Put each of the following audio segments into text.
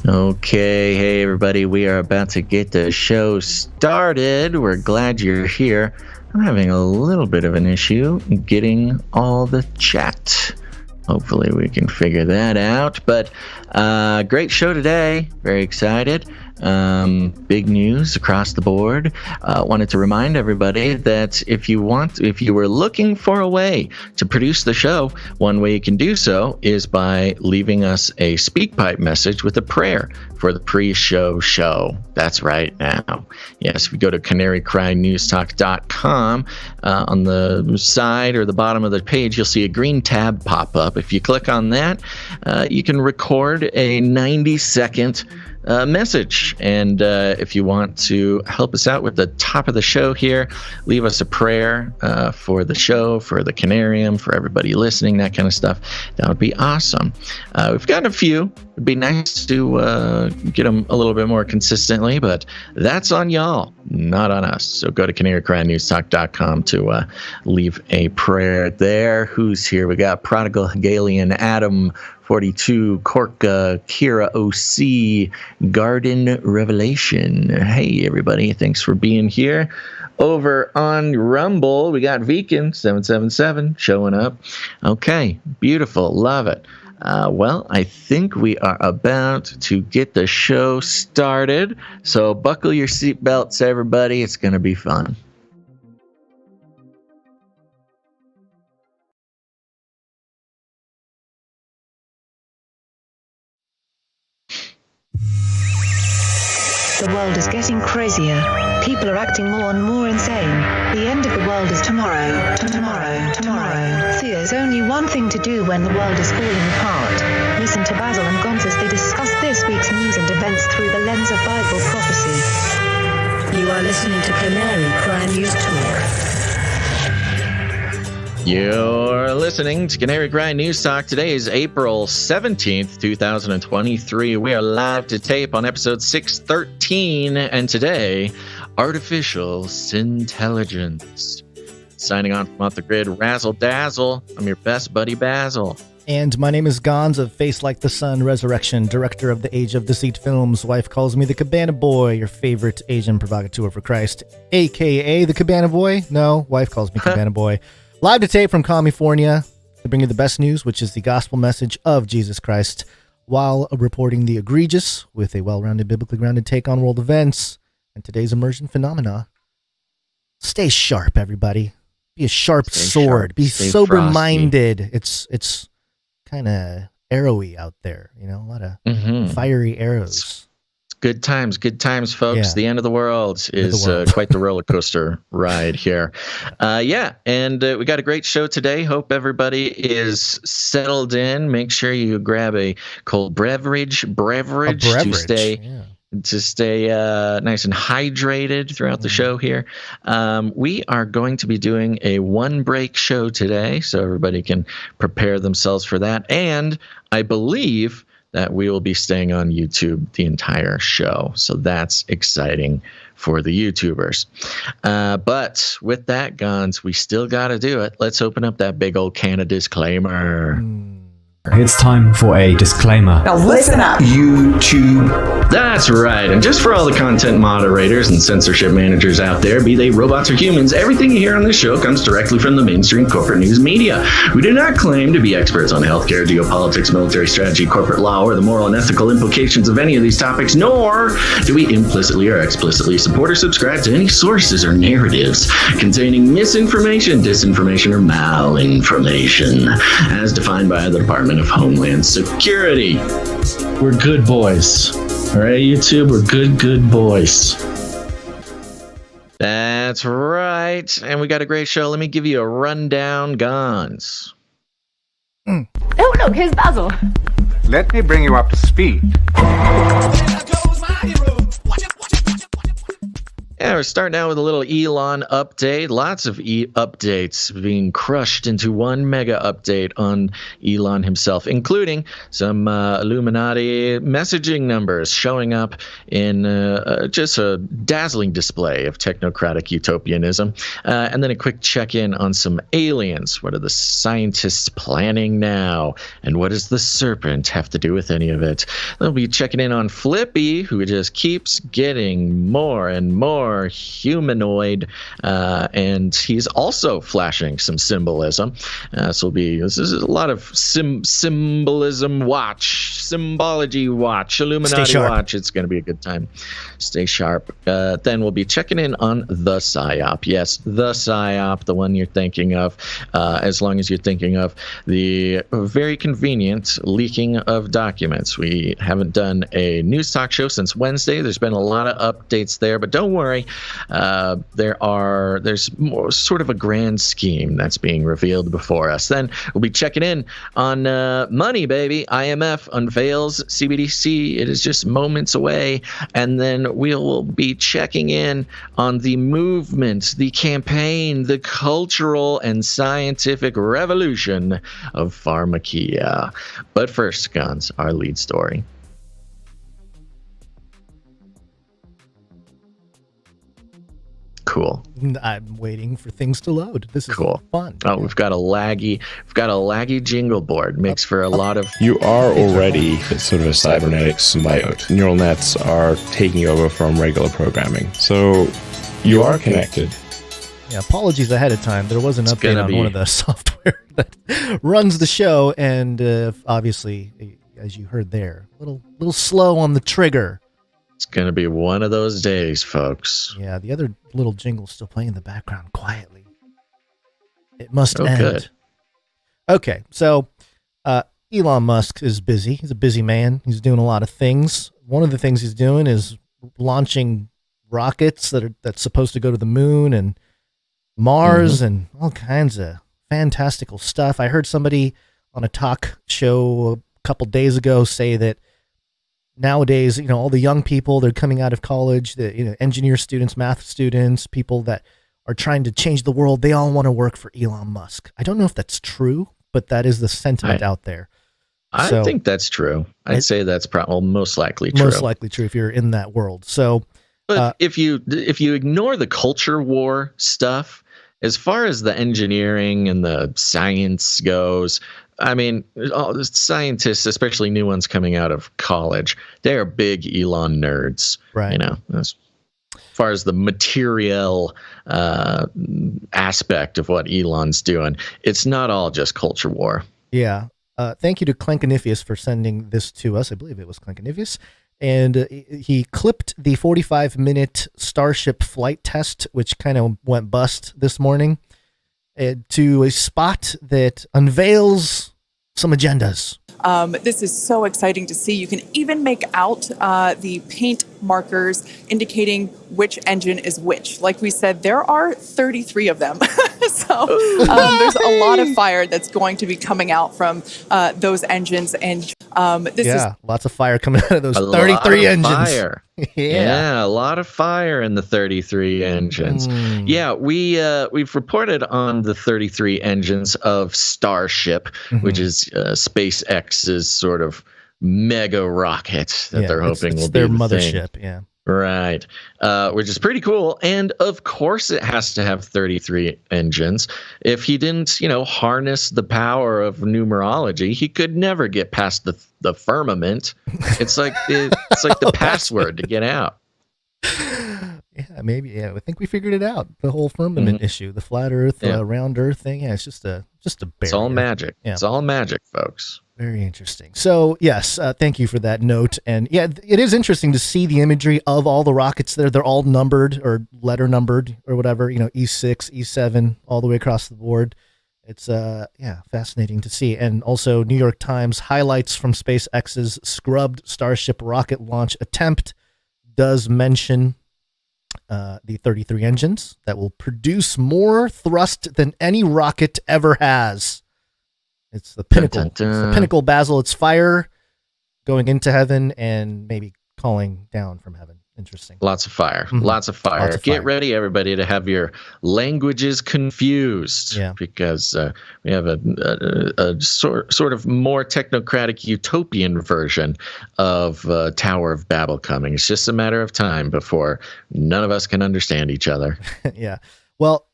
Okay, hey everybody, we are about to get the show started. We're glad you're here. I'm having a little bit of an issue getting all the chat. Hopefully we can figure that out, but great show today. Very excited. Big news across the board. Wanted to remind everybody that if you were looking for a way to produce the show, one way you can do so is by leaving us a SpeakPipe message with a prayer for the pre-show show. That's right now. Yes, if you go to canarycrynewstalk.com, on the side or the bottom of the page, you'll see a green tab pop up. If you click on that, you can record a 90-second message, and if you want to help us out with the top of the show here, leave us a prayer for the show, for the Canarium, for everybody listening, that kind of stuff. That would be awesome. We've got a few. It'd be nice to get them a little bit more consistently, but that's on y'all, not on us. So go to canarycrynewstalk.com to leave a prayer there. Who's here? We got Prodigal Hegelian, Adam 42, Korka, Kira OC, Garden Revelation. Hey everybody, thanks for being here. Over on Rumble, we got Vegan 777 showing up. Okay, beautiful, love it. Well, I think we are about to get the show started. So buckle your seatbelts, everybody. It's going to be fun. The world is getting crazier. People are acting more and more insane. The end of the world is tomorrow. Tomorrow. There's only one thing to do when the world is falling apart. Listen to Basil and Gonz as they discuss this week's news and events through the lens of Bible prophecy. You are listening to Canary Cry News Talk. You're listening to Canary Grind News Talk. Today is April 17th, 2023. We are live to tape on episode 613, and today, artificial SIN-TELLIGENCE. Signing on from off the grid, Razzle Dazzle. I'm your best buddy, Basil. And my name is Gonz of Face Like the Sun Resurrection, director of the Age of Deceit films. Wife calls me the Cabana Boy, your favorite Asian provocateur for Christ, a.k.a. the Cabana Boy. No, wife calls me Cabana Boy. Live to tape from California to bring you the best news, which is the gospel message of Jesus Christ, while reporting the egregious with a well-rounded, biblically grounded take on world events and today's emergent phenomena. Stay sharp, everybody. Be a sharp sword. Be sober-minded. It's kind of arrowy out there, you know, a lot of fiery arrows. Good times, folks. Yeah. The end of the world is quite the roller coaster ride here. And we got a great show today. Hope everybody is settled in. Make sure you grab a cold beverage to stay nice and hydrated throughout the show here. We are going to be doing a one-break show today, so everybody can prepare themselves for that. And I believe that we will be staying on YouTube the entire show. So that's exciting for the YouTubers. But with that, Gonz, we still got to do it. Let's open up that big old can of disclaimer. It's time for a disclaimer. Now listen up, YouTube. That's right. And just for all the content moderators and censorship managers out there, be they robots or humans, everything you hear on this show comes directly from the mainstream corporate news media. We do not claim to be experts on healthcare, geopolitics, military strategy, corporate law, or the moral and ethical implications of any of these topics, nor do we implicitly or explicitly support or subscribe to any sources or narratives containing misinformation, disinformation, or malinformation, as defined by the Department of Homeland Security. We're good boys. All right, YouTube, we're good boys. That's right. And we got a great show. Let me give you a rundown, Gonz. Oh, look, here's Basil. Let me bring you up to speed. Yeah, we're starting out with a little Elon update. Lots of updates being crushed into one mega update on Elon himself, including some Illuminati messaging numbers showing up in just a dazzling display of technocratic utopianism. And then a quick check-in on some aliens. What are the scientists planning now? And what does the Serpent have to do with any of it? They'll be checking in on Flippy, who just keeps getting more and more humanoid, and he's also flashing some symbolism. This is a lot of symbolism watch, symbology watch, Illuminati watch. It's going to be a good time. Stay sharp. Then we'll be checking in on the PSYOP. Yes, the PSYOP, the one you're thinking of, as long as you're thinking of the very convenient leaking of documents. We haven't done a news talk show since Wednesday. There's been a lot of updates there, but don't worry. There's more sort of a grand scheme that's being revealed before us. Then we'll be checking in on money, baby. IMF unveils CBDC. It is just moments away. And then we'll be checking in on the movement, the campaign, the cultural and scientific revolution of pharmakia. But first, Guns, our lead story. Cool. I'm waiting for things to load. This is cool. Fun. Oh, we've got a laggy jingle board. Makes for a lot of. You are already sort of a cybernetic symbiote. Neural nets are taking over from regular programming, so you are connected. Yeah, apologies ahead of time. There was an update on one of the software that runs the show, and obviously, as you heard there, a little slow on the trigger. It's going to be one of those days, folks. Yeah, the other little jingle's still playing in the background quietly. It must end. Good. Okay, so Elon Musk is busy. He's a busy man. He's doing a lot of things. One of the things he's doing is launching rockets that's supposed to go to the moon and Mars and all kinds of fantastical stuff. I heard somebody on a talk show a couple days ago say that nowadays, all the young people, they're coming out of college, the engineer students, math students, people that are trying to change the world, they all want to work for Elon Musk. I don't know if that's true, but that is the sentiment out there. I think that's true. I'd say that's probably most likely true. Most likely true if you're in that world. So, but if you ignore the culture war stuff, as far as the engineering and the science goes, I mean, all the scientists, especially new ones coming out of college, they are big Elon nerds. Right. As far as the material aspect of what Elon's doing, it's not all just culture war. Yeah. Thank you to Clankanifius for sending this to us. I believe it was Clankanifius. And he clipped the 45-minute Starship flight test, which kind of went bust this morning, to a spot that unveils some agendas. This is so exciting to see. You can even make out the paint markers indicating which engine is which. Like we said, there are 33 of them. So there's a lot of fire that's going to be coming out from those engines. And lots of fire coming out of those 33 engines. Fire. Yeah, a lot of fire in the 33 engines. Yeah, we've reported on the 33 engines of Starship, which is SpaceX's sort of mega rocket that they're hoping will be their mothership. Yeah. Right, which is pretty cool. And of course it has to have 33 engines. If he didn't, harness the power of numerology, he could never get past the firmament. It's like the password to get out. Yeah, maybe. Yeah, I think we figured it out. The whole firmament issue, the flat Earth, round Earth thing. Yeah, it's just a barrier. It's all magic. Yeah. It's all magic, folks. Very interesting. So yes, thank you for that note. And yeah, it is interesting to see the imagery of all the rockets there. They're all numbered or letter numbered or whatever, E6, E7, all the way across the board. It's fascinating to see. And also New York Times highlights from SpaceX's scrubbed Starship rocket launch attempt does mention the 33 engines that will produce more thrust than any rocket ever has. It's the pinnacle. Dun, dun, dun. It's the pinnacle, Basil. It's fire going into heaven and maybe calling down from heaven. Interesting. Lots of fire. Lots of fire. Lots of Get fire. ready, everybody, to have your languages confused. Yeah. Because we have a sort of more technocratic utopian version of Tower of Babel coming. It's just a matter of time before none of us can understand each other. Yeah. Well,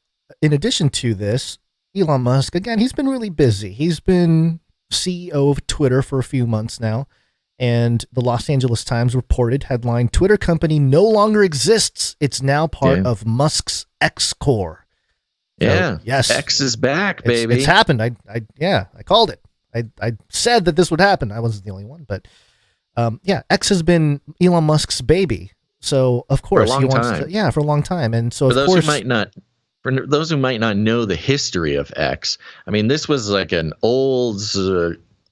in addition to this, Elon Musk, again, he's been really busy. He's been CEO of Twitter for a few months now. And the Los Angeles Times reported, headline, Twitter company no longer exists. It's now part of Musk's Xcore. Yeah. So, yes. X is back, baby. It's happened. I called it. I said that this would happen. I wasn't the only one, but X has been Elon Musk's baby. So of course he wants to, for a long time. And so for those who might not know the history of X, I mean, this was like an old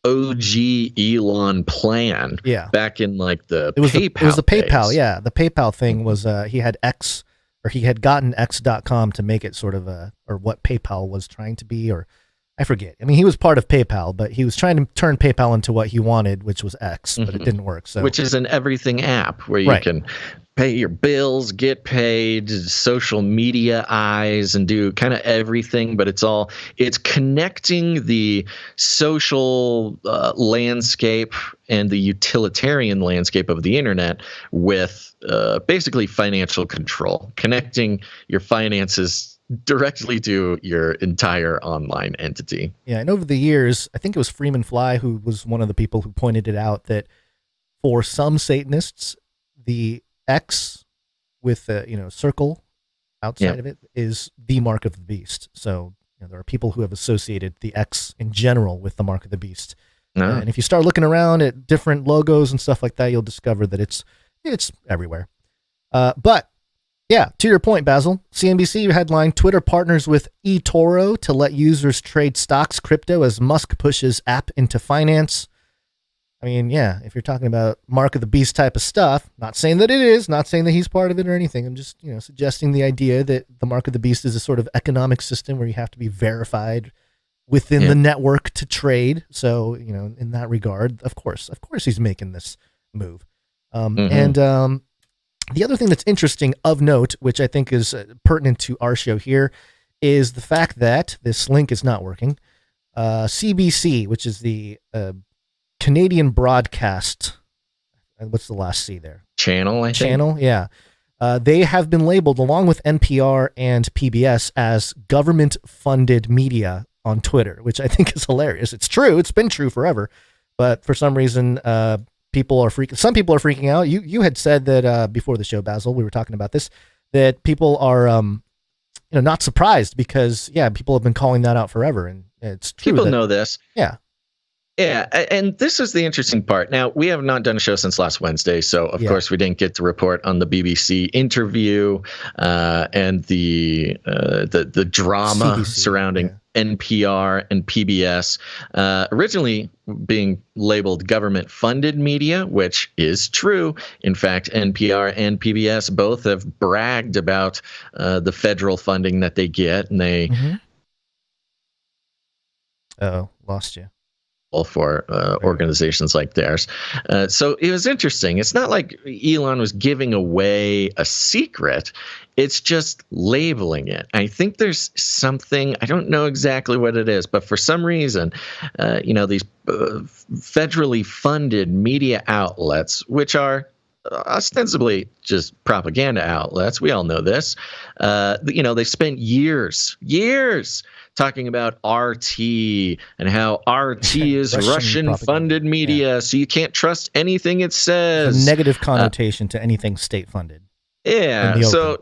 OG Elon plan back in like the PayPal. It was the PayPal. days. Yeah. The PayPal thing was he had X, or he had gotten X.com to make it sort of or what PayPal was trying to be, or I forget. I mean, he was part of PayPal, but he was trying to turn PayPal into what he wanted, which was X, but it didn't work. So, which is an everything app where you can pay your bills, get paid, social media eyes, and do kind of everything. But it's connecting the social landscape and the utilitarian landscape of the internet with basically financial control, connecting your finances directly to your entire online entity. Yeah, and over the years, I think it was Freeman Fly who was one of the people who pointed it out that for some Satanists, the X with the circle outside of it is the mark of the beast. So there are people who have associated the X in general with the mark of the beast. And if you start looking around at different logos and stuff like that, you'll discover that it's everywhere. But yeah, to your point, Basil, CNBC headline, Twitter partners with eToro to let users trade stocks crypto as Musk pushes app into finance. I mean, yeah, if you're talking about mark of the beast type of stuff, not saying that it is, not saying that he's part of it or anything. I'm just, suggesting the idea that the mark of the beast is a sort of economic system where you have to be verified within the network to trade. So, in that regard, of course he's making this move. And the other thing that's interesting of note, which I think is pertinent to our show here, is the fact that this link is not working. CBC, which is the Canadian broadcast, what's the last C there? Channel, I think. Channel, yeah. They have been labeled, along with NPR and PBS, as government-funded media on Twitter, which I think is hilarious. It's true. It's been true forever. But for some reason, some people are freaking out. You had said that before the show, Basil, we were talking about this, that people are not surprised because, people have been calling that out forever. And it's true. People know this. Yeah. Yeah, and this is the interesting part. Now, we have not done a show since last Wednesday, so of course we didn't get to report on the BBC interview and the drama CBC, surrounding NPR and PBS, originally being labeled government-funded media, which is true. In fact, NPR and PBS both have bragged about the federal funding that they get, and they lost you. For organizations like theirs. So it was interesting. It's not like Elon was giving away a secret. It's just labeling it. I think there's something, I don't know exactly what it is, but for some reason, these federally funded media outlets, which are ostensibly just propaganda outlets, we all know this, they spent years talking about RT and how RT is Russian-funded media, so you can't trust anything it says. A negative connotation to anything state-funded. Yeah, so,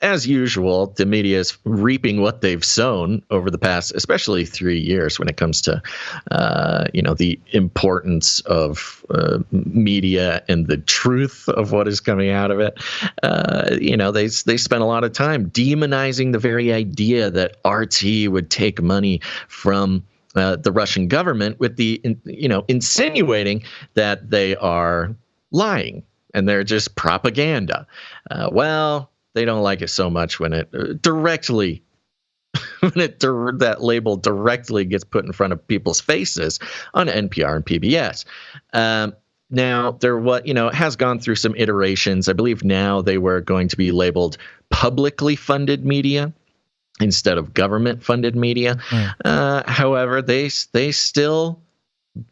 as usual, the media is reaping what they've sown over the past, especially 3 years when it comes to, the importance of media and the truth of what is coming out of it. They spent a lot of time demonizing the very idea that RT would take money from the Russian government with the, insinuating that they are lying and they're just propaganda. They don't like it so much when it directly, that label directly gets put in front of people's faces on NPR and PBS. Now, it has gone through some iterations. I believe now they were going to be labeled publicly funded media instead of government-funded media. However, they still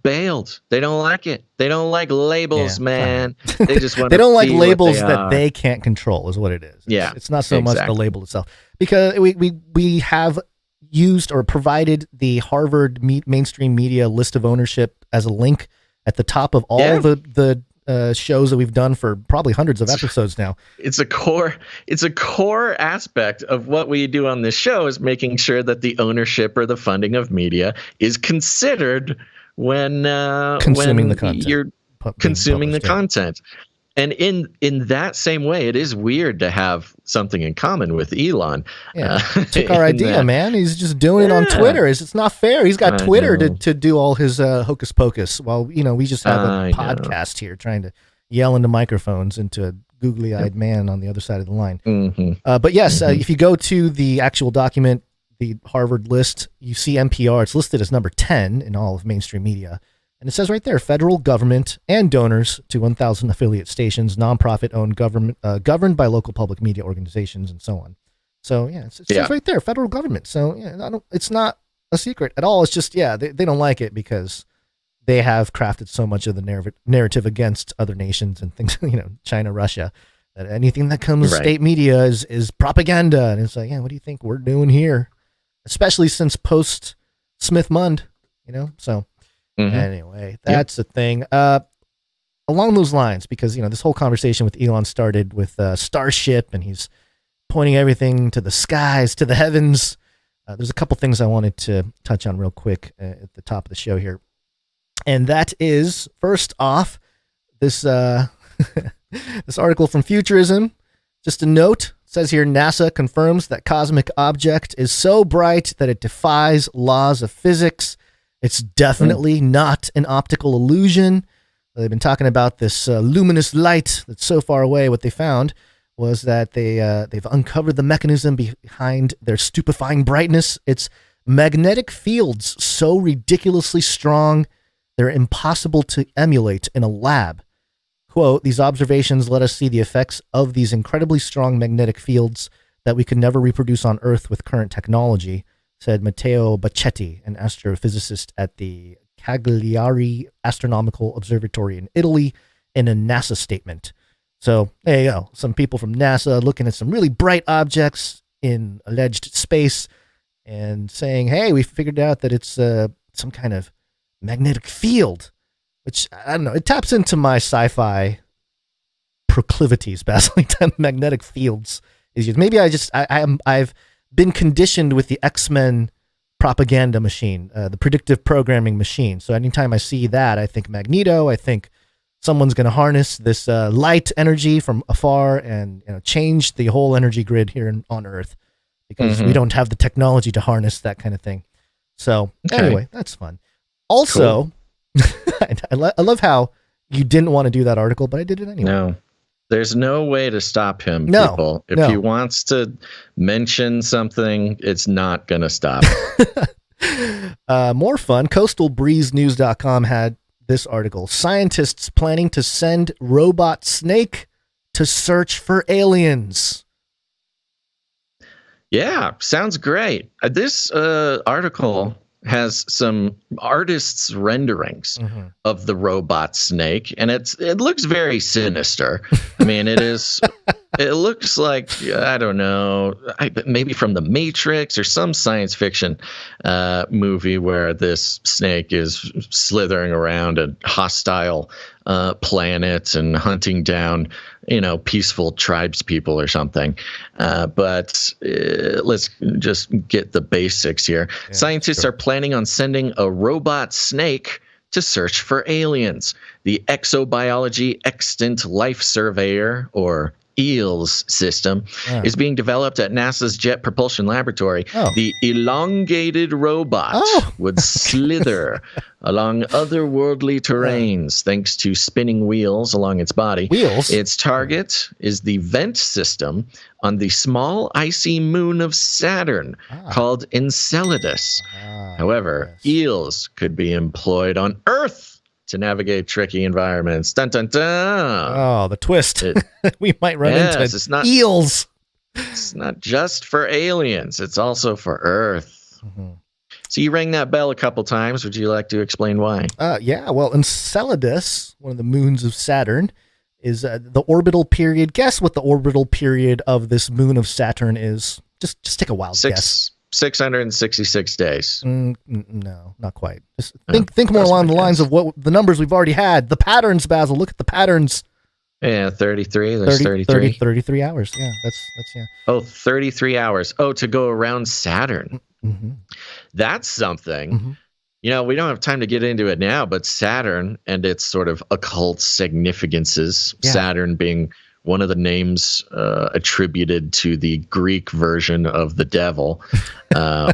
bailed. They don't like it. They don't like labels, man. They just want they don't like be labels what that they can't control, is what it is. It's not so much the label itself. Because we have used or provided the Harvard mainstream media list of ownership as a link at the top of all the shows that we've done for probably hundreds of episodes now. It's a core aspect of what we do on this show is making sure that the ownership or the funding of media is considered when consuming the content. You're consuming the content. And in that same way, it is weird to have something in common with Elon. Yeah, took our idea, man. He's just doing it on Twitter. It's not fair. He's got Twitter to do all his hocus pocus, while we just have a podcast here trying to yell into microphones into a googly-eyed man on the other side of the line. But yes, if you go to the actual document, the Harvard list, you see NPR. It's listed as number 10 in all of mainstream media. And it says right there, federal government and donors to 1,000 affiliate stations, nonprofit-owned government, governed by local public media organizations, and so on. So, it says right there, federal government. So, it's not a secret at all. It's just, they don't like it because they have crafted so much of the narrative against other nations and things, China, Russia, that anything that comes state media is propaganda. And it's like, what do you think we're doing here? Especially since post-Smith-Mund, so... Anyway, that's the thing. Along those lines, because, this whole conversation with Elon started with Starship, and he's pointing everything to the skies, to the heavens. There's a couple things I wanted to touch on real quick at the top of the show here. And that is, first off, this this article from Futurism. Just a note, it says here, NASA confirms that cosmic object is so bright that it defies laws of physics. It's definitely not an optical illusion. They've been talking about this luminous light that's so far away. What they found was that they've uncovered the mechanism behind their stupefying brightness. It's magnetic fields so ridiculously strong, they're impossible to emulate in a lab. Quote, these observations let us see the effects of these incredibly strong magnetic fields that we could never reproduce on Earth with current technology, said Matteo Bacchetti, an astrophysicist at the Cagliari Astronomical Observatory in Italy, in a NASA statement. So there you go. Some people from NASA looking at some really bright objects in alleged space and saying, hey, we figured out that it's some kind of magnetic field, which, I don't know, it taps into my sci-fi proclivities, basically, magnetic fields. Maybe I've been conditioned with the X-Men propaganda machine, the predictive programming machine. So anytime I see that, I think Magneto. I think someone's going to harness this light energy from afar and change the whole energy grid here on Earth, because we don't have the technology to harness that kind of thing. So anyway, that's fun. Also, I love how you didn't want to do that article, but I did it anyway. No. There's no way to stop him, people. If he wants to mention something, it's not going to stop. More fun. CoastalBreezeNews.com had this article. Scientists planning to send robot snake to search for aliens. Yeah, sounds great. This article has some artists' renderings of the robot snake, and it looks very sinister. I mean, it looks like, I don't know, maybe from the Matrix or some science fiction movie where this snake is slithering around a hostile planet and hunting down, peaceful tribes people or something. But let's just get the basics here. Yeah, scientists are planning on sending a robot snake to search for aliens. The Exobiology Extant Life Surveyor, or EELS system, is being developed at NASA's Jet Propulsion Laboratory. The elongated robot would slither along otherworldly terrains thanks to spinning wheels along its body. Its target is the vent system on the small icy moon of Saturn called Enceladus. However, EELS could be employed on Earth to navigate tricky environments. Dun dun dun. Oh, the twist. We might run into it. It's not eels. It's not just for aliens. It's also for Earth. Mm-hmm. So you rang that bell a couple times. Would you like to explain why? Yeah. Well, Enceladus, one of the moons of Saturn, is the orbital period. Guess what the orbital period of this moon of Saturn is? Just take a wild guess. 666 days. No, not quite. Just think more along the lines of what the numbers we've already had. The patterns, Basil. Look at the patterns. Yeah, 33. There's 33. 33 hours. Yeah, that's yeah. Oh, 33 hours. Oh, to go around Saturn. Mm-hmm. That's something. Mm-hmm. You know, we don't have time to get into it now, but Saturn and its sort of occult significances, Saturn being one of the names attributed to the Greek version of the devil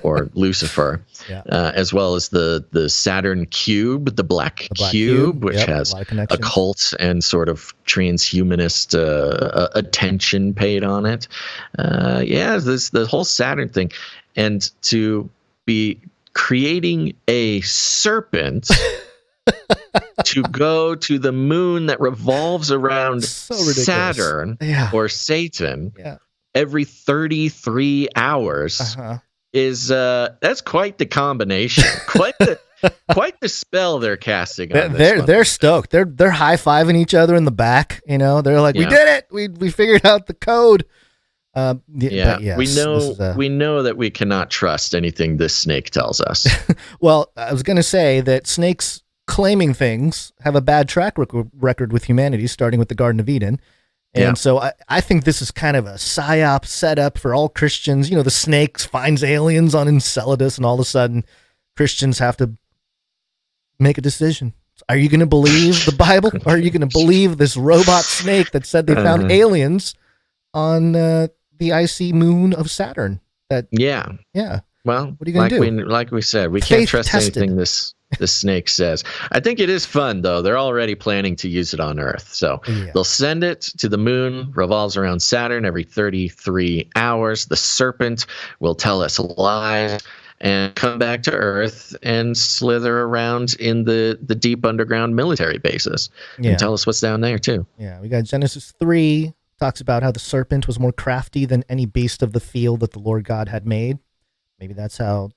or Lucifer, as well as the Saturn cube, the black cube, which has occult and sort of transhumanist attention paid on it. The whole Saturn thing. And to be creating a serpent to go to the moon that revolves around Saturn or Satan every 33 hours is that's quite the combination. quite the spell they're casting on this. They're stoked. They're high-fiving each other in the back, you know. They're like, "We did it. We figured out the code." We know that we cannot trust anything this snake tells us. Well, I was going to say that snakes claiming things have a bad track record with humanity, starting with the Garden of Eden. And so I think this is kind of a psyop setup for all Christians. You know, the snake finds aliens on Enceladus, and all of a sudden Christians have to make a decision. Are you going to believe the Bible? Or are you going to believe this robot snake that said they found aliens on the icy moon of Saturn? Well, what are you going to do? Like we said, we can't trust anything this snake says. I think it is fun, though. They're already planning to use it on Earth. So they'll send it to the moon, revolves around Saturn every 33 hours. The serpent will tell us lies and come back to Earth and slither around in the deep underground military bases and tell us what's down there, too. Yeah, we got Genesis 3. Talks about how the serpent was more crafty than any beast of the field that the Lord God had made. Maybe that's how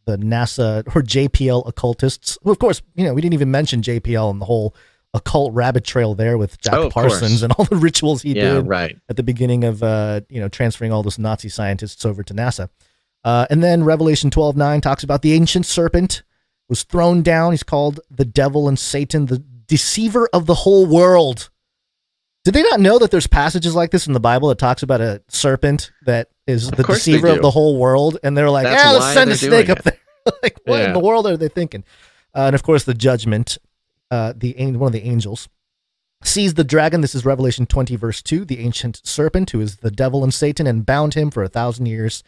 the NASA or JPL occultists, well, of course, you know, we didn't even mention JPL and the whole occult rabbit trail there with Jack Parsons and all the rituals he did at the beginning of, transferring all those Nazi scientists over to NASA. And then Revelation 12:9 talks about the ancient serpent was thrown down. He's called the devil and Satan, the deceiver of the whole world. Did they not know that there's passages like this in the Bible that talks about a serpent that is the deceiver of the whole world? And they're like, let's send a snake up there. Like, what in the world are they thinking? And of course, the judgment, one of the angels seized the dragon. This is Revelation 20, verse 2, the ancient serpent, who is the devil and Satan, and bound him for 1,000 years.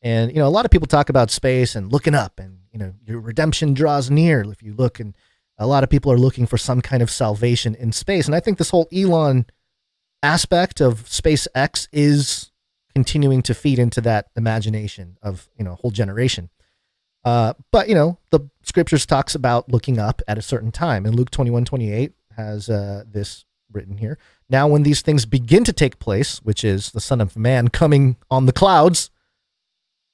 And, you know, a lot of people talk about space and looking up, and, you know, your redemption draws near if you look. And a lot of people are looking for some kind of salvation in space. And I think this whole Elon aspect of SpaceX is continuing to feed into that imagination of, you know, a whole generation. But, you know, the scriptures talks about looking up at a certain time. And Luke 21:28 has this written here. Now, when these things begin to take place, which is the Son of Man coming on the clouds,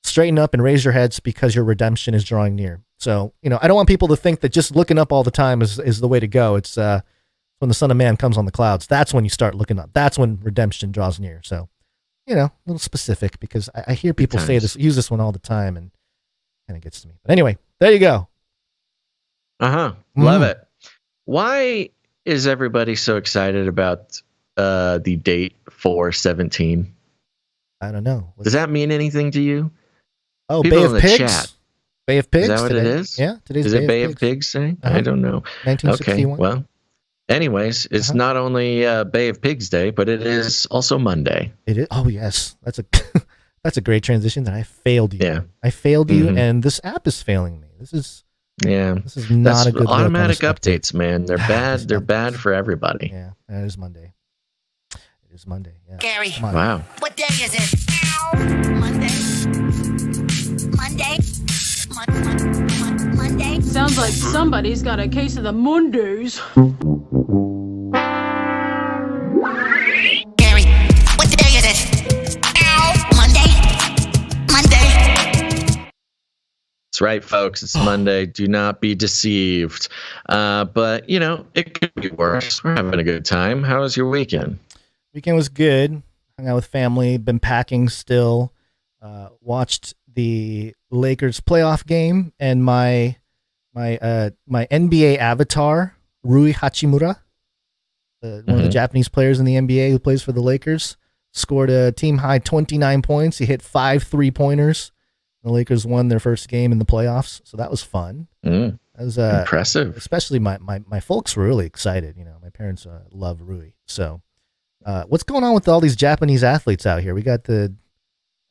straighten up and raise your heads because your redemption is drawing near. So, you know, I don't want people to think that just looking up all the time is the way to go. It's when the Son of Man comes on the clouds, that's when you start looking up. That's when redemption draws near. So, you know, a little specific, because I hear people say this, use this one all the time, and kind of gets to me. But anyway, there you go. Love it. Why is everybody so excited about the date 4/17? I don't know. Does that mean anything to you? Oh, people Bay of in the Pigs? chat. Bay of Pigs? Is that what today? it is? Yeah, today's Is it Bay of Pigs Day? I don't know. 1961. Okay, well, anyways, it's not only Bay of Pigs Day, but it is also Monday. It is. Oh, yes. That's a great transition. That I failed you. Yeah. I failed you, and this app is failing me. This is not a good automatic updates, man. They're bad. They're bad for everybody. Yeah, it is Monday. It is Monday. Yeah. Gary. Wow. What day is it? Monday. Sounds Sounds like somebody's got a case of the Mondays. Gary, what day is it? Ow, Monday. That's right, folks. It's Monday. Do not be deceived. But, you know, it could be worse. We're having a good time. How was your weekend? Weekend was good. Hung out with family. Been packing still. Watched the Lakers playoff game, and my NBA avatar, Rui Hachimura, one of the Japanese players in the NBA who plays for the Lakers, scored a team-high 29 points. He hit 5 3-pointers. The Lakers won their first game in the playoffs, so that was fun. That was impressive. Especially my folks were really excited. You know, my parents love Rui. So what's going on with all these Japanese athletes out here? We got the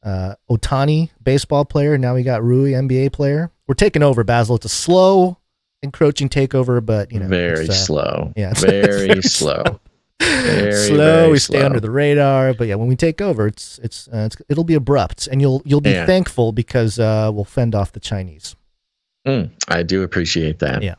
Otani baseball player. Now we got Rui NBA player. We're taking over, Basil. It's a slow, encroaching takeover, but you know, very slow. Yeah, very slow. Very slow. We slow. stay under the radar, but yeah, when we take over, it'll be abrupt, and you'll be thankful because we'll fend off the Chinese. I do appreciate that. Yeah.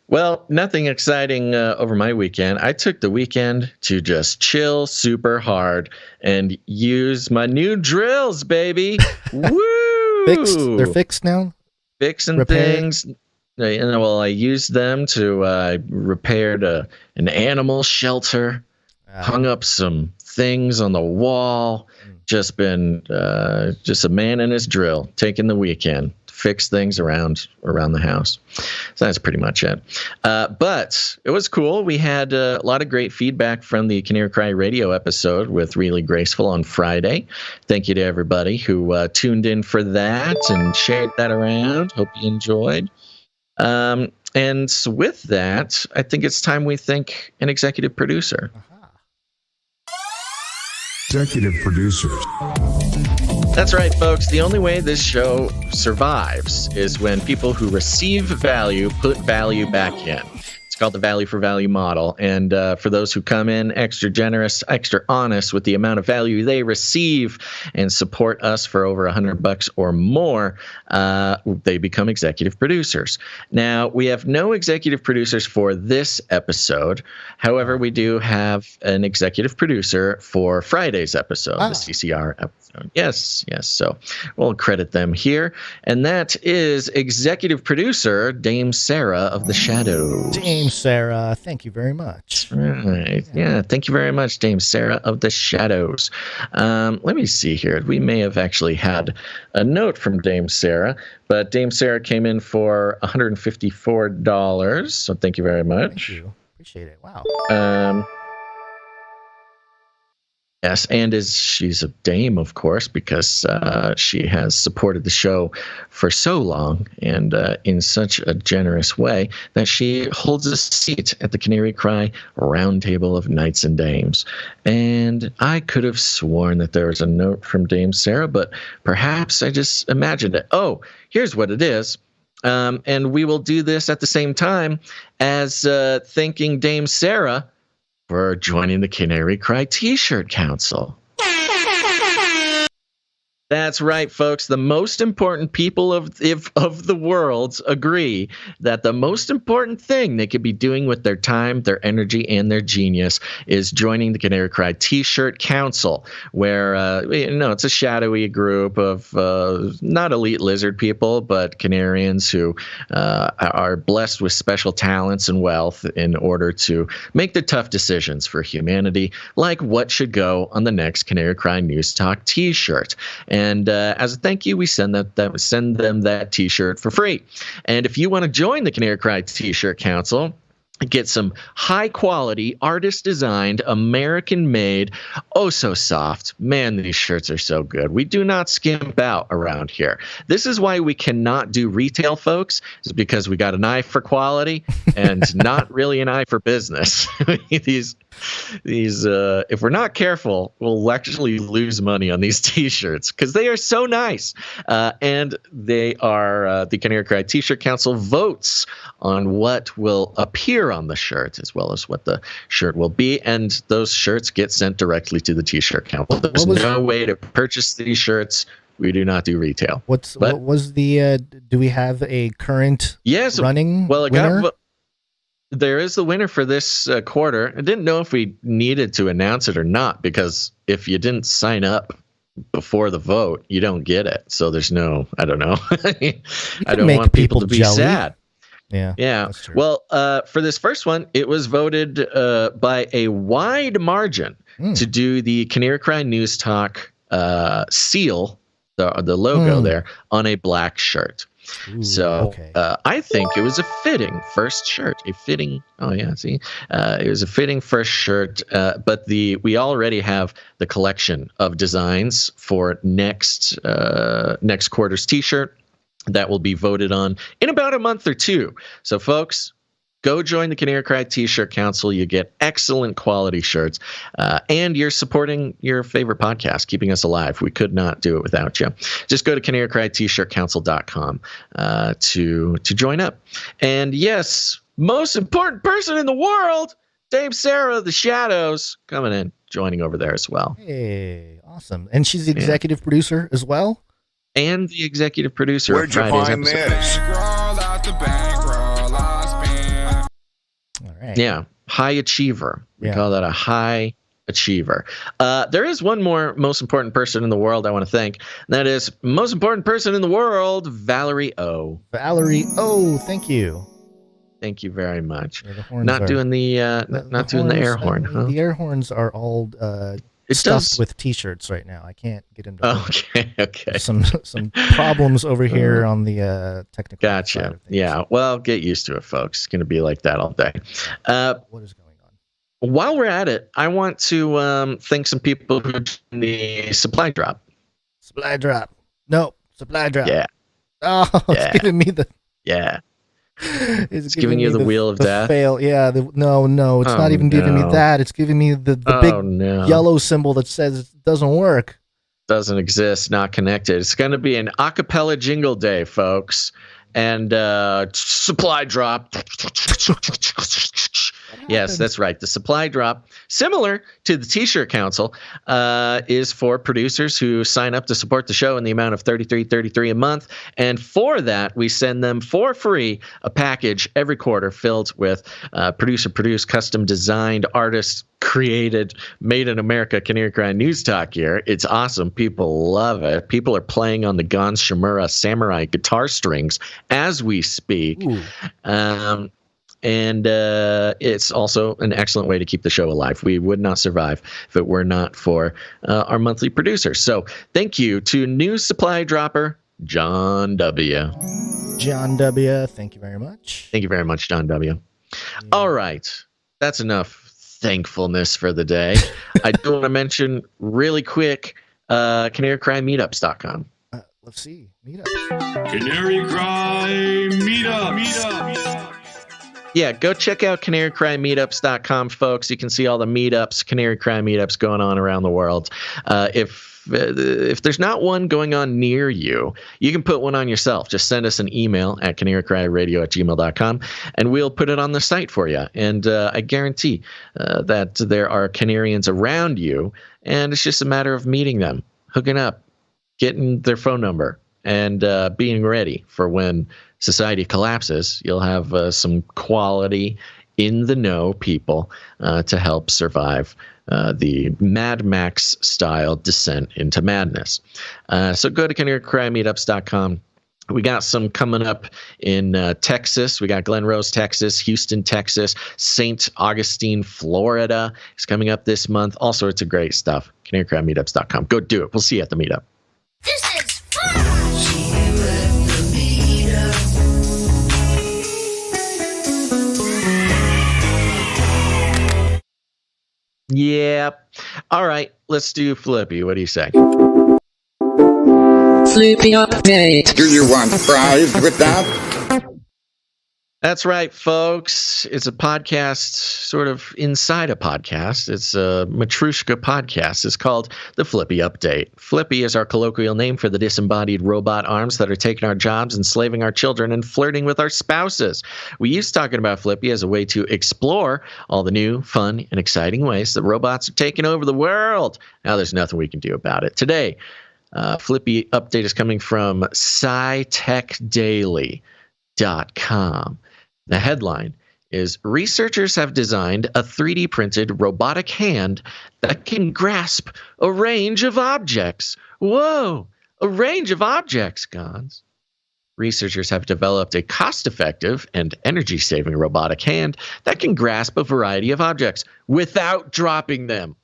Well, nothing exciting over my weekend. I took the weekend to just chill super hard and use my new drills, baby. Woo! Fixed? They're fixed now? Fixing things. Well, I used them to repair an animal shelter, hung up some things on the wall. Just been just a man and his drill, taking the weekend. Fix things around the house. So that's pretty much it. But it was cool. We had a lot of great feedback from the Canary Cry radio episode with Really Graceful on Friday. Thank you to everybody who tuned in for that and shared that around. Hope you enjoyed. And with that, I think it's time we thank an executive producer. Executive producers. That's right, folks. The only way this show survives is when people who receive value put value back in. It's called the value for value model. And for those who come in extra generous, extra honest with the amount of value they receive and support us for over $100 or more, they become executive producers. Now, we have no executive producers for this episode. However, we do have an executive producer for Friday's episode, the CCR episode. Yes. So we'll credit them here. And that is executive producer Dame Sarah of the Shadows. Dame Sarah, thank you very much. Right. Yeah, thank you very much, Dame Sarah of the Shadows. Let me see here. We may have actually had a note from Dame Sarah, but Dame Sarah came in for $154. So thank you very much. Thank you. Appreciate it. Wow. Yes, and she's a dame, of course, because she has supported the show for so long and in such a generous way that she holds a seat at the Canary Cry Roundtable of Knights and Dames. And I could have sworn that there was a note from Dame Sarah, but perhaps I just imagined it. Oh, here's what it is. And we will do this at the same time as thanking Dame Sarah for joining the Canary Cry Tshirt Council. That's right, folks. The most important people of the world agree that the most important thing they could be doing with their time, their energy, and their genius is joining the Canary Cry T-Shirt Council, where it's a shadowy group of not elite lizard people, but Canarians who are blessed with special talents and wealth in order to make the tough decisions for humanity, like what should go on the next Canary Cry News Talk T-shirt. And as a thank you, we send them that T-shirt for free. And if you want to join the Canary Cry T-shirt Council, get some high-quality, artist-designed, American-made, so soft. Man, these shirts are so good. We do not skimp out around here. This is why we cannot do retail, folks, is because we got an eye for quality and not really an eye for business. These, if we're not careful, we'll actually lose money on these T-shirts because they are so nice. And they are, the Canary Cry T-shirt Council votes on what will appear on the shirt as well as what the shirt will be, and those shirts get sent directly to the T-shirt Council. There's no way to purchase these shirts We do not do retail. What was the? Do we have a current running? Well, winner? There is the winner for this quarter. I didn't know if we needed to announce it or not, because if you didn't sign up before the vote, you don't get it. So there's no, I don't know. I don't want people to be sad. Yeah. That's true. Well, for this first one, it was voted by a wide margin to do the Canary Cry News Talk seal, the logo there, on a black shirt. Ooh, so I think it was a fitting first shirt. It was a fitting first shirt. But we already have the collection of designs for next quarter's T-shirt that will be voted on in about a month or two. So, folks, go join the Canary Cry T-Shirt Council. You get excellent quality shirts, and you're supporting your favorite podcast, keeping us alive. We could not do it without you. Just go to canarycrytshirtcouncil.com to join up. And yes, most important person in the world, Dave Sarah of the Shadows, coming in, joining over there as well. Hey, awesome. And she's the executive producer as well? And the executive producer of Friday's episode. All right. Yeah, high achiever. We call that a high achiever. There is one more most important person in the world I want to thank. And that is most important person in the world, Valerie O. Valerie O, thank you. Thank you very much. Yeah, not doing the air horn, huh? The air horns are all stuffed with T-shirts right now. I can't get into okay. Some problems over here on the technical side of things. Yeah, well, get used to it, folks. It's going to be like that all day. What is going on? While we're at it, I want to thank some people who did the supply drop. Supply drop. No, supply drop. Yeah. Oh, it's giving me the... Yeah. It's giving you the wheel of death. Fail. Yeah. No. It's not even giving me that. It's giving me the big yellow symbol that says it doesn't work. Doesn't exist. Not connected. It's going to be an a cappella jingle day, folks. And supply drop. Yes, that's right. The supply drop, similar to the T-Shirt Council, is for producers who sign up to support the show in the amount of $33.33 a month. And for that, we send them for free a package every quarter filled with producer-produced, custom-designed, artist-created, made-in-America Canary Cry News Talk gear. It's awesome. People love it. People are playing on the Gon Shimura Samurai guitar strings as we speak. And it's also an excellent way to keep the show alive. We would not survive if it were not for our monthly producer. So thank you to new supply dropper, John W. John W., thank you very much. Thank you very much, John W. Yeah. All right. That's enough thankfulness for the day. I do want to mention really quick, canarycrymeetups.com. Let's see. Meetups. Canary Cry Meetups. Yeah, go check out canarycrymeetups.com, folks. You can see all the meetups, Canary Cry meetups going on around the world. If there's not one going on near you, you can put one on yourself. Just send us an email at canarycryradio@gmail.com, and we'll put it on the site for you. And I guarantee that there are Canarians around you, and it's just a matter of meeting them, hooking up, getting their phone number, and being ready for when society collapses. You'll have some quality, in-the-know people to help survive the Mad Max-style descent into madness. So go to canarycrymeetups.com. We got some coming up in Texas. We got Glen Rose, Texas, Houston, Texas, St. Augustine, Florida is coming up this month. All sorts of great stuff. canarycrymeetups.com. Go do it. We'll see you at the meetup. This is fun! Yeah. All right. Let's do Flippy. What do you say? Flippy update. Do you want fries with that? That's right, folks. It's a podcast sort of inside a podcast. It's a Matrushka podcast. It's called the Flippy Update. Flippy is our colloquial name for the disembodied robot arms that are taking our jobs, enslaving our children, and flirting with our spouses. We used talking about Flippy as a way to explore all the new, fun, and exciting ways that robots are taking over the world. Now there's nothing we can do about it. Today, Flippy update is coming from SciTechDaily.com. The headline is, researchers have designed a 3D printed robotic hand that can grasp a range of objects. Whoa, a range of objects, Gons. Researchers have developed a cost-effective and energy-saving robotic hand that can grasp a variety of objects without dropping them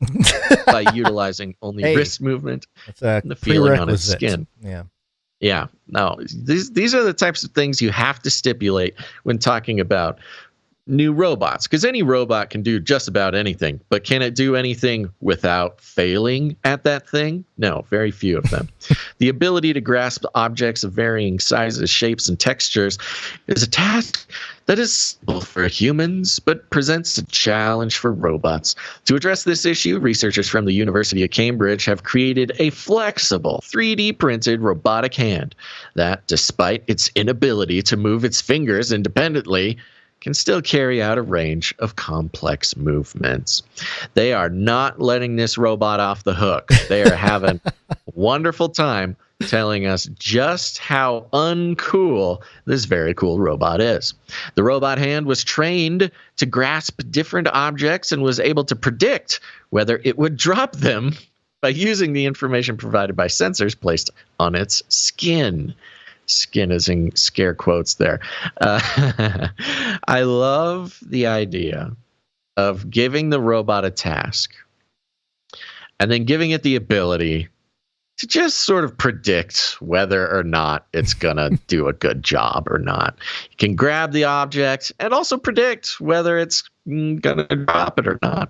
by utilizing only wrist movement and the feeling on its skin. Yeah. No, these are the types of things you have to stipulate when talking about new robots, because any robot can do just about anything, but can it do anything without failing at that thing? No, very few of them. The ability to grasp objects of varying sizes, shapes, and textures is a task that is simple for humans, but presents a challenge for robots. To address this issue, researchers from the University of Cambridge have created a flexible 3D printed robotic hand that, despite its inability to move its fingers independently, can still carry out a range of complex movements. They are not letting this robot off the hook. They are having a wonderful time telling us just how uncool this very cool robot is. The robot hand was trained to grasp different objects and was able to predict whether it would drop them by using the information provided by sensors placed on its skin. Skin is in scare quotes there. I love the idea of giving the robot a task and then giving it the ability to just sort of predict whether or not it's going to do a good job or not. You can grab the object and also predict whether it's going to drop it or not.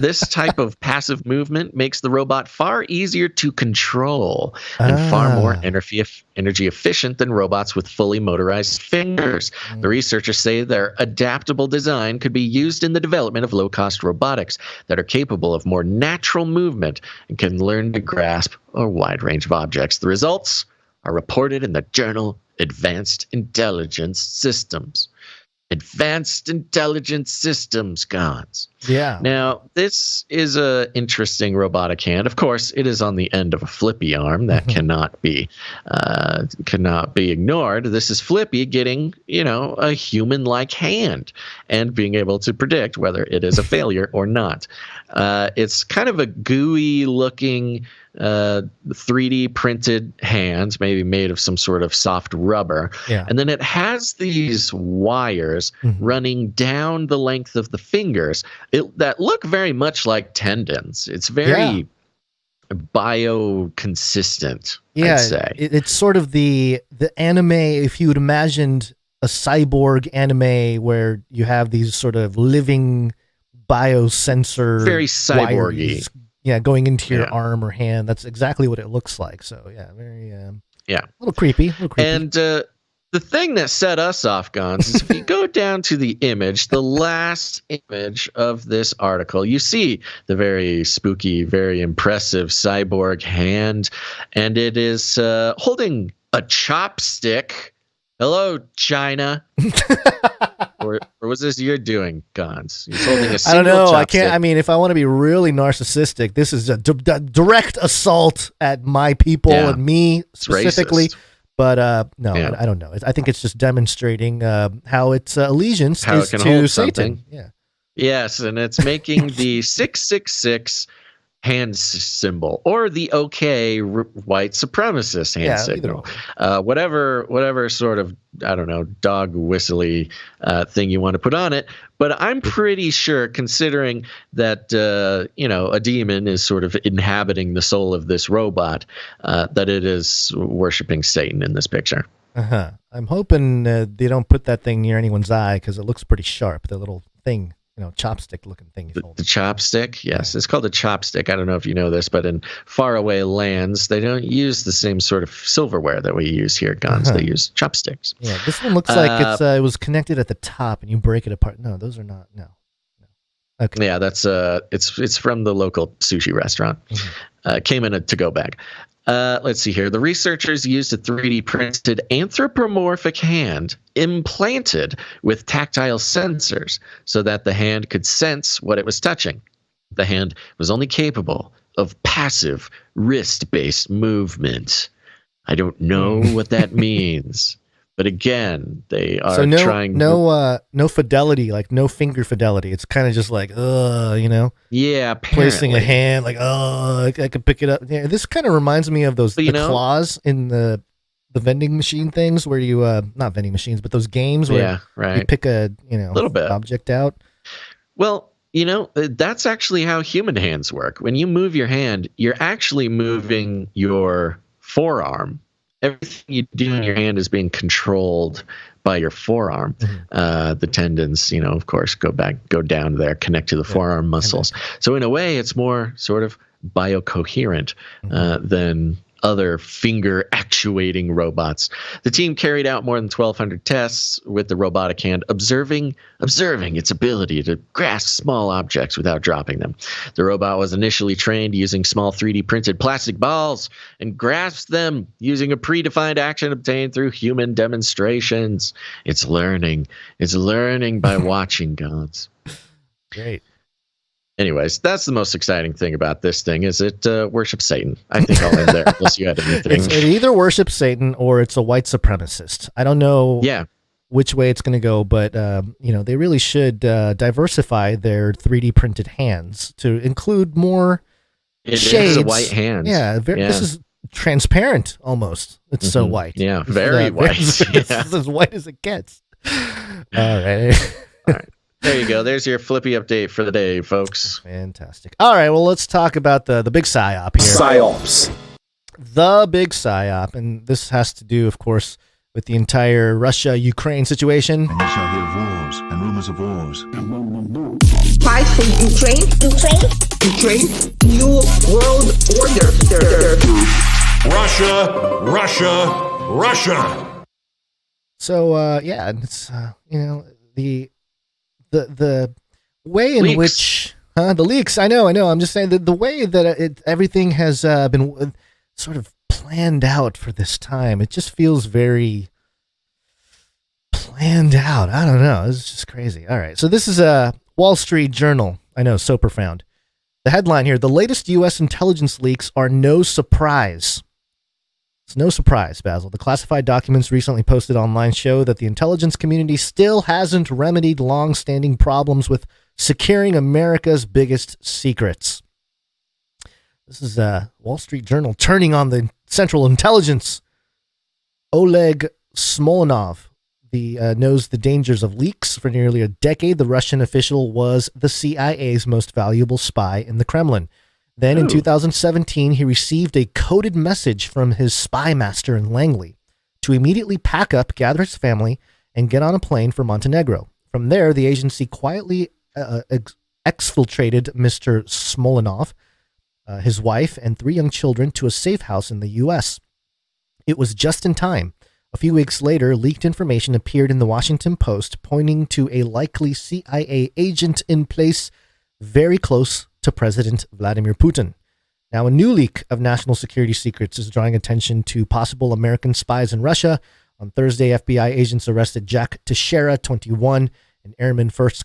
This type of passive movement makes the robot far easier to control and far more energy efficient than robots with fully motorized fingers. The researchers say their adaptable design could be used in the development of low-cost robotics that are capable of more natural movement and can learn to grasp a wide range of objects. The results are reported in the journal Advanced Intelligence Systems. Advanced Intelligence Systems, Gons. Yeah. Now, this is a interesting robotic hand. Of course, it is on the end of a Flippy arm that cannot be ignored. This is Flippy getting, a human-like hand and being able to predict whether it is a failure or not. It's kind of a gooey-looking 3D printed hands, maybe made of some sort of soft rubber. Yeah. And then it has these wires running down the length of the fingers that look very much like tendons. It's very bio-consistent, I'd say. It's sort of the anime, if you had imagined a cyborg anime where you have these sort of living biosensor very cyborgy wires, going into your arm or hand. That's exactly what it looks like. So very a little creepy. And the thing that set us off, Gons, is if you go down to the image, the last image of this article, you see the very spooky, very impressive cyborg hand, and it is holding a chopstick. Hello, China. or was this you're doing, Gons? He's holding a single I don't know. chopstick. I can't. I mean, if I want to be really narcissistic, this is a direct assault at my people and me specifically. But no, I don't know. I think it's just demonstrating how its allegiance is to Satan. Yeah. Yes, and it's making the 666 hand symbol, or the white supremacist hand signal. Whatever sort of, I don't know, dog whistly thing you want to put on it. But I'm pretty sure, considering that, a demon is sort of inhabiting the soul of this robot, that it is worshiping Satan in this picture. I'm hoping they don't put that thing near anyone's eye because it looks pretty sharp, the little thing. Chopstick looking thing. The chopstick? Yes. It's called a chopstick. I don't know if you know this, but in faraway lands, they don't use the same sort of silverware that we use here, Gons. They use chopsticks. Yeah, this one looks like it was connected at the top and you break it apart. No, those are not. No. Okay. Yeah, that's it's from the local sushi restaurant. Came in a to-go bag. Let's see here. The researchers used a 3D printed anthropomorphic hand implanted with tactile sensors so that the hand could sense what it was touching. The hand was only capable of passive wrist-based movement. I don't know what that means. But again, they are trying. No fidelity, like no finger fidelity. It's kind of just like, Yeah, apparently. Placing a hand, like, I could pick it up. Yeah, this kind of reminds me of those claws in the vending machine things where you, not vending machines, but those games where you pick a little bit object out. Well, that's actually how human hands work. When you move your hand, you're actually moving your forearm. Everything you do in your hand is being controlled by your forearm. The tendons, of course, go down there, connect to the forearm muscles. So in a way, it's more sort of biocoherent than other finger actuating robots. The team carried out more than 1,200 tests with the robotic hand, observing its ability to grasp small objects without dropping them. The robot was initially trained using small 3D printed plastic balls and grasped them using a predefined action obtained through human demonstrations. It's learning by watching, gods. Great. Anyways, that's the most exciting thing about this thing is it worships Satan. I think I'll end there unless you had anything. It either worships Satan or it's a white supremacist. I don't know which way it's going to go, but they really should diversify their 3D printed hands to include more shades. It is a white hand. Yeah, this is transparent almost. It's so white. Yeah, very white. It's as white as it gets. All right. There you go. There's your Flippy update for the day, folks. Fantastic. All right, well, let's talk about the big PSYOP here. PSYOPs. The big PSYOP, and this has to do, of course, with the entire Russia-Ukraine situation. And you shall hear wars and rumors of wars. Fight for Ukraine. New world order. Russia. So, it's, the way in which the leaks, I know. I'm just saying that the way that everything has been sort of planned out for this time, it just feels very planned out. I don't know. It's just crazy. All right. So this is a Wall Street Journal. I know, so profound. The headline here, the latest U.S. intelligence leaks are no surprise. It's no surprise, Basil. The classified documents recently posted online show that the intelligence community still hasn't remedied long-standing problems with securing America's biggest secrets. This is Wall Street Journal turning on the Central Intelligence. Oleg Smolyanov knows the dangers of leaks. For nearly a decade, the Russian official was the CIA's most valuable spy in the Kremlin. Then in 2017, he received a coded message from his spy master in Langley to immediately pack up, gather his family, and get on a plane for Montenegro. From there, the agency quietly exfiltrated Mr. Smolyanov, his wife, and 3 young children to a safe house in the U.S. It was just in time. A few weeks later, leaked information appeared in the Washington Post, pointing to a likely CIA agent in place very close to President Vladimir Putin. Now, a new leak of national security secrets is drawing attention to possible American spies in Russia. On Thursday, FBI agents arrested Jack Teixeira, 21, an airman first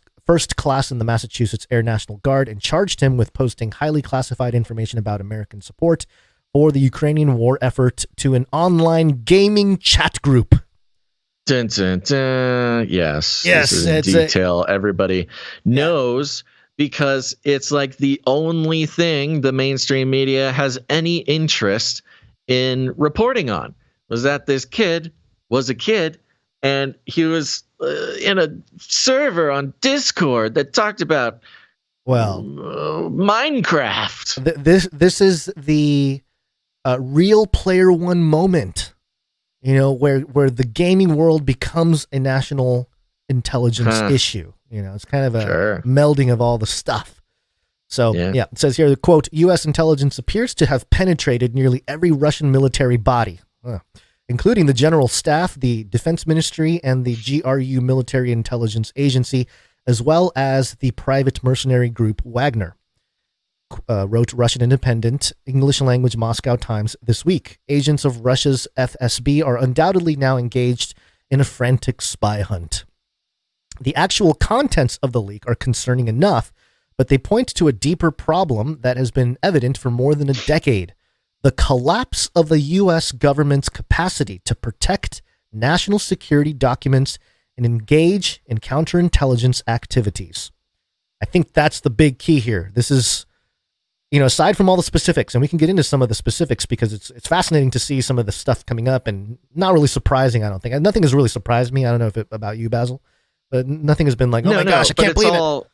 class in the Massachusetts Air National Guard, and charged him with posting highly classified information about American support for the Ukrainian war effort to an online gaming chat group. Dun, dun, dun. Yes. This is in detail everybody knows. Because it's like the only thing the mainstream media has any interest in reporting on was that this kid was a kid and he was in a server on Discord that talked about Minecraft. This is the real Player One moment, where the gaming world becomes a national intelligence issue. It's kind of a melding of all the stuff. So, it says here, the quote, U.S. intelligence appears to have penetrated nearly every Russian military body, including the General Staff, the Defense Ministry, and the GRU Military Intelligence Agency, as well as the private mercenary group Wagner, wrote Russian Independent English language Moscow Times this week. Agents of Russia's FSB are undoubtedly now engaged in a frantic spy hunt. The actual contents of the leak are concerning enough, but they point to a deeper problem that has been evident for more than a decade: the collapse of the U.S. government's capacity to protect national security documents and engage in counterintelligence activities. I think that's the big key here. This is, aside from all the specifics, and we can get into some of the specifics because it's fascinating to see some of the stuff coming up, and not really surprising, I don't think. Nothing has really surprised me. I don't know if about you, Basil, but nothing has been like, oh my gosh, I can't believe it.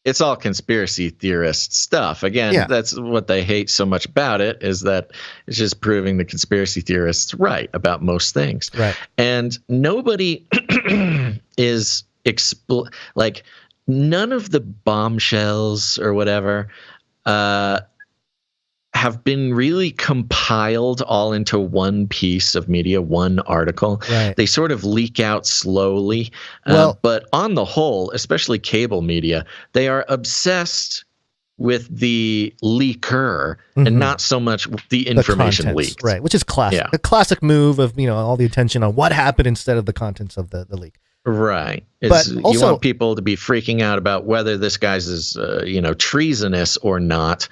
It's all conspiracy theorist stuff. Again, that's what they hate so much about it, is that it's just proving the conspiracy theorists right about most things. Right. And nobody is none of the bombshells or whatever have been really compiled all into one piece of media, one article. Right. They sort of leak out slowly. But on the whole, especially cable media, they are obsessed with the leaker and not so much the information leaked. Right, which is classic. Yeah. A classic move of, all the attention on what happened instead of the contents of the leak. Right. But also, you want people to be freaking out about whether this guy's is, treasonous or not,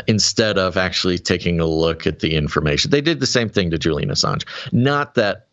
instead of actually taking a look at the information. They did the same thing to Julian Assange. Not that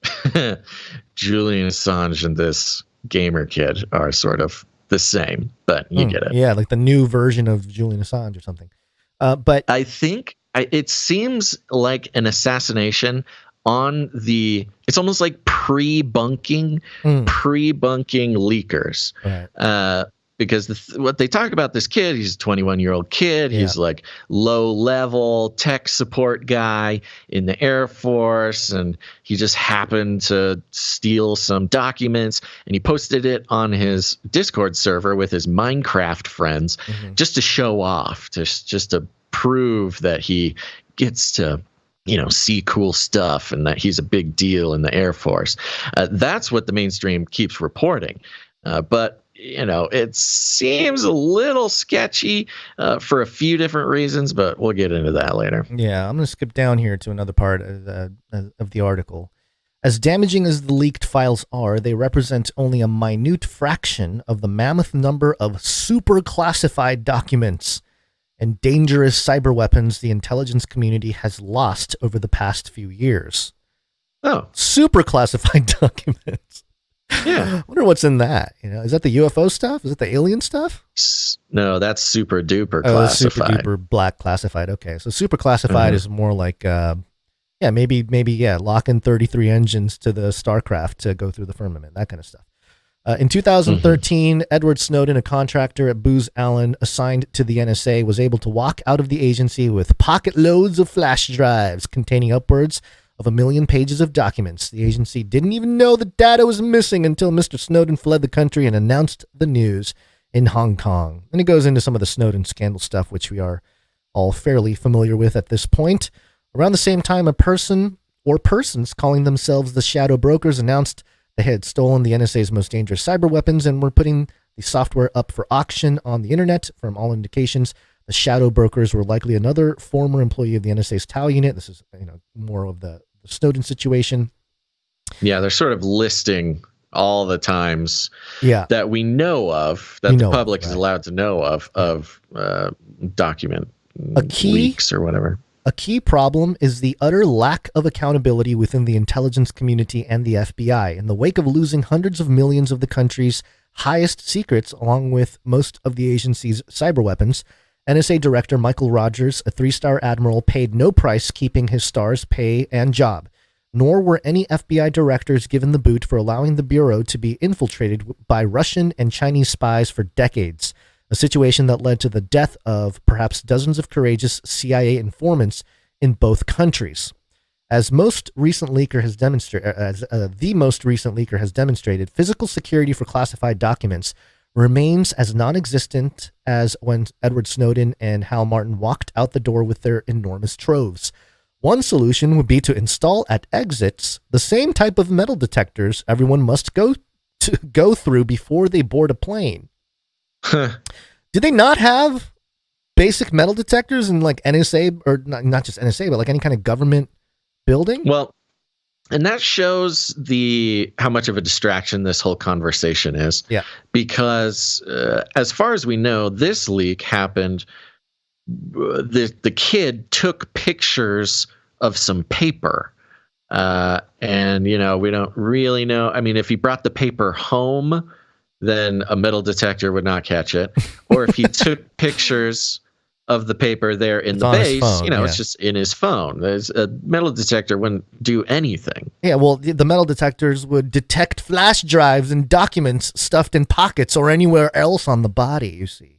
Julian Assange and this gamer kid are sort of the same, but you get it. Yeah, like the new version of Julian Assange or something. But I think it seems like an assassination on it's almost like pre-bunking leakers. Right. Because what they talk about this kid, he's a 21-year-old kid. He's like low-level tech support guy in the Air Force, and he just happened to steal some documents, and he posted it on his Discord server with his Minecraft friends just to show off, just to prove that he gets to see cool stuff and that he's a big deal in the Air Force. That's what the mainstream keeps reporting. But it seems a little sketchy for a few different reasons, but we'll get into that later. Yeah, I'm going to skip down here to another part of the article. As damaging as the leaked files are, they represent only a minute fraction of the mammoth number of super classified documents and dangerous cyber weapons the intelligence community has lost over the past few years. Oh. Super classified documents. Yeah. I wonder what's in that. Is that the UFO stuff? Is it the alien stuff? No, that's super duper classified. Super duper black classified. Okay. So super classified is more like, maybe locking 33 engines to the Starcraft to go through the firmament, that kind of stuff. In 2013, Edward Snowden, a contractor at Booz Allen assigned to the NSA, was able to walk out of the agency with pocket loads of flash drives containing upwards of 1 million pages of documents. The agency didn't even know the data was missing until Mr. Snowden fled the country and announced the news in Hong Kong. And it goes into some of the Snowden scandal stuff, which we are all fairly familiar with at this point. Around the same time, a person or persons calling themselves the Shadow Brokers announced they had stolen the NSA's most dangerous cyber weapons and were putting the software up for auction on the internet. From all indications, the Shadow Brokers were likely another former employee of the NSA's TAL unit. This is more of the Snowden situation. Yeah, they're sort of listing all the times that we know of, that the public is allowed to know of document leaks or whatever. A key problem is the utter lack of accountability within the intelligence community and the FBI. In the wake of losing hundreds of millions of the country's highest secrets, along with most of the agency's cyber weapons, NSA Director Michael Rogers, a 3-star admiral, paid no price keeping his stars, pay, and job. Nor were any FBI directors given the boot for allowing the Bureau to be infiltrated by Russian and Chinese spies for decades. A situation that led to the death of perhaps dozens of courageous CIA informants in both countries. As the most recent leaker has demonstrated, physical security for classified documents remains as non-existent as when Edward Snowden and Hal Martin walked out the door with their enormous troves. One solution would be to install at exits the same type of metal detectors everyone must go through before they board a plane. Did they not have basic metal detectors in like NSA, or not just NSA, but like any kind of government building? Well, And that shows how much of a distraction this whole conversation is. Yeah. Because as far as we know, this leak happened. The kid took pictures of some paper. And, we don't really know. I mean, if he brought the paper home, then a metal detector would not catch it. Or if he took pictures of the paper there in the base, it's just in his phone. There's a metal detector wouldn't do anything. Yeah, well, the metal detectors would detect flash drives and documents stuffed in pockets or anywhere else on the body, you see.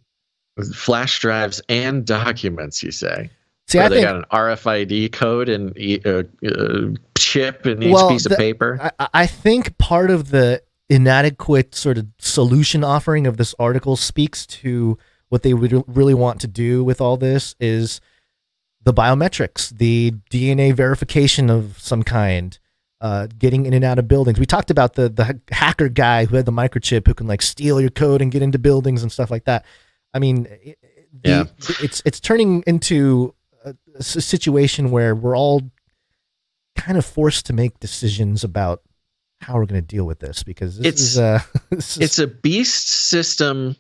Flash drives and documents, you say? See, they got an RFID code and chip in each piece of paper? I think part of the inadequate sort of solution offering of this article speaks to what they would really want to do with all this is the biometrics, the DNA verification of some kind, getting in and out of buildings. We talked about the hacker guy who had the microchip who can like steal your code and get into buildings and stuff like that. I mean, it's turning into a situation where we're all kind of forced to make decisions about how we're going to deal with this, because it's a beast system.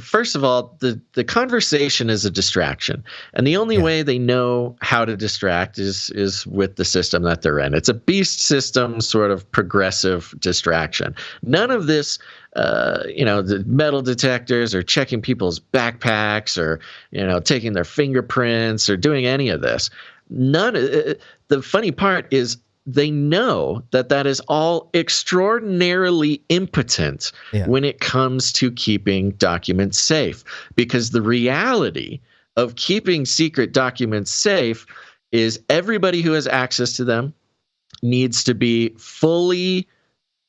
First of all, the conversation is a distraction, and the only way they know how to distract is with the system that they're in. It's a beast system, sort of progressive distraction. None of this, the metal detectors or checking people's backpacks or taking their fingerprints or doing any of this. The funny part is, they know that is all extraordinarily impotent when it comes to keeping documents safe, because the reality of keeping secret documents safe is everybody who has access to them needs to be fully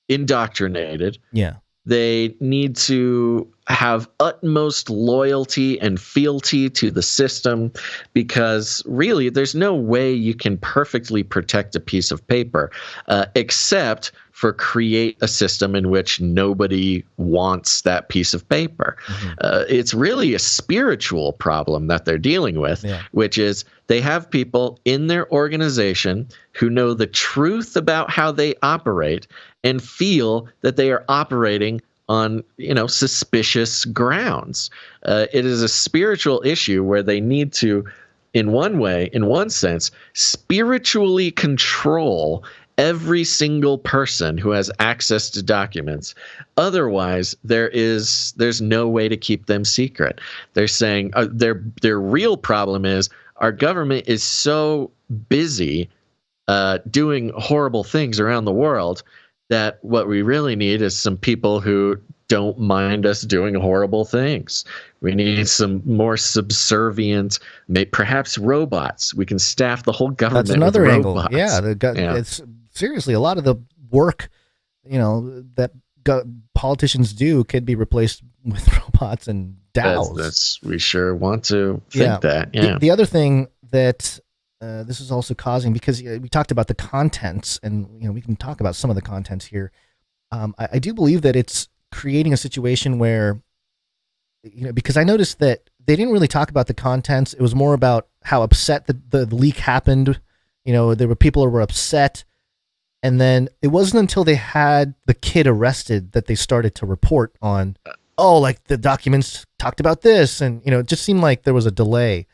indoctrinated. Yeah. They need to have utmost loyalty and fealty to the system, because really there's no way you can perfectly protect a piece of paper except for create a system in which nobody wants that piece of paper. It's really a spiritual problem that they're dealing with, which is they have people in their organization who know the truth about how they operate and feel that they are operating on suspicious grounds. It is a spiritual issue where they need to, in one sense, spiritually control every single person who has access to documents. Otherwise, there's no way to keep them secret. They're saying their real problem is our government is so busy doing horrible things around the world that what we really need is some people who don't mind us doing horrible things. We need some more subservient, perhaps robots. We can staff the whole government. That's another with angle. Robots. Yeah, it's seriously, a lot of the work, that politicians do could be replaced with robots and DAOs. We sure want to think that. Yeah. The other thing that this is also causing, because we talked about the contents, and we can talk about some of the contents here. I do believe that it's creating a situation where, because I noticed that they didn't really talk about the contents. It was more about how upset the leak happened. There were people who were upset, and then it wasn't until they had the kid arrested that they started to report on, like the documents talked about this, and it just seemed like there was a delay.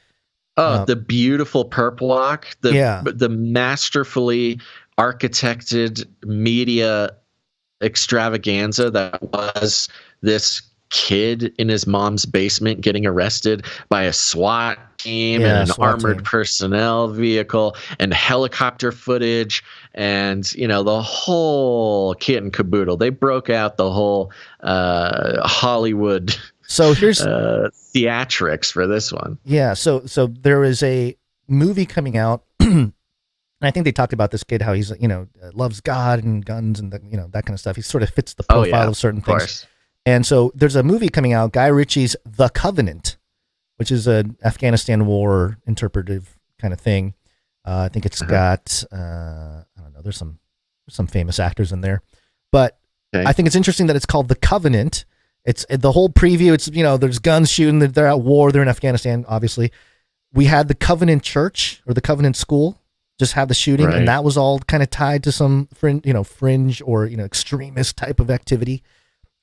The beautiful perp walk, the masterfully architected media extravaganza that was this kid in his mom's basement getting arrested by a SWAT team and an armored personnel vehicle and helicopter footage and the whole kit and caboodle. They broke out the whole Hollywood theatrics for this one. Yeah, so there is a movie coming out, and I think they talked about this kid, how he's loves God and guns and that kind of stuff. He sort of fits the profile of certain things. Course. And so there's a movie coming out, Guy Ritchie's The Covenant, which is an Afghanistan war interpretive kind of thing. I think it's got I don't know. There's some famous actors in there, but I think it's interesting that it's called The Covenant. It's the whole preview. It's there's guns shooting. They're at war. They're in Afghanistan, obviously. We had the Covenant Church or the Covenant School, just have the shooting, Right. and that was all kind of tied to some fringe or extremist type of activity.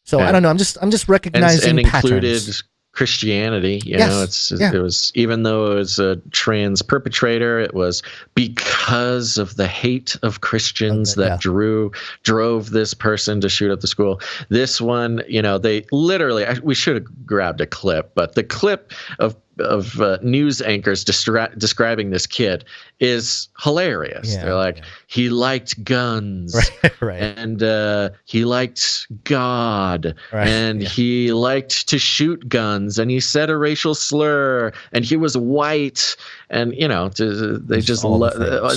So I don't know. I'm just recognizing and included patterns. Christianity. Yes. It was, even though it was a trans perpetrator, it was because of the hate of Christians that drove this person to shoot up the school. This one, they literally, we should have grabbed a clip, but the clip of news anchors describing this kid is hilarious. They're like, he liked guns, right. and he liked God, and he liked to shoot guns, and he said a racial slur, and he was white, and they just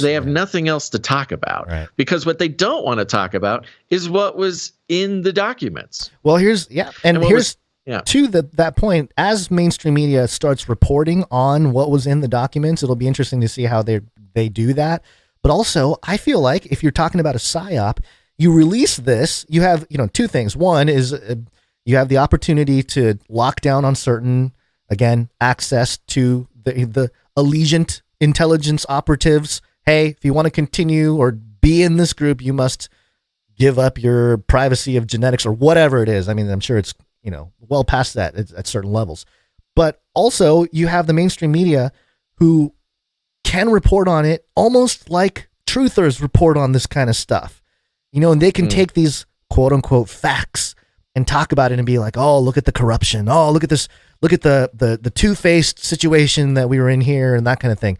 they have nothing else to talk about, because what they don't want to talk about is what was in the documents. Well, here's to that point, as mainstream media starts reporting on what was in the documents, it'll be interesting to see how they do that. But also, I feel like if you're talking about a PSYOP, you release this, you have two things. One is you have the opportunity to lock down on certain, again, access to the allegiant intelligence operatives. Hey, if you want to continue or be in this group, you must give up your privacy of genetics or whatever it is. I mean, I'm sure it's well past that at certain levels. But also you have the mainstream media who can report on it almost like truthers report on this kind of stuff, and they can take these quote unquote facts and talk about it and be like, oh, look at the corruption. Oh, look at this. Look at the two-faced situation that we were in here and that kind of thing.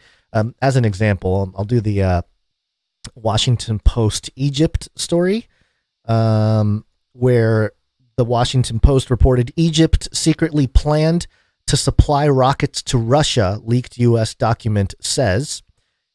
As an example, I'll do the Washington Post Egypt story, where the Washington Post reported Egypt secretly planned to supply rockets to Russia, leaked U.S. document says.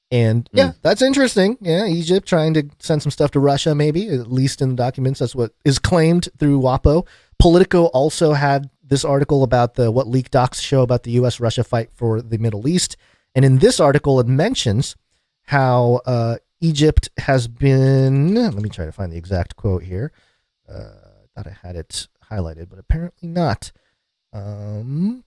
And that's interesting. Yeah, Egypt trying to send some stuff to Russia, maybe, at least in the documents. That's what is claimed through WAPO. Politico also had this article about what leaked docs show about the U.S.-Russia fight for the Middle East. And in this article, it mentions how Egypt has been, let me try to find the exact quote here. Thought I had it highlighted, but apparently not. Is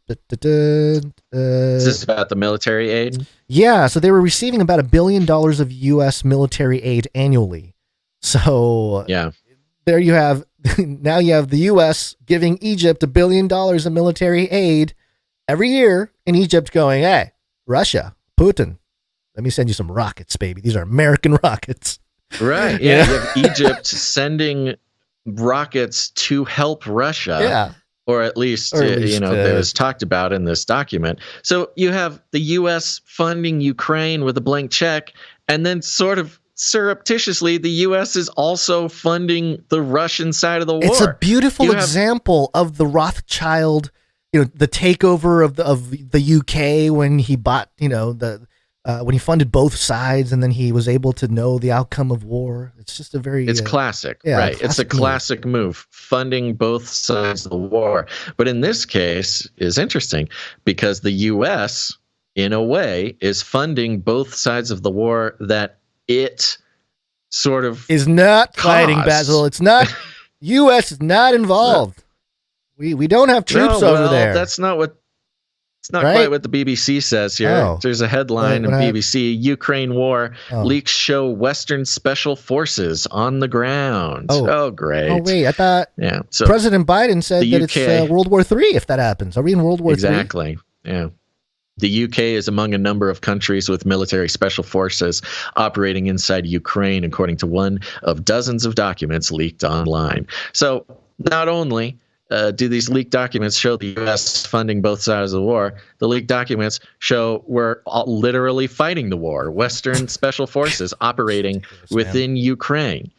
this about the military aid? Yeah, so they were receiving about $1 billion of U.S. military aid annually. So there you have, now you have the U.S. giving Egypt $1 billion of military aid every year, and Egypt going, hey, Russia, Putin, let me send you some rockets, baby. These are American rockets. Right, yeah. You have Egypt sending rockets to help Russia, or at least that was talked about in this document. So you have the U.S. funding Ukraine with a blank check, and then sort of surreptitiously, the U.S. is also funding the Russian side of the war. It's a beautiful example of the Rothschild, the takeover of the UK when he bought, when he funded both sides, and then he was able to know the outcome of war. It's just it's classic, right? It's a classic move, funding both sides of the war. But in this case is interesting because the U.S. in a way is funding both sides of the war that it sort of is not fighting, Basil. It's not. U.S. is not involved. We don't have troops over there. That's not what. It's not quite what the BBC says here. Oh. There's a headline in BBC: Ukraine war leaks show Western special forces on the ground. Oh, great. Oh, wait. I thought So President Biden said that it's World War III if that happens. Are we in World War III? Exactly. Yeah. The UK is among a number of countries with military special forces operating inside Ukraine, according to one of dozens of documents leaked online. So not only do these leaked documents show the U.S. funding both sides of the war, the leaked documents show we're literally fighting the war. Western special forces operating within Ukraine.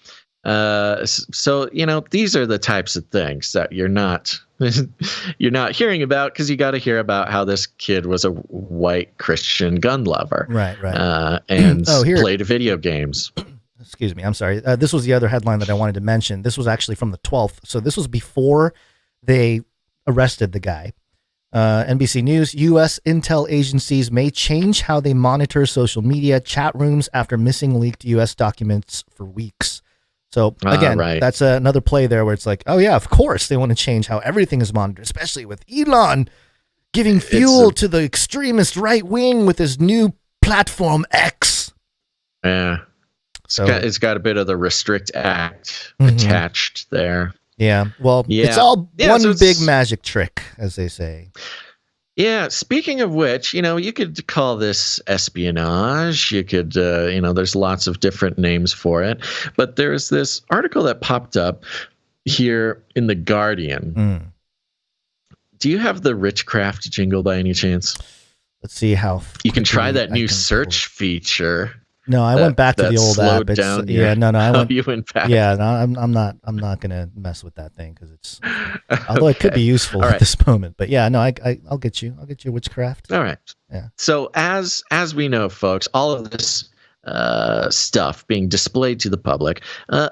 So, these are the types of things that you're not hearing about because you got to hear about how this kid was a white Christian gun lover. Right. And played video games. Excuse me. I'm sorry. This was the other headline that I wanted to mention. This was actually from the 12th. So this was before they arrested the guy. NBC News, U.S. intel agencies may change how they monitor social media chat rooms after missing leaked U.S. documents for weeks. So again, that's another play there where it's like, oh yeah, of course they want to change how everything is monitored, especially with Elon giving fuel to the extremist right wing with his new platform X. Yeah. So It's got a bit of the Restrict Act attached there. Yeah. Well, it's all one big magic trick, as they say. Yeah. Speaking of which, you could call this espionage. You could, there's lots of different names for it. But there's this article that popped up here in The Guardian. Do you have the Richcraft jingle by any chance? Let's see how you can try that new search feature. No, I went back to the old app. I went. You went back. Yeah, no, I'm not gonna mess with that thing because it's. Although it could be useful at this moment, but yeah, no, I'll get you. I'll get you Witchcraft. All right. Yeah. So as we know, folks, all of this stuff being displayed to the public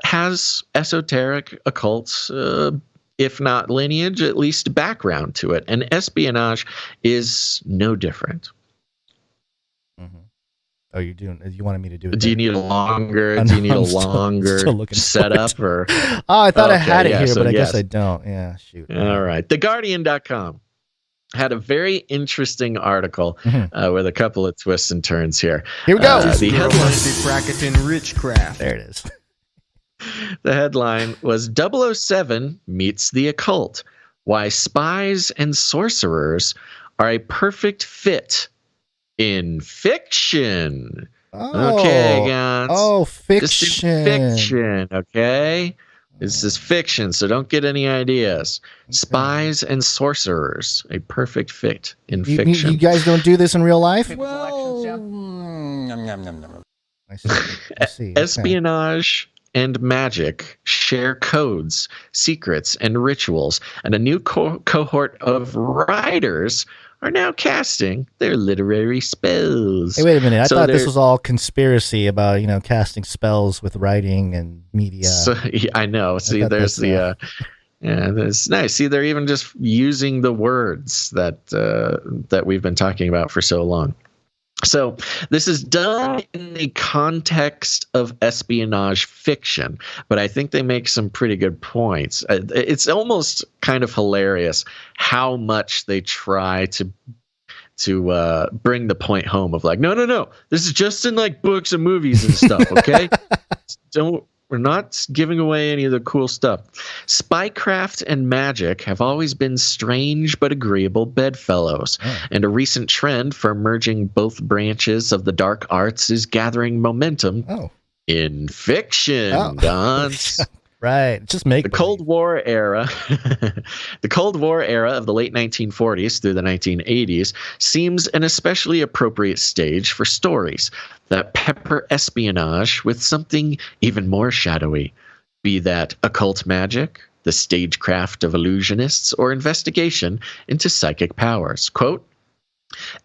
has esoteric, occult, if not lineage, at least background to it, and espionage is no different. Oh, you wanted me to do it? Do you need a longer? Do you need a longer setup or? Oh, I thought I had it here, but I guess I don't. Yeah, shoot. All right. TheGuardian.com had a very interesting article with a couple of twists and turns here. Here we go. The headline. There it is. The headline was 007 meets the occult. Why spies and sorcerers are a perfect fit in fiction. Okay, guys. Oh, fiction. This is fiction, okay? This is fiction, so don't get any ideas. Okay. Spies and sorcerers, a perfect fit in fiction. You guys don't do this in real life? Well, I see. Espionage and magic share codes, secrets, and rituals, and a new cohort of writers are now casting their literary spells. Hey, wait a minute. I thought this was all conspiracy about, casting spells with writing and media. So, I know. See, there's that's nice. See, they're even just using the words that we've been talking about for so long. So this is done in the context of espionage fiction, but I think they make some pretty good points. It's almost kind of hilarious how much they try to bring the point home of like, no, this is just in like books and movies and stuff, okay? We're not giving away any of the cool stuff. Spycraft and magic have always been strange but agreeable bedfellows, and a recent trend for merging both branches of the dark arts is gathering momentum in fiction. Right, just make the Cold War era. The Cold War era of the late 1940s through the 1980s seems an especially appropriate stage for stories that pepper espionage with something even more shadowy, be that occult magic, the stagecraft of illusionists, or investigation into psychic powers. Quote,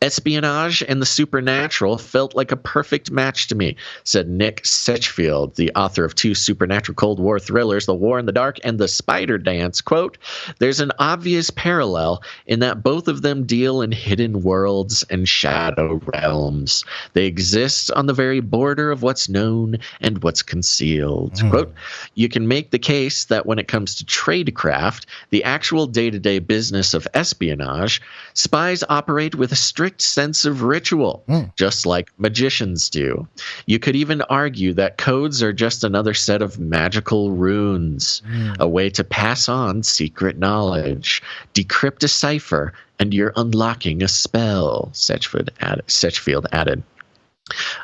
espionage and the supernatural felt like a perfect match to me, said Nick Setchfield, the author of two supernatural Cold War thrillers, The War in the Dark and The Spider Dance. Quote, there's an obvious parallel in that both of them deal in hidden worlds and shadow realms. They exist on the very border of what's known and what's concealed. Quote, you can make the case that when it comes to tradecraft, the actual day-to-day business of espionage, spies operate with a strict sense of ritual, just like magicians do. You could even argue that codes are just another set of magical runes, a way to pass on secret knowledge. Decrypt a cipher, and you're unlocking a spell, Setchfield added.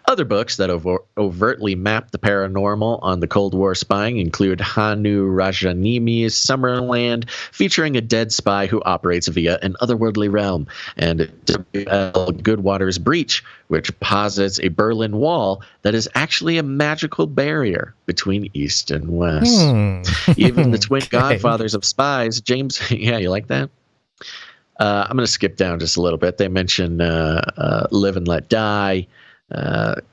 Other books that overtly map the paranormal on the Cold War spying include Hanu Rajanimi's Summerland, featuring a dead spy who operates via an otherworldly realm, and W.L. Goodwater's Breach, which posits a Berlin Wall that is actually a magical barrier between East and West. Even the twin godfathers of spies, James... Yeah, you like that? I'm going to skip down just a little bit. They mention Live and Let Die.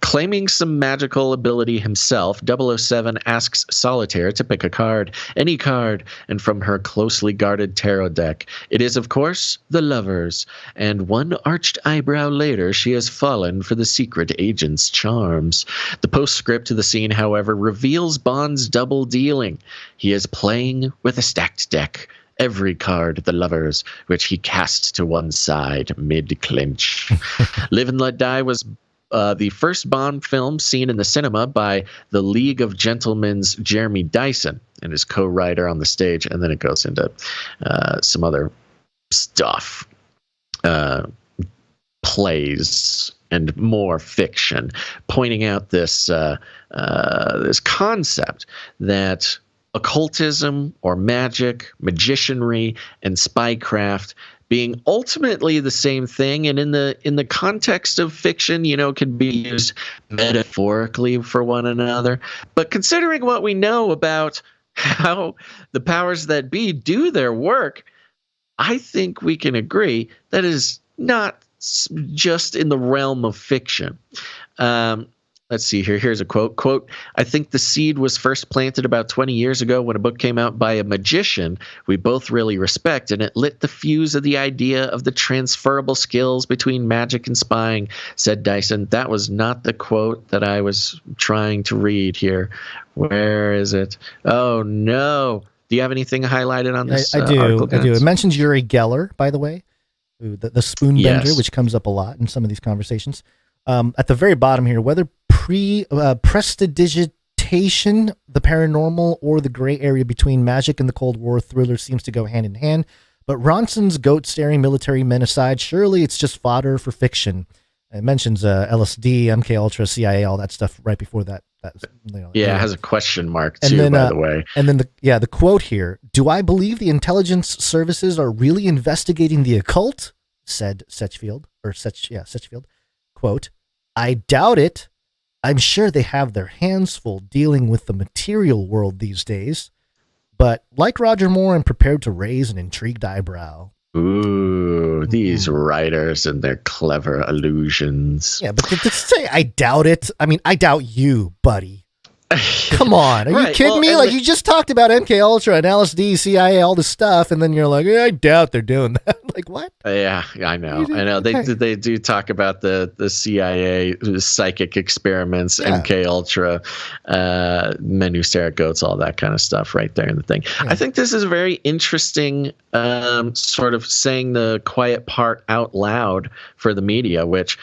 Claiming some magical ability himself, 007 asks Solitaire to pick a card, any card, and from her closely guarded tarot deck. It is, of course, the Lovers, and one arched eyebrow later, she has fallen for the secret agent's charms. The postscript to the scene, however, reveals Bond's double dealing. He is playing with a stacked deck. Every card, the Lovers, which he cast to one side mid-clinch. Live and Let Die was the first Bond film seen in the cinema by the League of Gentlemen's Jeremy Dyson and his co-writer on the stage. And then it goes into some other stuff, plays and more fiction, pointing out this this concept that occultism or magic, magicianry, and spycraft being ultimately the same thing, and in the context of fiction, can be used metaphorically for one another. But considering what we know about how the powers that be do their work, I think we can agree that is not just in the realm of fiction. Let's see here. Here's a quote. Quote, "I think the seed was first planted about 20 years ago when a book came out by a magician we both really respect, and it lit the fuse of the idea of the transferable skills between magic and spying," said Dyson. That was not the quote that I was trying to read here. Where is it? Oh, no. Do you have anything highlighted on this article? I do. It mentions Uri Geller, by the way, the spoon bender, which comes up a lot in some of these conversations. At the very bottom here, whether prestidigitation, the paranormal, or the gray area between magic and the Cold War thriller seems to go hand in hand. But Ronson's goat-staring military men aside, surely it's just fodder for fiction. It mentions LSD, MK Ultra, CIA, all that stuff right before that. It has a question mark too, by the way. And then the quote here: "Do I believe the intelligence services are really investigating the occult?" said Setchfield. Quote, "I doubt it. I'm sure they have their hands full dealing with the material world these days. But like Roger Moore, I'm prepared to raise an intrigued eyebrow." Ooh, these writers and their clever allusions. Yeah, but to say I doubt it, I mean, I doubt you, buddy. Come on, are you kidding me? Like, you just talked about MK Ultra and LSD, CIA, all this stuff, and then you're like, I doubt they're doing that. Like, what? Yeah, I know. They do talk about the CIA psychic experiments, MK Ultra, men who stare at goats, all that kind of stuff right there in the thing. Yeah. I think this is a very interesting sort of saying the quiet part out loud for the media, which,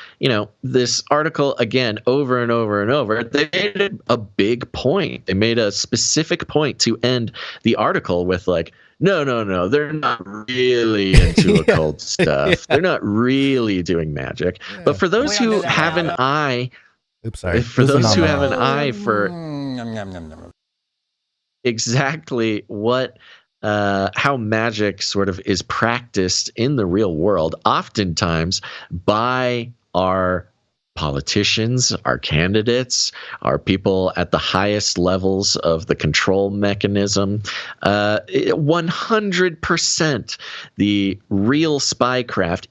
this article, again, over and over and over, they made a big point. They made a specific point to end the article with like, no, they're not really into occult stuff. Yeah. They're not really doing magic. Yeah. But for those who have an eye, for exactly what how magic sort of is practiced in the real world, oftentimes by our politicians, our candidates, our people at the highest levels of the control mechanism, 100% the real spycraft.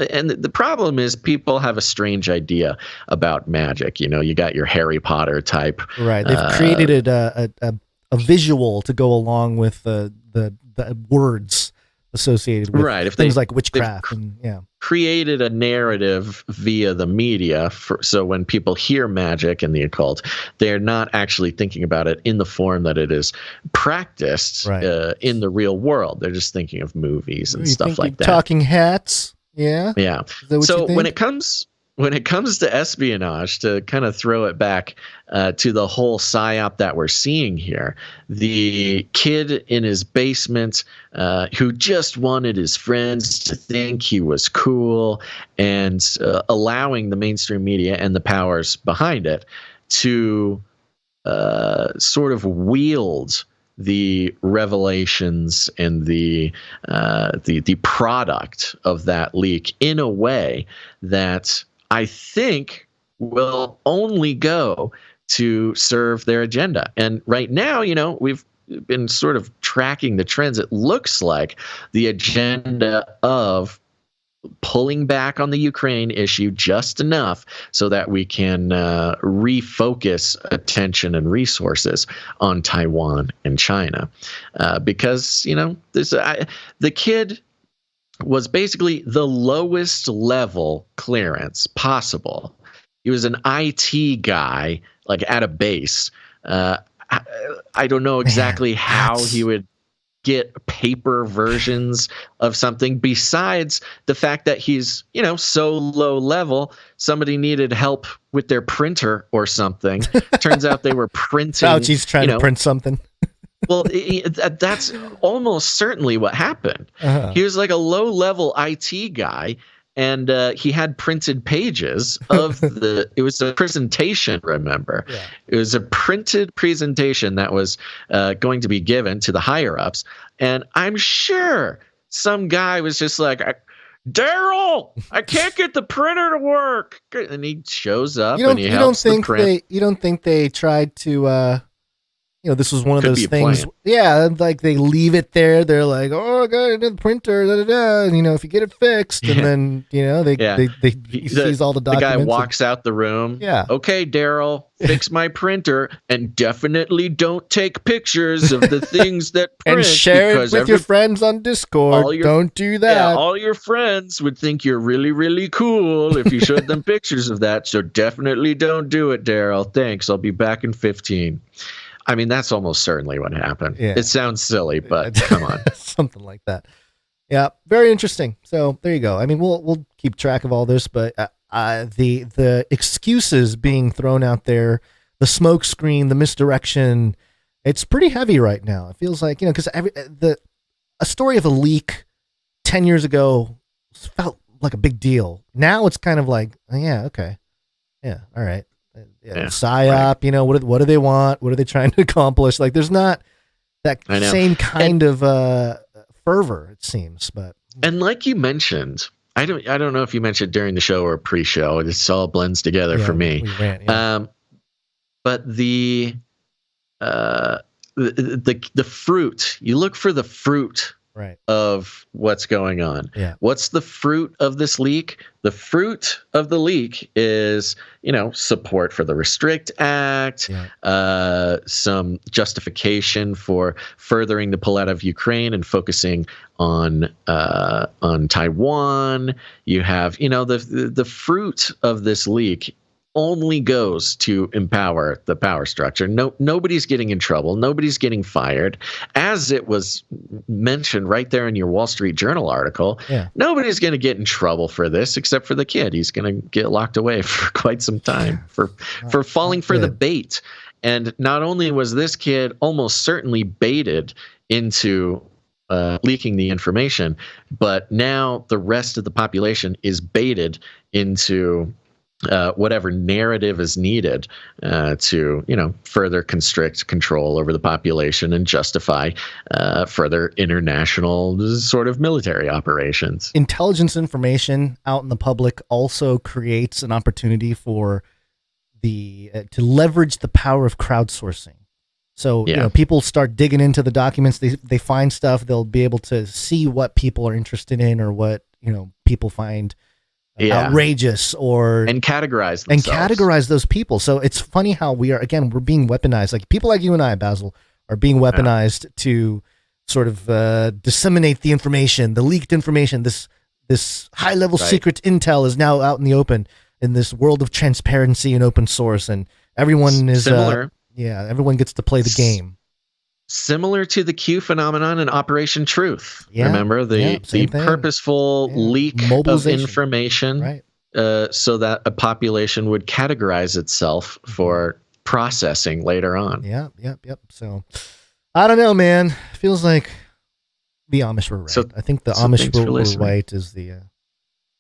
And the problem is people have a strange idea about magic. You got your Harry Potter type. Right. They've created a visual to go along with the words associated with things like witchcraft and created a narrative via the media so when people hear magic and the occult, they're not actually thinking about it in the form that it is practiced in the real world. They're just thinking of movies and stuff like that. Talking hats, yeah. So when it comes to espionage, to kind of throw it back to the whole psyop that we're seeing here, the kid in his basement who just wanted his friends to think he was cool, and allowing the mainstream media and the powers behind it to sort of wield the revelations and the product of that leak in a way that I think will only go to serve their agenda. And right now, we've been sort of tracking the trends. It looks like the agenda of pulling back on the Ukraine issue just enough so that we can refocus attention and resources on Taiwan and China. Because, the kid was basically the lowest level clearance possible. He was an IT guy, like at a base. I don't know exactly how he would get paper versions of something, besides the fact that he's, so low level, somebody needed help with their printer or something. Turns out they were printing. Fauci's trying to print something. Well, that's almost certainly what happened. He was like a low level IT guy. And he had printed pages of it was a presentation, remember? Yeah. It was a printed presentation that was going to be given to the higher ups. And I'm sure some guy was just like, Daryl, I can't get the printer to work. And he shows up and he helps the print. You don't think they tried to... this was one of those things. Yeah, like they leave it there. They're like, "Oh, I got the printer." Da, da, da. And if you get it fixed, and then he sees all the documents. The guy walks out the room. Yeah. Okay, Daryl, fix my printer, and definitely don't take pictures of the things that print. And share it with your friends on Discord. Don't do that. Yeah, all your friends would think you're really, really cool if you showed them pictures of that. So definitely don't do it, Daryl. Thanks. I'll be back in 15. I mean, that's almost certainly what happened. Yeah. It sounds silly, but come on. Something like that. Yeah, very interesting. So there you go. I mean, we'll keep track of all this, but the excuses being thrown out there, the smoke screen, the misdirection, it's pretty heavy right now. It feels like, because a story of a leak 10 years ago felt like a big deal. Now it's kind of like, oh, yeah, okay. Yeah, all right. Psy Op, what do they want? What are they trying to accomplish? Like, there's not that same kind of fervor, it seems. And like you mentioned, I don't know if you mentioned during the show or pre-show. This all blends together for me. But the fruit, you look for the fruit of what's going on. Yeah. What's the fruit of this leak? The fruit of the leak is, support for the Restrict Act, some justification for furthering the pull out of Ukraine and focusing on Taiwan. You have, the fruit of this leak only goes to empower the power structure. Nobody's getting in trouble. Nobody's getting fired. As it was mentioned right there in your Wall Street Journal article, nobody's going to get in trouble for this except for the kid. He's going to get locked away for quite some time for falling for the bait. And not only was this kid almost certainly baited into leaking the information, but now the rest of the population is baited into whatever narrative is needed to, further constrict control over the population and justify further international sort of military operations. Intelligence information out in the public also creates an opportunity for to leverage the power of crowdsourcing. So, people start digging into the documents. They find stuff. They'll be able to see what people are interested in or what, people find outrageous and categorize those people. So it's funny how we're being weaponized. Like people like you and I, Basil, are being weaponized to sort of disseminate the information, the leaked information. This high level secret intel is now out in the open in this world of transparency and open source, and everyone is similar. Everyone gets to play the game. Similar to the Q phenomenon in Operation Truth. Remember the purposeful leak of information so that a population would categorize itself for processing later on. Yep. So I don't know, man. Feels like the Amish were right. So, I think the Amish were right is the...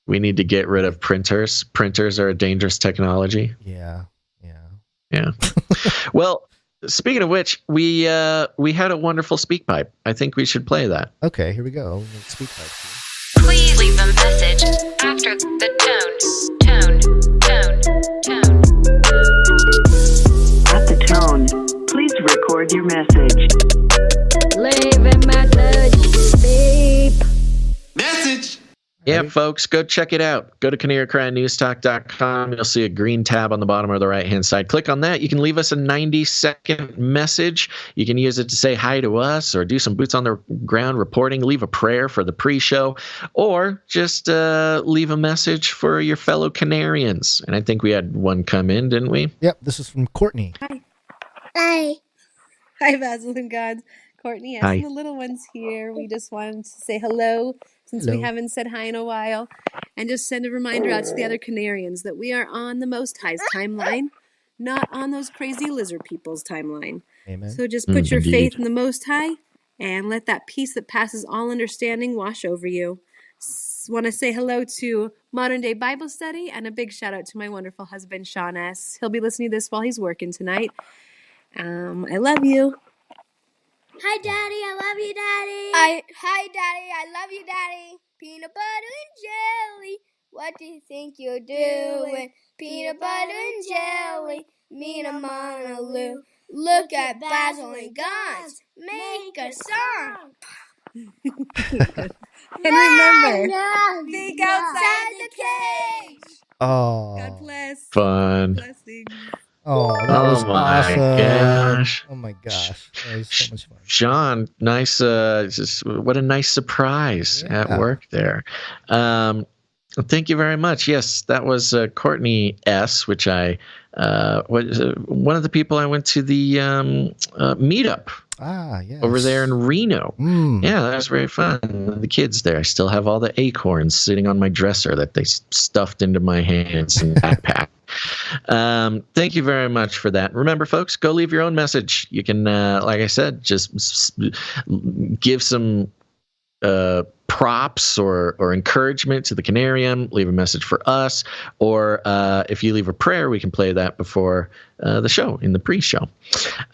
We need to get rid of printers. Printers are a dangerous technology. Yeah. Well... Speaking of which, we had a wonderful speak pipe. I think we should play that. Okay, here we go. Speak pipe. Please leave a message after the tone. At the tone, please record your message. Leave a message. Beep. Message. Yeah, folks, go check it out. Go to canarycrynewstalk.com. You'll see a green tab on the bottom of the right-hand side. Click on that. You can leave us a 90-second message. You can use it to say hi to us or do some boots on the ground reporting, leave a prayer for the pre-show, or just leave a message for your fellow Canarians. And I think we had one come in, didn't we? Yep, this is from Courtney. Hi. Hi, Basil and Gods. Courtney S. Hi. and the little ones here. We just wanted to say hello since we haven't said hi in a while, and just send a reminder out to the other Canarians that we are on the Most High's timeline, not on those crazy lizard people's timeline. Amen. So just put your Indeed. faith in the Most High and let that peace that passes all understanding wash over you. Want to say hello to Modern Day Bible Study, and a big shout out to my wonderful husband, Sean S. He'll be listening to this while he's working tonight. I love you. Hi, Daddy. I love you, Daddy. Hi, Daddy. I love you, Daddy. Peanut butter and jelly. What do you think you're doing? Peanut butter and jelly. Me and Amana Lou. Look at Basil and Gons. Make a song. And remember, think outside the cage. Oh. God bless. Fun. Blessings. Oh, that was my awesome. gosh. Oh my gosh. That was so much fun. Sean, nice. What a nice surprise at work there. Thank you very much. Yes, that was Courtney S., which I was one of the people I went to the meetup. Yes. Over there in Reno. Yeah, that was very fun. The kids there. I still have all the acorns sitting on my dresser that they stuffed into my hands and backpack. Thank you very much for that. Remember, folks, go leave your own message. You can, like I said, just give some props or encouragement to the Canarium, leave a message for us, or if you leave a prayer, we can play that before the show, in the pre-show.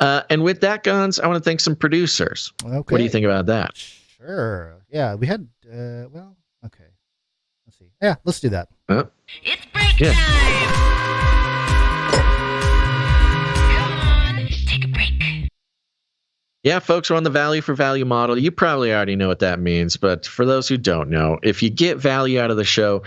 And with that, Guns, I want to thank some producers. Okay. What do you think about that? Sure. Yeah, we had, well, okay. Let's see. Yeah, let's do that. It's break time! Yeah, folks, we're on the value for value model. You probably already know what that means, but for those who don't know, if you get value out of the show,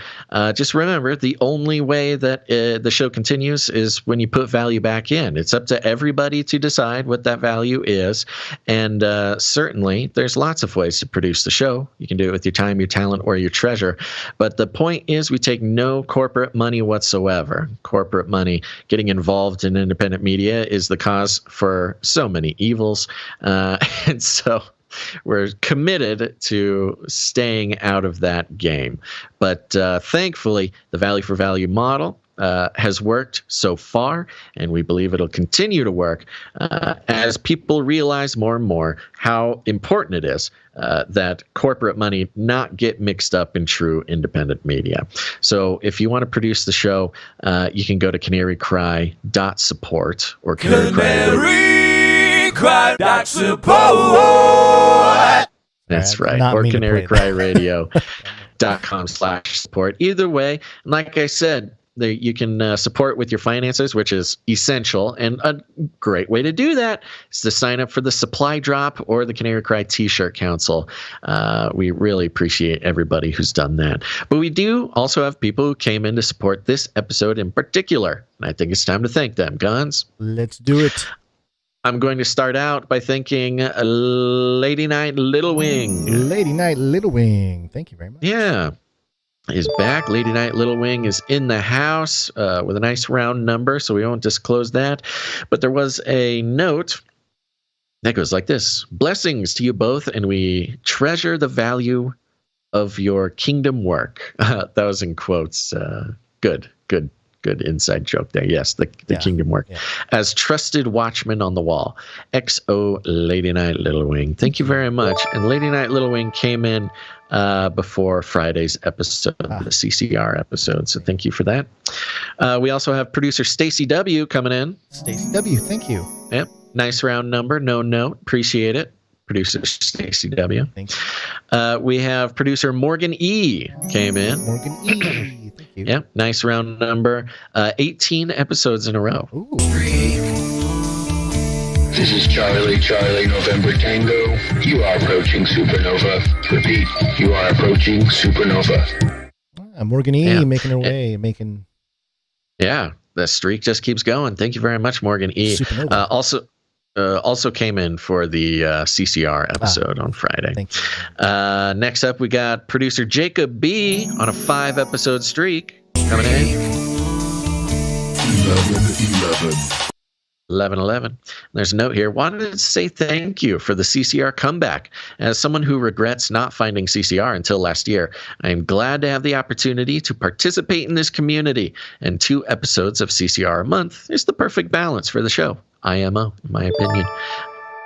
just remember the only way that the show continues is when you put value back in. It's up to everybody to decide what that value is, and certainly there's lots of ways to produce the show. You can do it with your time, your talent, or your treasure, but the point is we take no corporate money whatsoever. Corporate money, getting involved in independent media is the cause for so many evils. And so we're committed to staying out of that game. But thankfully, the value for value model has worked so far, and we believe it'll continue to work as people realize more and more how important it is that corporate money not get mixed up in true independent media. So if you want to produce the show, you can go to canarycry.support or canarycry.support. That's right. Or canarycryradio.com/support. Either way, like I said, you can support with your finances, which is essential. And a great way to do that is to sign up for the Supply Drop or the Canary Cry Tshirt Council. We really appreciate everybody who's done that. But we do also have people who came in to support this episode in particular. And I think it's time to thank them. Guns? Let's do it. I'm going to start out by thanking Lady Night Little Wing. Lady Night Little Wing. Thank you very much. Yeah. Is back. Lady Night Little Wing is in the house with a nice round number, so we won't disclose that. But there was a note that goes like this. Blessings to you both, and we treasure the value of your kingdom work. That was in quotes. Good inside joke there. Yes, the kingdom work. Yeah. As trusted watchman on the wall. XO Lady Night Little Wing. Thank you very much. And Lady Night Little Wing came in before Friday's episode, the CCR episode. So thank you for that. We also have producer Stacy W coming in. Stacy W, thank you. Yep. Nice round number. No note. Appreciate it. Producer Stacy W. Thanks. We have producer Morgan E came in. Morgan E. Thank you. Yep. Nice round number. 18 episodes in a row. Ooh. This is Charlie November Tango. You are approaching supernova. Repeat, you are approaching supernova. Morgan E making her way, Yeah, the streak just keeps going. Thank you very much, Morgan E. Also came in for the CCR episode on Friday. Thank you. Next up, we got producer Jacob B on a 5-episode streak coming in. 11. 1111. There's a note here. Wanted to say thank you for the CCR comeback. As someone who regrets not finding CCR until last year, I am glad to have the opportunity to participate in this community, and 2 episodes of CCR a month is the perfect balance for the show. IMO, in my opinion.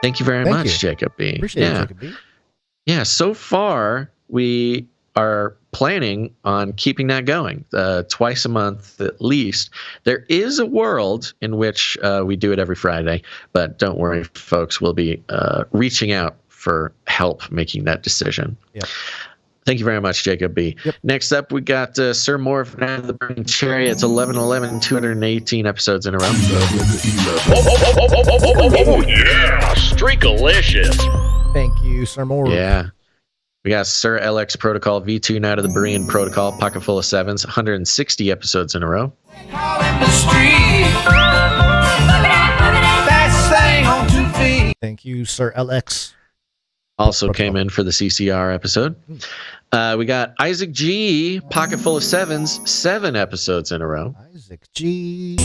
Thank you very much, Jacob B. Appreciate it, Jacob B. Yeah, so far we are planning on keeping that going twice a month at least. There is a world in which we do it every Friday, but don't worry, folks. We'll be reaching out for help making that decision. Yep. Thank you very much, Jacob B. Yep. Next up, we got Sir Moore from Night of the Burning Chariots, 1111, 218 episodes in a row. Oh, yeah, Streakalicious. Thank you, Sir Moore. Yeah. We got Sir LX Protocol, V2 Night of the Berean Protocol, Pocket Full of Sevens, 160 episodes in a row. Thank you, Sir LX. Also came in for the CCR episode. We got Isaac G, Pocket Full of Sevens, 7 episodes in a row. Isaac G.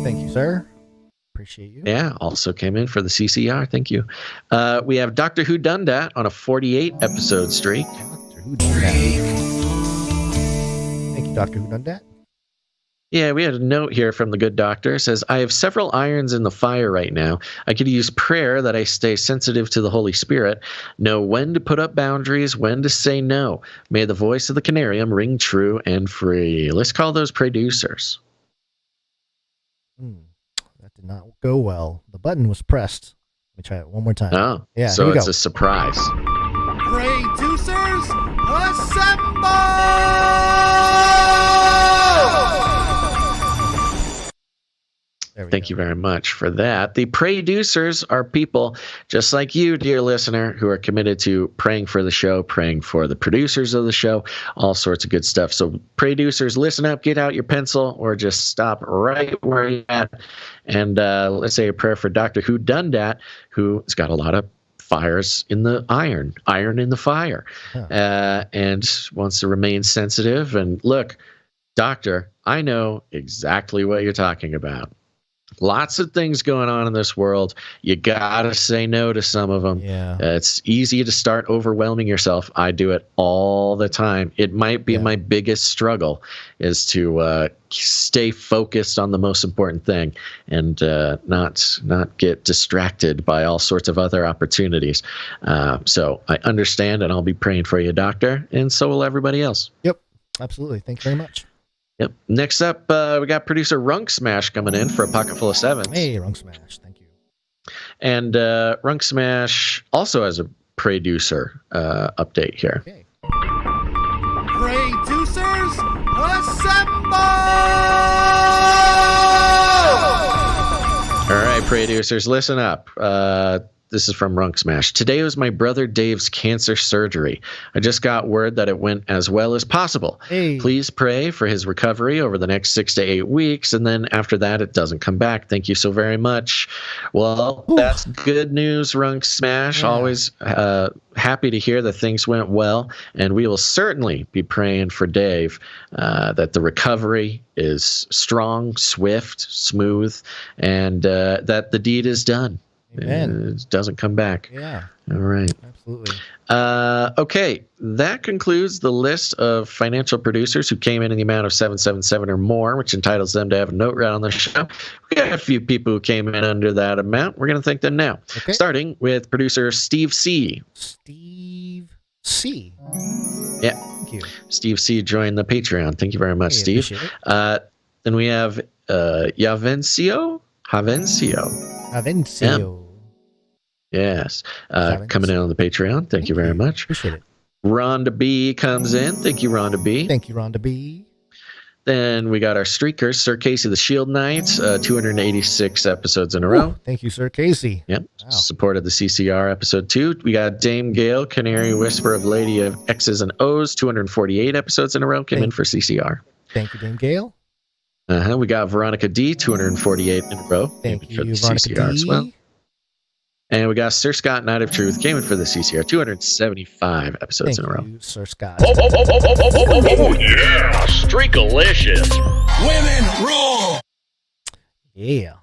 Thank you, sir. Appreciate you. Yeah, also came in for the CCR. Thank you. We have Doctor Who Done Dat on a 48 episode streak. Doctor Who Done Dat. Thank you, Doctor Who Done Dat. Yeah, we had a note here from the good doctor. It says, I have several irons in the fire right now. I could use prayer that I stay sensitive to the Holy Spirit, know when to put up boundaries, when to say no. May the voice of the canarium ring true and free. Let's call those producers. That did not go well. The button was pressed. Let me try it one more time. Oh, yeah, so it's a surprise. Producers, assemble! Thank you very much for that. The producers are people just like you, dear listener, who are committed to praying for the show, praying for the producers of the show, all sorts of good stuff. So producers, listen up, get out your pencil, or just stop right where you're at. And let's say a prayer for Dr. Who Done Dat, who's got a lot of fires in the iron in the fire, and wants to remain sensitive. And look, doctor, I know exactly what you're talking about. Lots of things going on in this world. You gotta say no to some of them. Yeah. It's easy to start overwhelming yourself. I do it all the time. It might be my biggest struggle is to stay focused on the most important thing and not get distracted by all sorts of other opportunities. So I understand, and I'll be praying for you, doctor, and so will everybody else. Yep, absolutely. Thank you very much. Yep. Next up, we got producer Runk Smash coming in for a Pocket Full of Sevens. Hey, Runk Smash. Thank you. And Runk Smash also has a producer update here. Okay. Producers, assemble! All right, producers, listen up. This is from Runk Smash. Today was my brother Dave's cancer surgery. I just got word that it went as well as possible. Hey. Please pray for his recovery over the next 6 to 8 weeks, and then after that, it doesn't come back. Thank you so very much. Well, that's good news, Runk Smash. Yeah. Always happy to hear that things went well, and we will certainly be praying for Dave that the recovery is strong, swift, smooth, and that the deed is done. Amen. It doesn't come back. Yeah. All right. Absolutely. Okay. That concludes the list of financial producers who came in the amount of 777 or more, which entitles them to have a note read on the show. We got a few people who came in under that amount. We're going to thank them now. Okay. Starting with producer Steve C. Steve C. Yeah. Thank you. Steve C. joined the Patreon. Thank you very much, Steve. Then we have Havencio. Yes. Coming in on the Patreon. Thank you very much. Appreciate it. Rhonda B comes in. Thank you, Rhonda B. Thank you, Rhonda B. Then we got our streakers, Sir Casey the Shield Knights, 286 episodes in a row. Thank you, Sir Casey. Yep. Wow. Supported the CCR episode 2. We got Dame Gale, Canary Whisper of Lady of X's and O's, 248 episodes in a row. Came in for CCR. Thank you, Dame Gale. We got Veronica D, 248 in a row. Thank you, for the Veronica CCR D. as well. And we got Sir Scott, Knight of Truth, came in for the CCR, 275 episodes in a row. Thank you, Sir Scott. Oh, yeah, Streakalicious. Women rule! Yeah.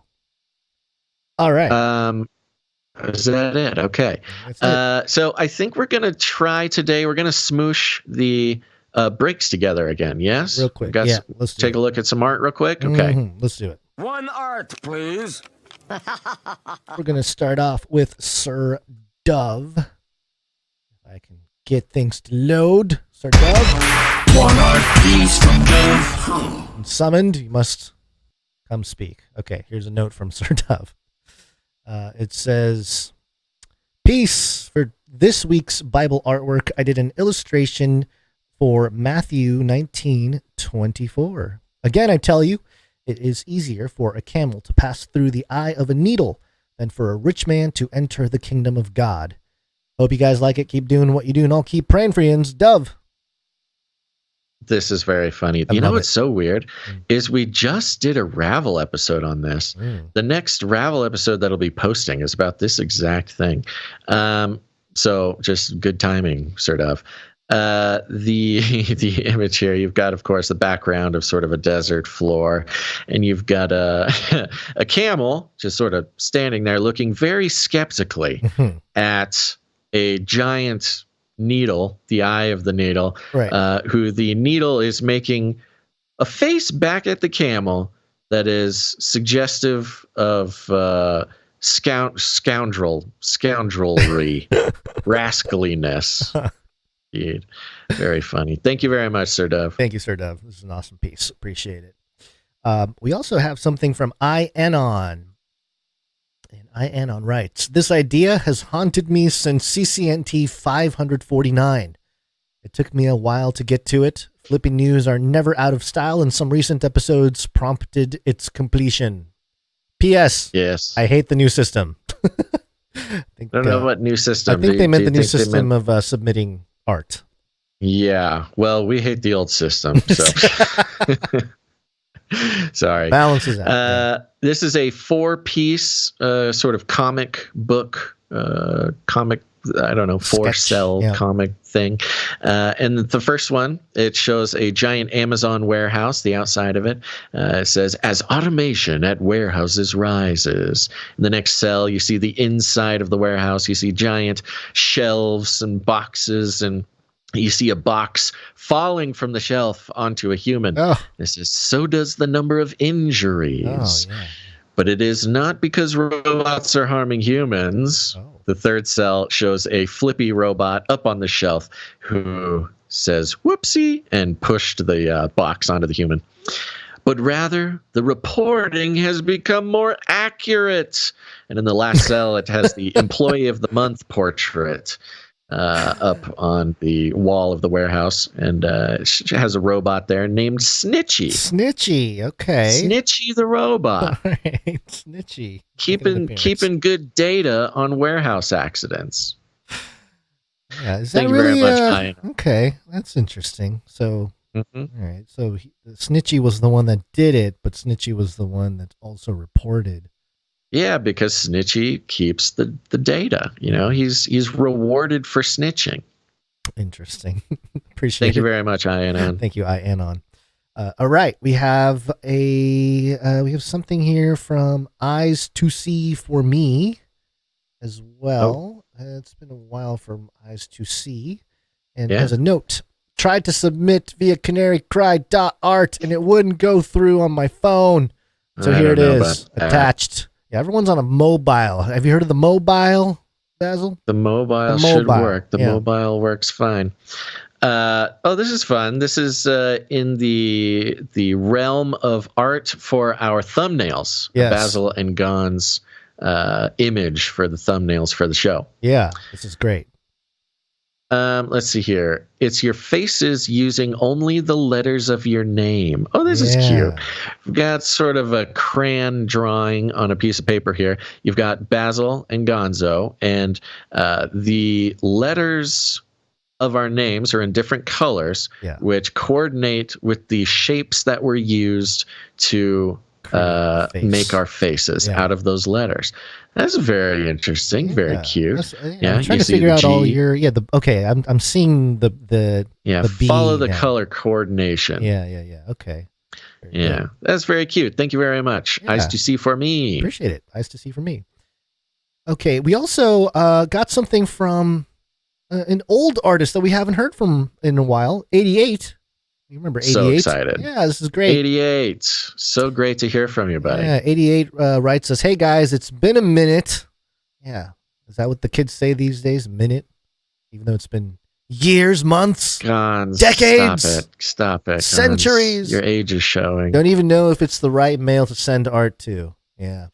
All right. Is that it? Okay. So I think we're going to try today. We're going to smoosh the breaks together again. Yes? Real quick. Let's take a look at some art real quick. Okay. Mm-hmm. Let's do it. One art, please. We're going to start off with Sir Dove. If I can get things to load. Sir Dove. One art, please, from Dove. When summoned, you must come speak. Okay, here's a note from Sir Dove. It says, peace. For this week's Bible artwork, I did an illustration for Matthew 19:24. Again, I tell you, it is easier for a camel to pass through the eye of a needle than for a rich man to enter the kingdom of God. Hope you guys like it. Keep doing what you do, and I'll keep praying for you. Dove. This is very funny. You know what's so weird is we just did a Ravel episode on this. The next Ravel episode that'll be posting is about this exact thing. So just good timing, sort of. The image here, you've got, of course, the background of sort of a desert floor, and you've got a camel just sort of standing there looking very skeptically at a giant needle, the eye of the needle, who the needle is making a face back at the camel that is suggestive of scoundrelry, rascaliness. Indeed. Very funny. Thank you very much, Sir Dove. Thank you, Sir Dove. This is an awesome piece. Appreciate it. We also have something from IAnon. And IAnon writes, this idea has haunted me since CCNT 549. It took me a while to get to it. Flippy news are never out of style, and some recent episodes prompted its completion. P.S. Yes. I hate the new system. I don't know what new system. I think they meant the new system of submitting art. Yeah. Well, we hate the old system. So. Sorry. Balances out. This is a 4-piece sort of comic book, I don't know, 4-cell comic thing. And the first one, it shows a giant Amazon warehouse, the outside of it. It says, as automation at warehouses rises. In the next cell, you see the inside of the warehouse. You see giant shelves and boxes, and you see a box falling from the shelf onto a human. This is, so does the number of injuries. But it is not because robots are harming humans. The third cell shows a Flippy robot up on the shelf who says, whoopsie, and pushed the box onto the human. But rather, the reporting has become more accurate. And in the last cell, it has the Employee of the Month portrait up on the wall of the warehouse, and she has a robot there named Snitchy. Snitchy, okay. Snitchy the robot. All right, Snitchy. Keeping good data on warehouse accidents. Yeah, is Thank that you really, very much, Diana. Okay, that's interesting. So, all right, so Snitchy was the one that did it, but Snitchy was the one that also reported. Yeah, because Snitchy keeps the data. You know, he's rewarded for snitching. Interesting. Appreciate it. Thank you very much, IAnon. Thank you, IAnon. All right, we have something here from Eyes to See for Me as well. It's been a while from Eyes to See, and it has a note. Tried to submit via canarycry.art and it wouldn't go through on my phone. So here it is, attached. Yeah, everyone's on a mobile. Have you heard of the mobile, Basil? The mobile should work. The mobile works fine. This is fun. This is in the realm of art for our thumbnails. Yes. Basil and Gon's image for the thumbnails for the show. Yeah, this is great. Let's see here. It's your faces using only the letters of your name. Oh, this is cute. We've got sort of a crayon drawing on a piece of paper here. You've got Basil and Gonzo, and the letters of our names are in different colors, which coordinate with the shapes that were used to make our faces out of those letters. That's very interesting, very cute. I'm trying to figure out all your I'm seeing the B follow the color coordination. Yeah. Okay. Yeah, that's very cute. Thank you very much. Yeah. Eyes to see for me. Appreciate it. Eyes to see for me. Okay, we also got something from an old artist that we haven't heard from in a while. 88. You remember 88? So excited. Yeah, this is great. 88. So great to hear from you, buddy. Yeah, 88 writes us, "Hey guys, it's been a minute." Yeah, is that what the kids say these days? Minute, even though it's been years, months, decades. Stop it. Centuries. Your age is showing. Don't even know if it's the right mail to send art to. Yeah.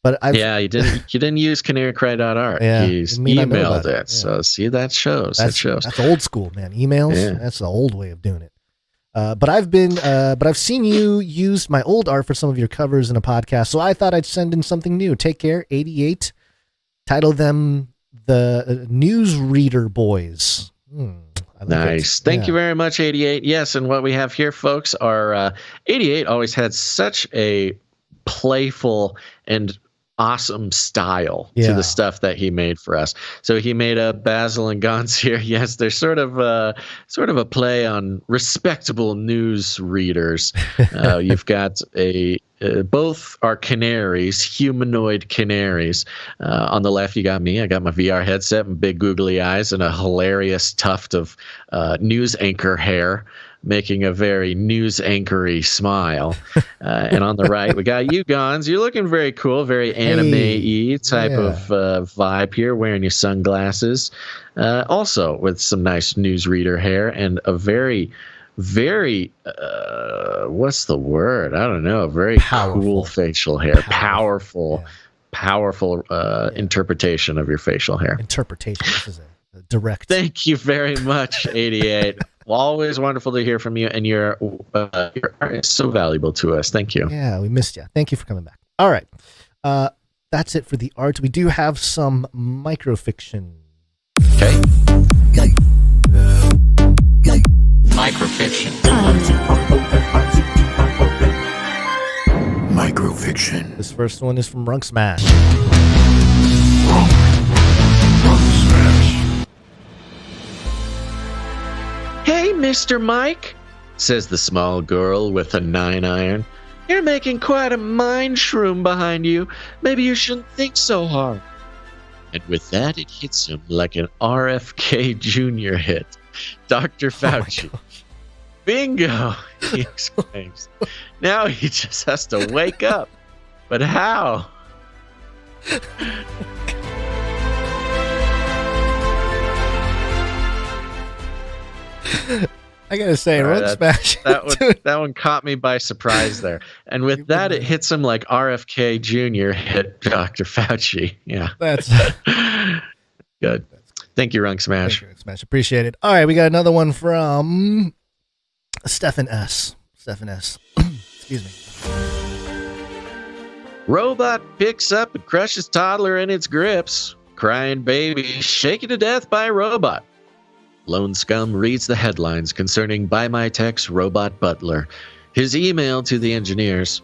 But you didn't use canarycry.art. Yeah, You emailed it. Yeah. So see, that shows. That's old school, man. Emails. Yeah. That's the old way of doing it. But I've seen you use my old art for some of your covers in a podcast. So I thought I'd send in something new. Take care, 88. Title them the Newsreader Boys. Nice. Thank you very much, 88. Yes, and what we have here, folks, are 88 always had such a playful and awesome style to the stuff that he made for us. So he made a Basil and Gans here. Yes, they're sort of a play on respectable news readers. You've got both are canaries, humanoid canaries. On the left, you got me. I got my VR headset and big googly eyes and a hilarious tuft of news anchor hair, making a very news anchory smile. And on the right, we got you, Gons. You're looking very cool, very anime-y type of vibe here, wearing your sunglasses. Also with some nice newsreader hair and a very, very, what's the word? I don't know. Very cool facial hair. Powerful interpretation of your facial hair. Interpretation. This is a direct. Thank you very much, 88. Always wonderful to hear from you, and your art is so valuable to us. Thank you. Yeah, we missed you. Thank you for coming back. All right. That's it for the art. We do have some microfiction. Okay. Microfiction. Microfiction. This first one is from Runk Smash. "Hey, Mr. Mike," says the small girl with a 9-iron. "You're making quite a mind shroom behind you. Maybe you shouldn't think so hard." And with that, it hits him like an RFK Jr. hit. Dr. Fauci. "Bingo," he exclaims. Now he just has to wake up. But how? I gotta say, Smash. That one caught me by surprise there. And with that, it hits him like RFK Jr. hit Dr. Fauci. Yeah. That's good. Thank you, Runk Smash. Thank you, Runk Smash. Appreciate it. All right, we got another one from Stephen S. Excuse me. "Robot picks up and crushes toddler in its grips. Crying baby shaken to death by robot. Lone Scum reads the headlines concerning By My Tech's robot butler. His email to the engineers.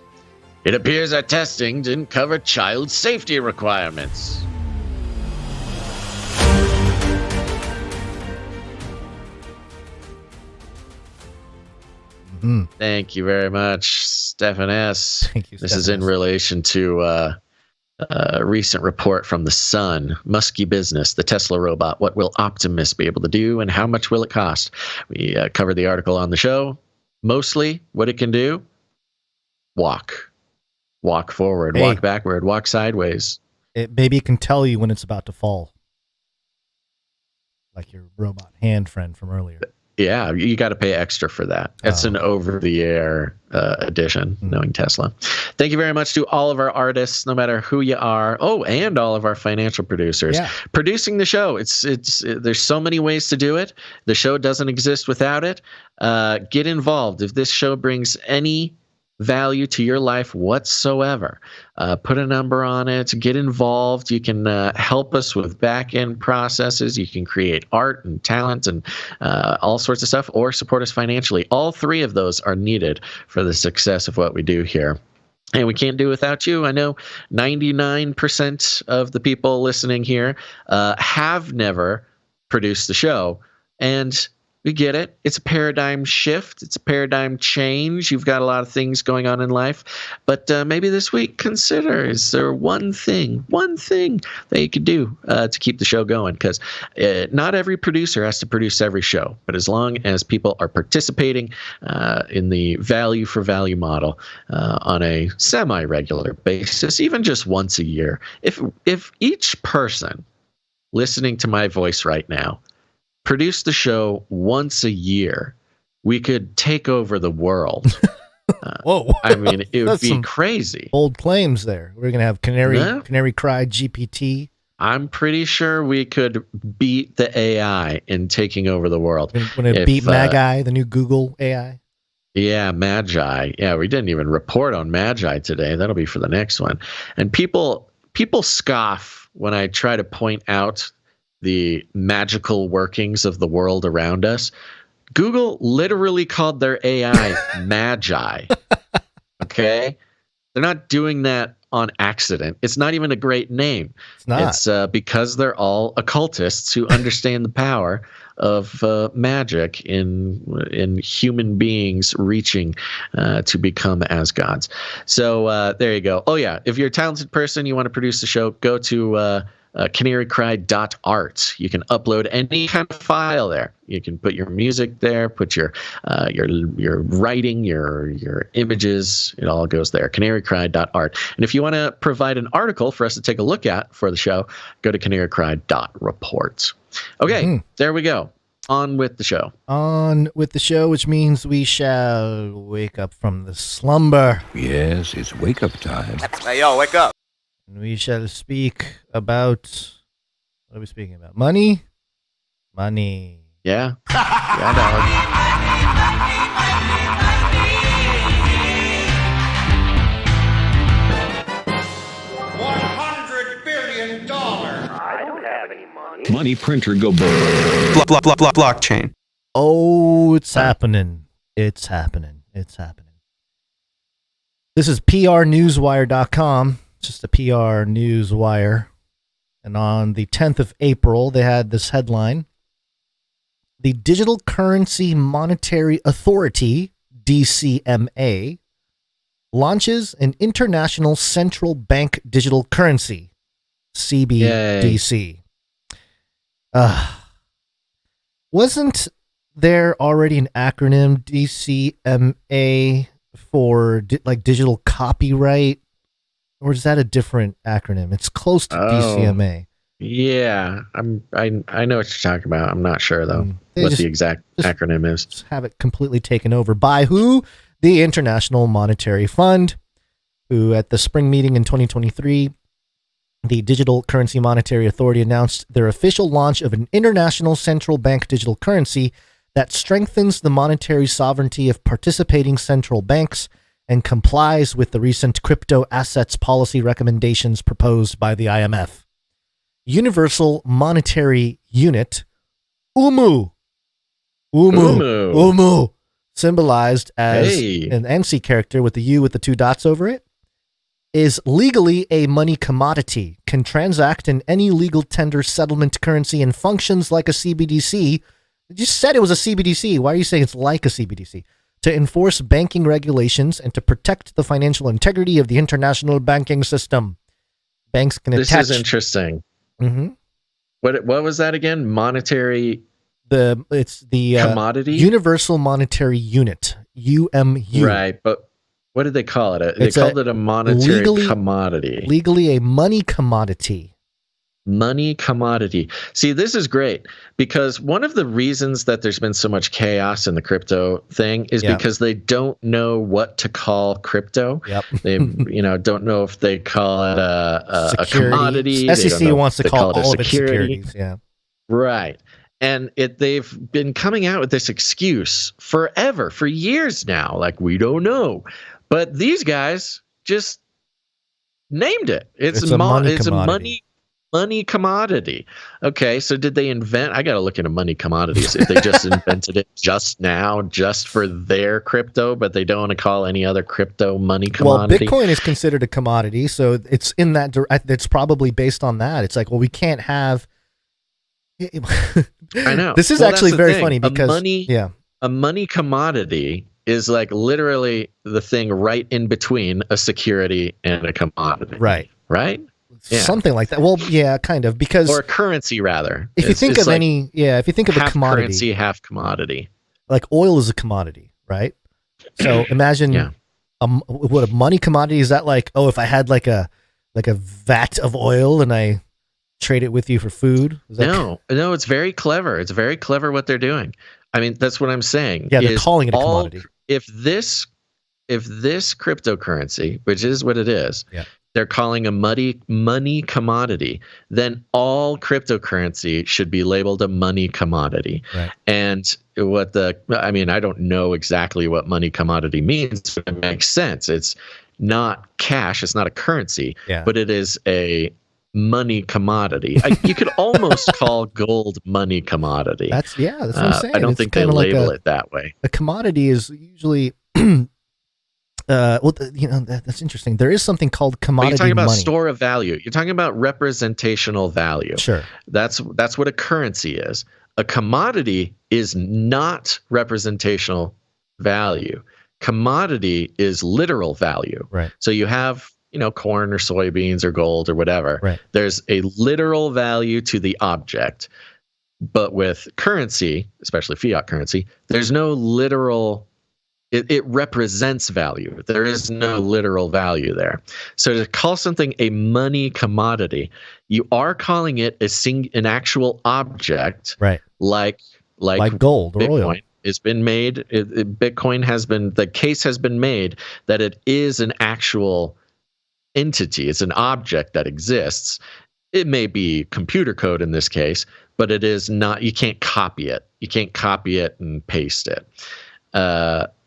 It appears our testing didn't cover child safety requirements." Mm-hmm. Thank you very much, Stephen S. Thank you, This is in relation to a recent report from The Sun. Musky business, the Tesla robot. What will Optimus be able to do, and how much will it cost? We covered the article on the show. Mostly what it can do, walk forward, walk backward, walk sideways. Maybe it can tell you when it's about to fall. Like your robot hand friend from earlier. Yeah, you got to pay extra for that. It's an over-the-air edition, knowing Tesla. Thank you very much to all of our artists, no matter who you are. Oh, and all of our financial producers. Yeah. Producing the show, there's so many ways to do it. The show doesn't exist without it. Get involved. If this show brings any value to your life whatsoever, put a number on it, get involved. You can help us with back-end processes. You can create art and talent and all sorts of stuff, or support us financially. All three of those are needed for the success of what we do here. And we can't do without you. I know 99% of the people listening here have never produced the show. And We get it. It's a paradigm shift. It's a paradigm change. You've got a lot of things going on in life. But maybe this week, consider, is there one thing that you could do to keep the show going? Because not every producer has to produce every show. But as long as people are participating in the value for value model on a semi-regular basis, even just once a year, if each person listening to my voice right now produce the show once a year, we could take over the world. Whoa. I mean, it would be crazy. Bold claims there. We're going to have Canary Cry GPT. I'm pretty sure we could beat the AI in taking over the world. We're going to beat Magi, the new Google AI. Yeah, Magi. Yeah, we didn't even report on Magi today. That'll be for the next one. And people scoff when I try to point out the magical workings of the world around us. Google literally called their AI Magi. Okay? They're not doing that on accident. It's not even a great name. It's not. It's because they're all occultists who understand the power of magic in human beings reaching to become as gods. So there you go. Oh, yeah. If you're a talented person, you want to produce the show, go to canarycry.art. You can upload any kind of file there. You can put your music there, put your writing, your images. It all goes there. canarycry.art. And if you want to provide an article for us to take a look at for the show, go to canarycry.reports. Okay, There we go. On with the show. On with the show, which means we shall wake up from the slumber. Yes, it's wake up time. Hey, yo, wake up. And we shall speak about, what are we speaking about? Money? Money. Yeah. Yeah, dog. $100 billion. I don't have any money. Money printer go blockchain. Oh, it's happening. It's happening. It's happening. This is prnewswire.com. Just a PR news wire. And on the 10th of April, they had this headline. The Digital Currency Monetary Authority, DCMA, launches an international central bank digital currency, CBDC. Wasn't there already an acronym, DCMA, for digital copyright? Or is that a different acronym? It's close to DCMA. Yeah, I know what you're talking about. I'm not sure though what the exact acronym is. Just have it completely taken over by who? The International Monetary Fund, who at the spring meeting in 2023, the Digital Currency Monetary Authority announced their official launch of an international central bank digital currency that strengthens the monetary sovereignty of participating central banks and complies with the recent crypto assets policy recommendations proposed by the IMF. Universal Monetary Unit, UMU, symbolized as an ANSI character with the U with the two dots over it, is legally a money commodity, can transact in any legal tender settlement currency, and functions like a CBDC. You just said it was a CBDC. Why are you saying it's like a CBDC? To enforce banking regulations and to protect the financial integrity of the international banking system. Banks can attach... This is interesting. Mm-hmm. What was that again? Monetary... It's the commodity? Universal Monetary Unit, UMU. Right, but what did they call it? They called it a monetary commodity. Legally a money commodity. Money commodity. See, this is great because one of the reasons that there's been so much chaos in the crypto thing is because they don't know what to call crypto. Yep. They, don't know if they call it a commodity. SEC wants to call all of it securities. Yeah. Right. And they've been coming out with this excuse forever, for years now, like we don't know. But these guys just named it. It's a money commodity. Okay, so did they invent? I got to look into money commodities. If they just invented it just now, just for their crypto, but they don't want to call any other crypto money commodity. Well, Bitcoin is considered a commodity, so it's in that. It's probably based on that. It's like, well, we can't have. I know. This is actually very funny because a money commodity is like literally the thing right in between a security and a commodity. Right. Right? Yeah. Something like that. Well, yeah, kind of, because or a currency rather. If you think of if you think of a commodity, currency, half commodity. Like oil is a commodity, right? So imagine what a money commodity is. That like, oh, if I had like a vat of oil and I trade it with you for food? No, it's very clever. It's very clever what they're doing. I mean, that's what I'm saying. Yeah, they're calling it a commodity. If this cryptocurrency, which is what it is, they're calling a money commodity, then all cryptocurrency should be labeled a money commodity. Right. And I don't know exactly what money commodity means, but it makes sense. It's not cash, it's not a currency, but it is a money commodity. You could almost call gold money commodity. That's what I'm saying. I don't think they label it that way. A commodity is usually that's interesting. There is something called commodity money. You're talking about store of value. You're talking about representational value. Sure. That's what a currency is. A commodity is not representational value. Commodity is literal value. Right. So you have, corn or soybeans or gold or whatever. Right. There's a literal value to the object. But with currency, especially fiat currency, there's no literal. It represents value. There is no literal value there. So to call something a money commodity, you are calling it an actual object, right? Like gold or Bitcoin. oil. It's been made. Bitcoin the case has been made that it is an actual entity. It's an object that exists. It may be computer code in this case, but it is not. You can't copy it. You can't copy it and paste it.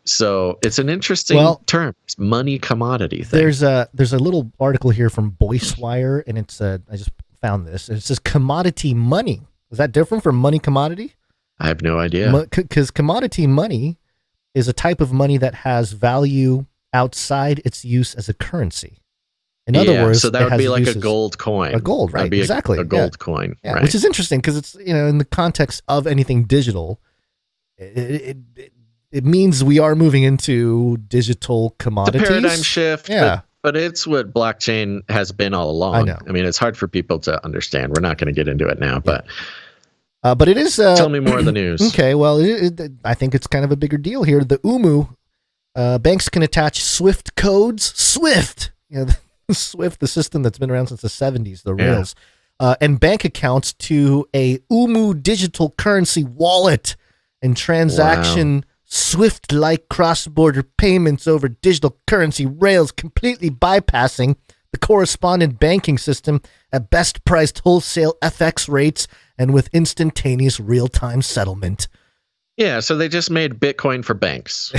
So it's an interesting term. It's money commodity thing. There's a little article here from BoyceWire, and it's I just found this. It says commodity money. Is that different from money commodity? I have no idea. Because commodity money is a type of money that has value outside its use as a currency. In other words, so that would be like a gold coin. A gold, right? Exactly. A gold coin, yeah, right? Which is interesting because it's in the context of anything digital, it means we are moving into digital commodities. It's a paradigm shift. Yeah. But it's what blockchain has been all along. I know. I mean, it's hard for people to understand. We're not going to get into it now, but it is. Tell me more of the news. Okay, well, I think it's kind of a bigger deal here. The UMU banks can attach SWIFT codes. SWIFT, SWIFT, the system that's been around since the 70s, the rails, and bank accounts to a UMU digital currency wallet and transaction. SWIFT-like cross-border payments over digital currency rails, completely bypassing the correspondent banking system at best-priced wholesale FX rates and with instantaneous real-time settlement. Yeah, so they just made Bitcoin for banks.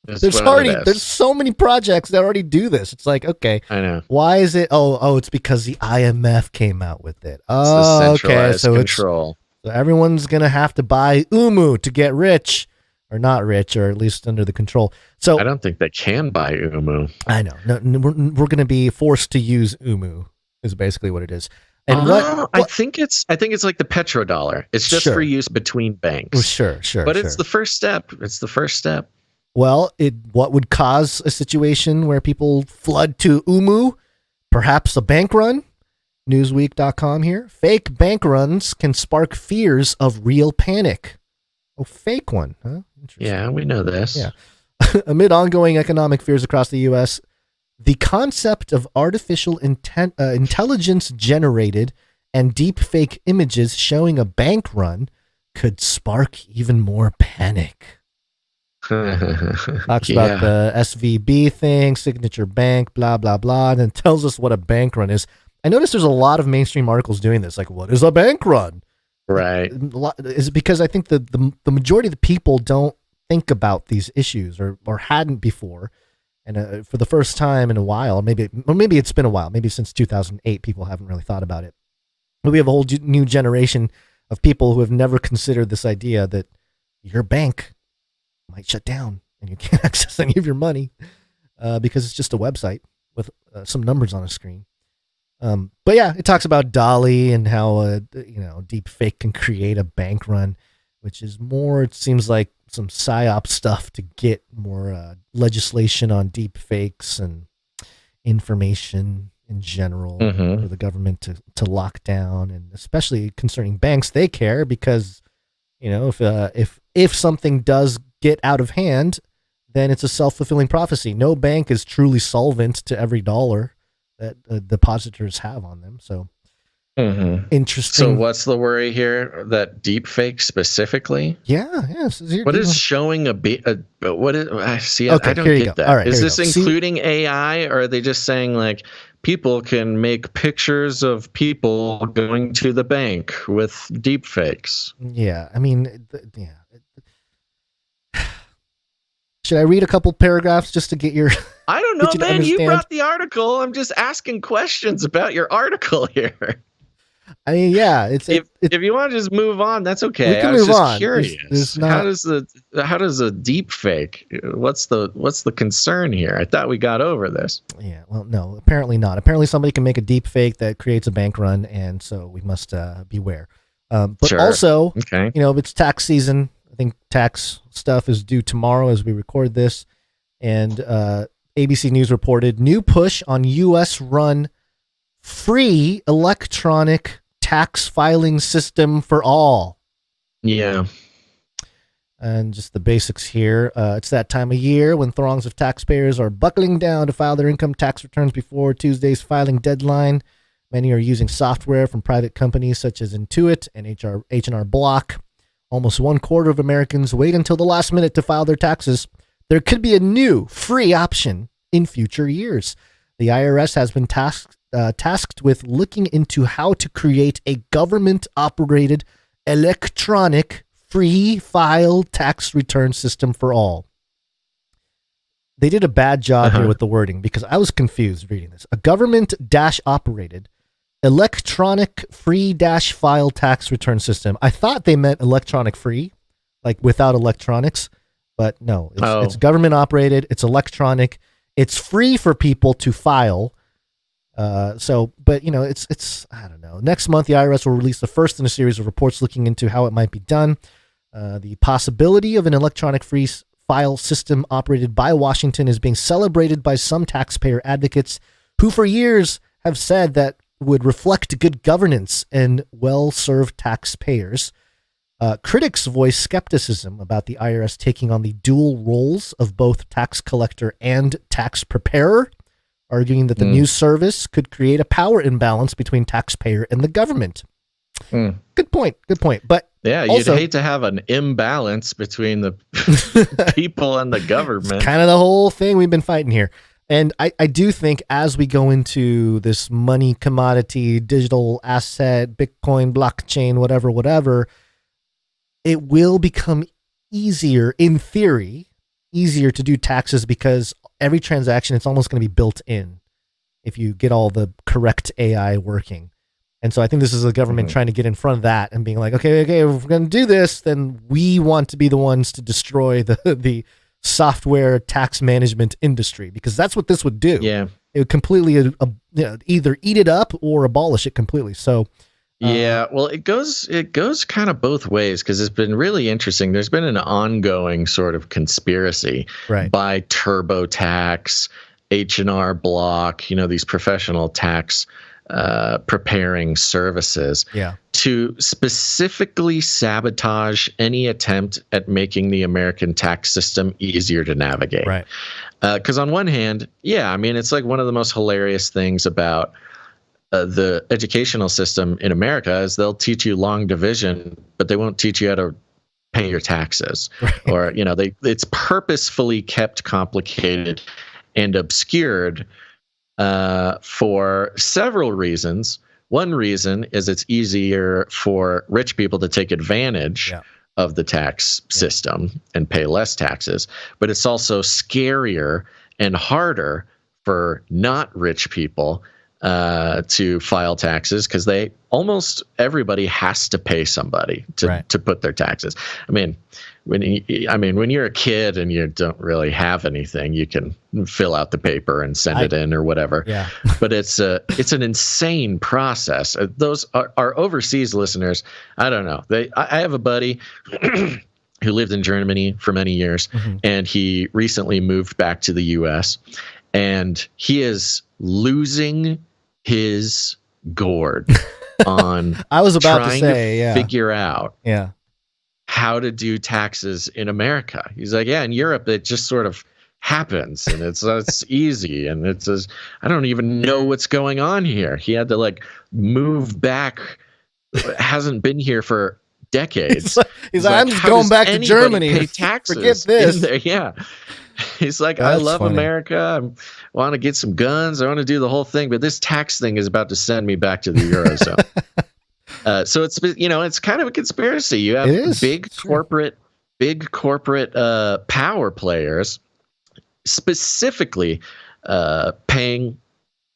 There's so many projects that already do this. It's like, okay, I know. Why is it? Oh, it's because the IMF came out with it. It's the centralized control. So everyone's gonna have to buy UMU to get rich. Or not rich, or at least under the control. So I don't think they can buy UMU. I know. No, we're going to be forced to use UMU. Is basically what it is. And I think it's like the petrodollar. It's just for use between banks. Well, sure. But it's the first step. It's the first step. Well, what would cause a situation where people flood to UMU? Perhaps a bank run. Newsweek.com here. Fake bank runs can spark fears of real panic. Oh, fake one, huh? Yeah, we know this. Yeah. Amid ongoing economic fears across the U.S., the concept of artificial intelligence generated and deep fake images showing a bank run could spark even more panic. Talks about the SVB thing, Signature Bank, blah, blah, blah, and then tells us what a bank run is. I noticed there's a lot of mainstream articles doing this. Like, what is a bank run? Right. Is it because I think the majority of the people don't think about these issues or hadn't before. And for the first time in a while, maybe it's been a while, maybe since 2008, people haven't really thought about it. But we have a whole new generation of people who have never considered this idea that your bank might shut down and you can't access any of your money because it's just a website with some numbers on a screen. But yeah, it talks about Dolly and how deep fake can create a bank run, which is more, it seems like some psyop stuff to get more legislation on deep fakes and information in general for the government to lock down, and especially concerning banks, they care because if something does get out of hand, then it's a self-fulfilling prophecy. No bank is truly solvent to every dollar that depositors have on them. So interesting. So what's the worry here? That deep fake specifically? Yeah. What is showing what is? I don't get that. All right, is this including AI, or are they just saying like people can make pictures of people going to the bank with deep fakes? Yeah, I mean, should I read a couple paragraphs just to get your? I don't know, man. You brought the article. I'm just asking questions about your article here. I mean, yeah. If you want to just move on, that's okay. We can move on. Curious. There's not... How does a deep fake? What's the concern here? I thought we got over this. Yeah. Well, no. Apparently not. Apparently somebody can make a deep fake that creates a bank run, and so we must beware. But sure. Also, okay. It's tax season. I think tax stuff is due tomorrow as we record this, and ABC News reported new push on U.S.-run free electronic tax filing system for all. Yeah. And just the basics here. It's that time of year when throngs of taxpayers are buckling down to file their income tax returns before Tuesday's filing deadline. Many are using software from private companies such as Intuit and H&R Block. Almost 1/4 of Americans wait until the last minute to file their taxes. There could be a new free option in future years. The IRS has been tasked with looking into how to create a government-operated electronic free file tax return system for all. They did a bad job here with the wording because I was confused reading this. A government-operated electronic free-file tax return system. I thought they meant electronic free, like without electronics, but no, it's government operated. It's electronic. It's free for people to file. But it's I don't know. Next month, the IRS will release the first in a series of reports looking into how it might be done. The possibility of an electronic free file system operated by Washington is being celebrated by some taxpayer advocates who for years have said that would reflect good governance and well-served taxpayers. Critics voice skepticism about the IRS taking on the dual roles of both tax collector and tax preparer, arguing that the new service could create a power imbalance between taxpayer and the government. Good point. But yeah, you'd hate to have an imbalance between the people and the government. It's kind of the whole thing we've been fighting here. And I do think as we go into this money, commodity, digital asset, Bitcoin, blockchain, whatever, it will become easier, in theory, easier to do taxes because every transaction, it's almost going to be built in if you get all the correct AI working. And so I think this is the government trying to get in front of that and being like, okay, if we're going to do this, then we want to be the ones to destroy the software tax management industry, because that's what this would do. Yeah. It would completely either eat it up or abolish it completely. So yeah, well, it goes kind of both ways because it's been really interesting. There's been an ongoing sort of conspiracy by TurboTax, H&R Block, these professional tax preparing services to specifically sabotage any attempt at making the American tax system easier to navigate. Right. Because on one hand, it's like one of the most hilarious things about the educational system in America is they'll teach you long division, but they won't teach you how to pay your taxes. Right. Or, it's purposefully kept complicated and obscured for several reasons. One reason is it's easier for rich people to take advantage of the tax system and pay less taxes, but it's also scarier and harder for not rich people to file taxes because everybody has to pay somebody to put their taxes. I mean, when you're a kid and you don't really have anything, you can fill out the paper and send it in or whatever. Yeah. But it's an insane process. Those are overseas listeners. I don't know. I have a buddy who lived in Germany for many years, and he recently moved back to the U.S. and he is losing his gourd on I was about trying to say, to figure out yeah, how to do taxes in America. He's like, yeah, in Europe it just sort of happens and it's easy, and it says I don't even know what's going on here. He had to like move back, hasn't been here for decades. He's like, I'm just going back to Germany. Pay taxes. Forget this. There. Yeah. He's like, That's I love funny. America. I want to get some guns. I want to do the whole thing, but this tax thing is about to send me back to the Eurozone. So it's kind of a conspiracy. You have big corporate power players specifically paying,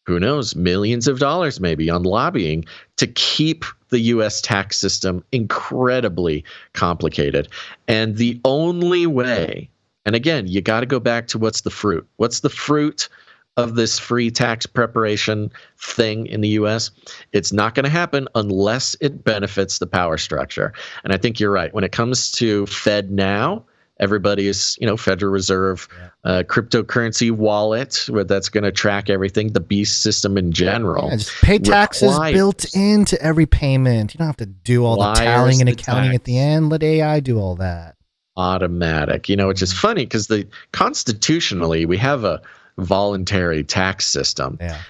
who knows, millions of dollars maybe on lobbying to keep the U.S. tax system incredibly complicated. And the only way, and again, you got to go back to what's the fruit? What's the fruit of this free tax preparation thing in the U.S.? It's not going to happen unless it benefits the power structure. And I think you're right. When it comes to Fed now, everybody is, Federal Reserve, cryptocurrency wallet, where that's going to track everything, the beast system in general. Yeah, just pay taxes built into every payment. You don't have to do all the tallying and accounting at the end. Let AI do all that. Automatic, which is funny because constitutionally we have a voluntary tax system. Yeah.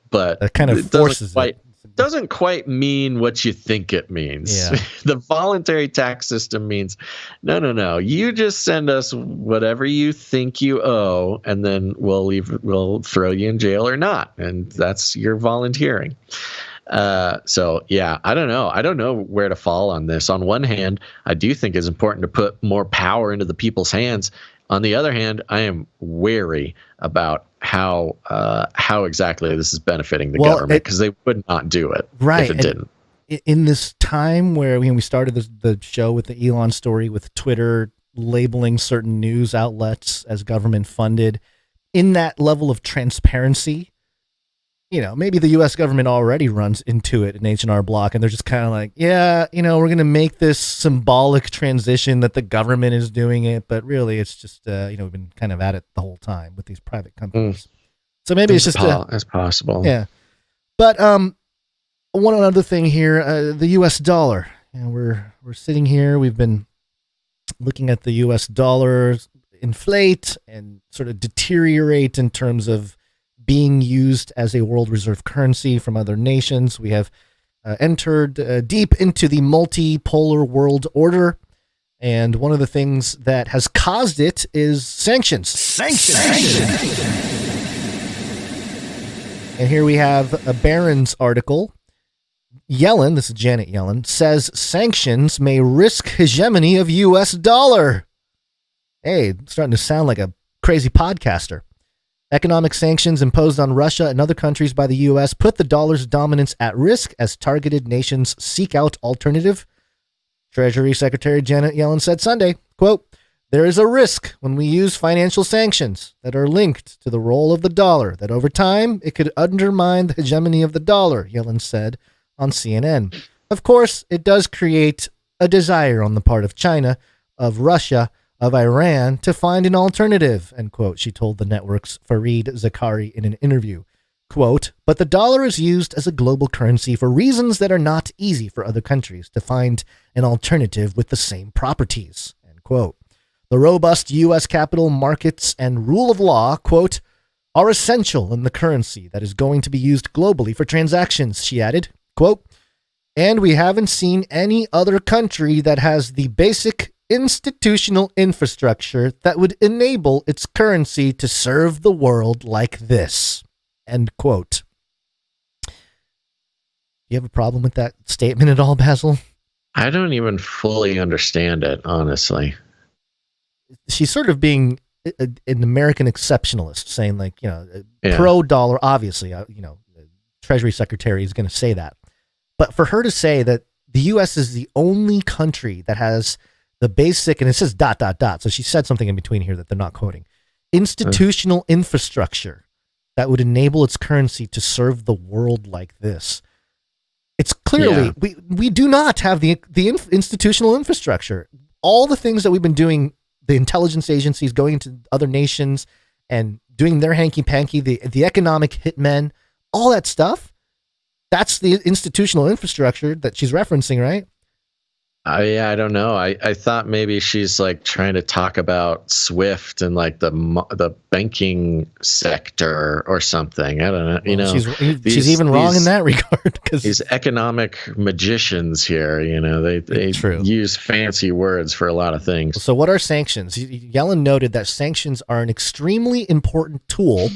But that kind of forces it. Doesn't quite mean what you think it means. Yeah. The voluntary tax system means no. You just send us whatever you think you owe, and then we'll throw you in jail or not, and that's your volunteering. So yeah, I don't know. I don't know where to fall on this. On one hand, I do think it's important to put more power into the people's hands. On the other hand, I am wary about how exactly this is benefiting the government, because they would not do it if it didn't. In this time where we started the show with the Elon story, with Twitter labeling certain news outlets as government funded, in that level of transparency, maybe the U.S. government already runs Intuit and H&R Block, and they're just kind of like, yeah, we're going to make this symbolic transition that the government is doing it, but really it's just, we've been kind of at it the whole time with these private companies. So maybe it's just as possible. Yeah. But one other thing here, the U.S. dollar. We're sitting here. We've been looking at the U.S. dollar inflate and sort of deteriorate in terms of being used as a world reserve currency from other nations. We have entered deep into the multipolar world order. And one of the things that has caused it is sanctions. And here we have a Barron's article. Yellen, this is Janet Yellen, says sanctions may risk hegemony of U.S. dollar. Hey, it's starting to sound like a crazy podcaster. Economic sanctions imposed on Russia and other countries by the U.S. put the dollar's dominance at risk as targeted nations seek out alternative. Treasury Secretary Janet Yellen said Sunday, quote, "There is a risk when we use financial sanctions that are linked to the role of the dollar, that over time it could undermine the hegemony of the dollar," Yellen said on CNN. Of course, it does create a desire on the part of China, of Russia, of Iran to find an alternative, end quote, she told the network's Fareed Zakari in an interview. Quote, "But the dollar is used as a global currency for reasons that are not easy for other countries to find an alternative with the same properties," end quote. "The robust U.S. capital markets and rule of law," quote, "are essential in the currency that is going to be used globally for transactions," she added, quote, "and we haven't seen any other country that has the basic institutional infrastructure that would enable its currency to serve the world like this," end quote. You have a problem with that statement at all, Basil? I don't even fully understand it, honestly. She's sort of being an American exceptionalist, saying like, pro dollar, obviously, Treasury Secretary is going to say that. But for her to say that the U.S. is the only country that has the basic, and it says ... So she said something in between here that they're not quoting, institutional infrastructure that would enable its currency to serve the world like this. It's clearly, we do not have the institutional infrastructure. All the things that we've been doing, the intelligence agencies going into other nations and doing their hanky-panky, the economic hitmen, all that stuff, that's the institutional infrastructure that she's referencing, right? I don't know. I thought maybe she's like trying to talk about SWIFT and like the banking sector or something. I don't know. You know, she's even wrong in that regard, because these economic magicians here, you know, they use fancy words for a lot of things. So what are sanctions? Yellen noted that sanctions are an extremely important tool,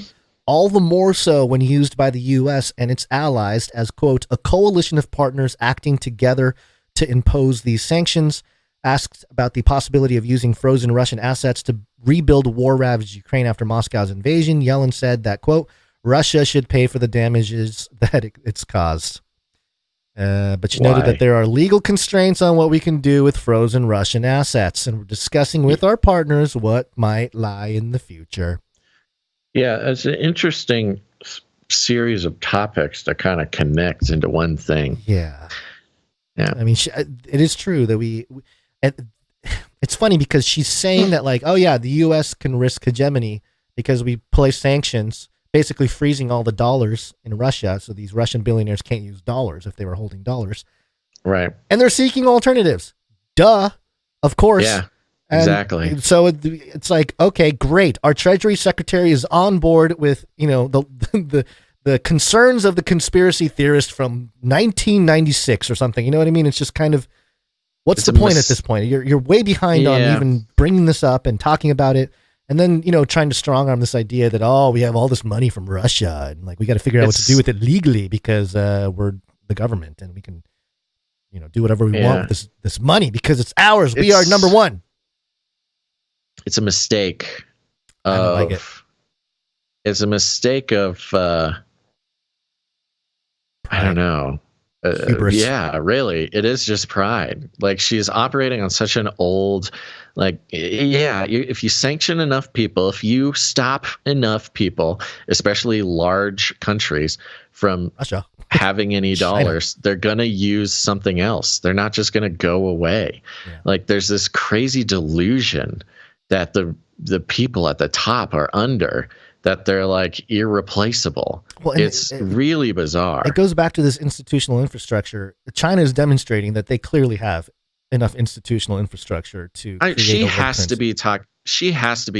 all the more so when used by the U.S. and its allies as, quote, a coalition of partners acting together to impose these sanctions. Asked about the possibility of using frozen Russian assets to rebuild war-ravaged Ukraine after Moscow's invasion, Yellen said that, quote, Russia should pay for the damages that it's caused. But she noted that there are legal constraints on what we can do with frozen Russian assets, and we're discussing with our partners what might lie in the future. Yeah, it's an interesting series of topics that kind of connect into one thing. Yeah. Yeah, I mean, it is true that it's funny because she's saying that, like, oh yeah, the U.S. can risk hegemony because we place sanctions, basically freezing all the dollars in Russia, so these Russian billionaires can't use dollars if they were holding dollars. Right. And they're seeking alternatives. Duh. Of course. Yeah, exactly. So it's like, okay, great. Our Treasury Secretary is on board with, you know, the concerns of the conspiracy theorist from 1996 or something. You know what I mean? It's just kind of, what's the point at this point? You're way behind on even bringing this up and talking about it. And then, you know, trying to strong arm this idea that, oh, we have all this money from Russia and like, we got to figure out what to do with it legally because we're the government and we can, you know, do whatever we want with this money because it's ours. We are number one. It's a mistake. I don't like it. It's a mistake of, I don't know. Yeah, really. It is just pride. Like, she's operating on such an old, like, if you sanction enough people, if you stop enough people, especially large countries, from Russia having any dollars, they're going to use something else. They're not just going to go away. Yeah. Like, there's this crazy delusion that the people at the top are under, that they're like irreplaceable. Well, it's really bizarre. It goes back to this institutional infrastructure. China is demonstrating that they clearly have enough institutional infrastructure to create she has to be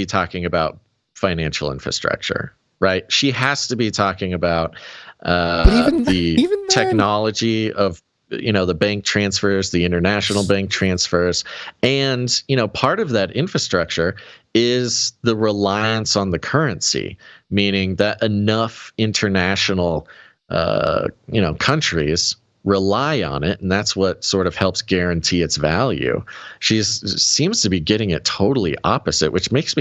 talking about financial infrastructure, right? She has to be talking about the technology of, you know, the bank transfers, the international bank transfers. And, you know, part of that infrastructure is the reliance on the currency, meaning that enough international, countries rely on it. And that's what sort of helps guarantee its value. She seems to be getting it totally opposite, which makes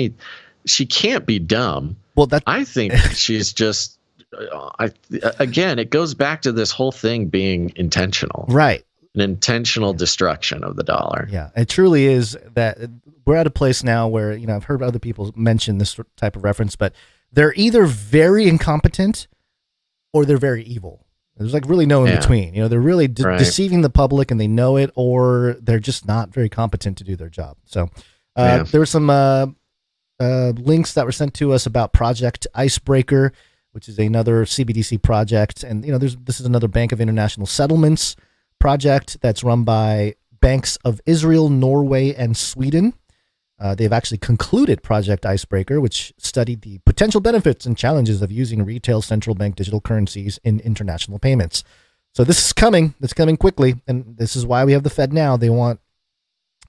she can't be dumb. Well, I think she's just, again, it goes back to this whole thing being intentional. Right. An intentional destruction of the dollar. Yeah, it truly is that we're at a place now where, you know, I've heard other people mention this type of reference, but they're either very incompetent or they're very evil. There's like really no in between. You know, they're really deceiving the public and they know it, or they're just not very competent to do their job. So there were some links that were sent to us about Project Icebreaker, which is another CBDC project. And, you know, this is another Bank of International Settlements project that's run by banks of Israel, Norway, and Sweden. They've actually concluded Project Icebreaker, which studied the potential benefits and challenges of using retail central bank digital currencies in international payments. So this is coming. It's coming quickly, and this is why we have the FedNow. They want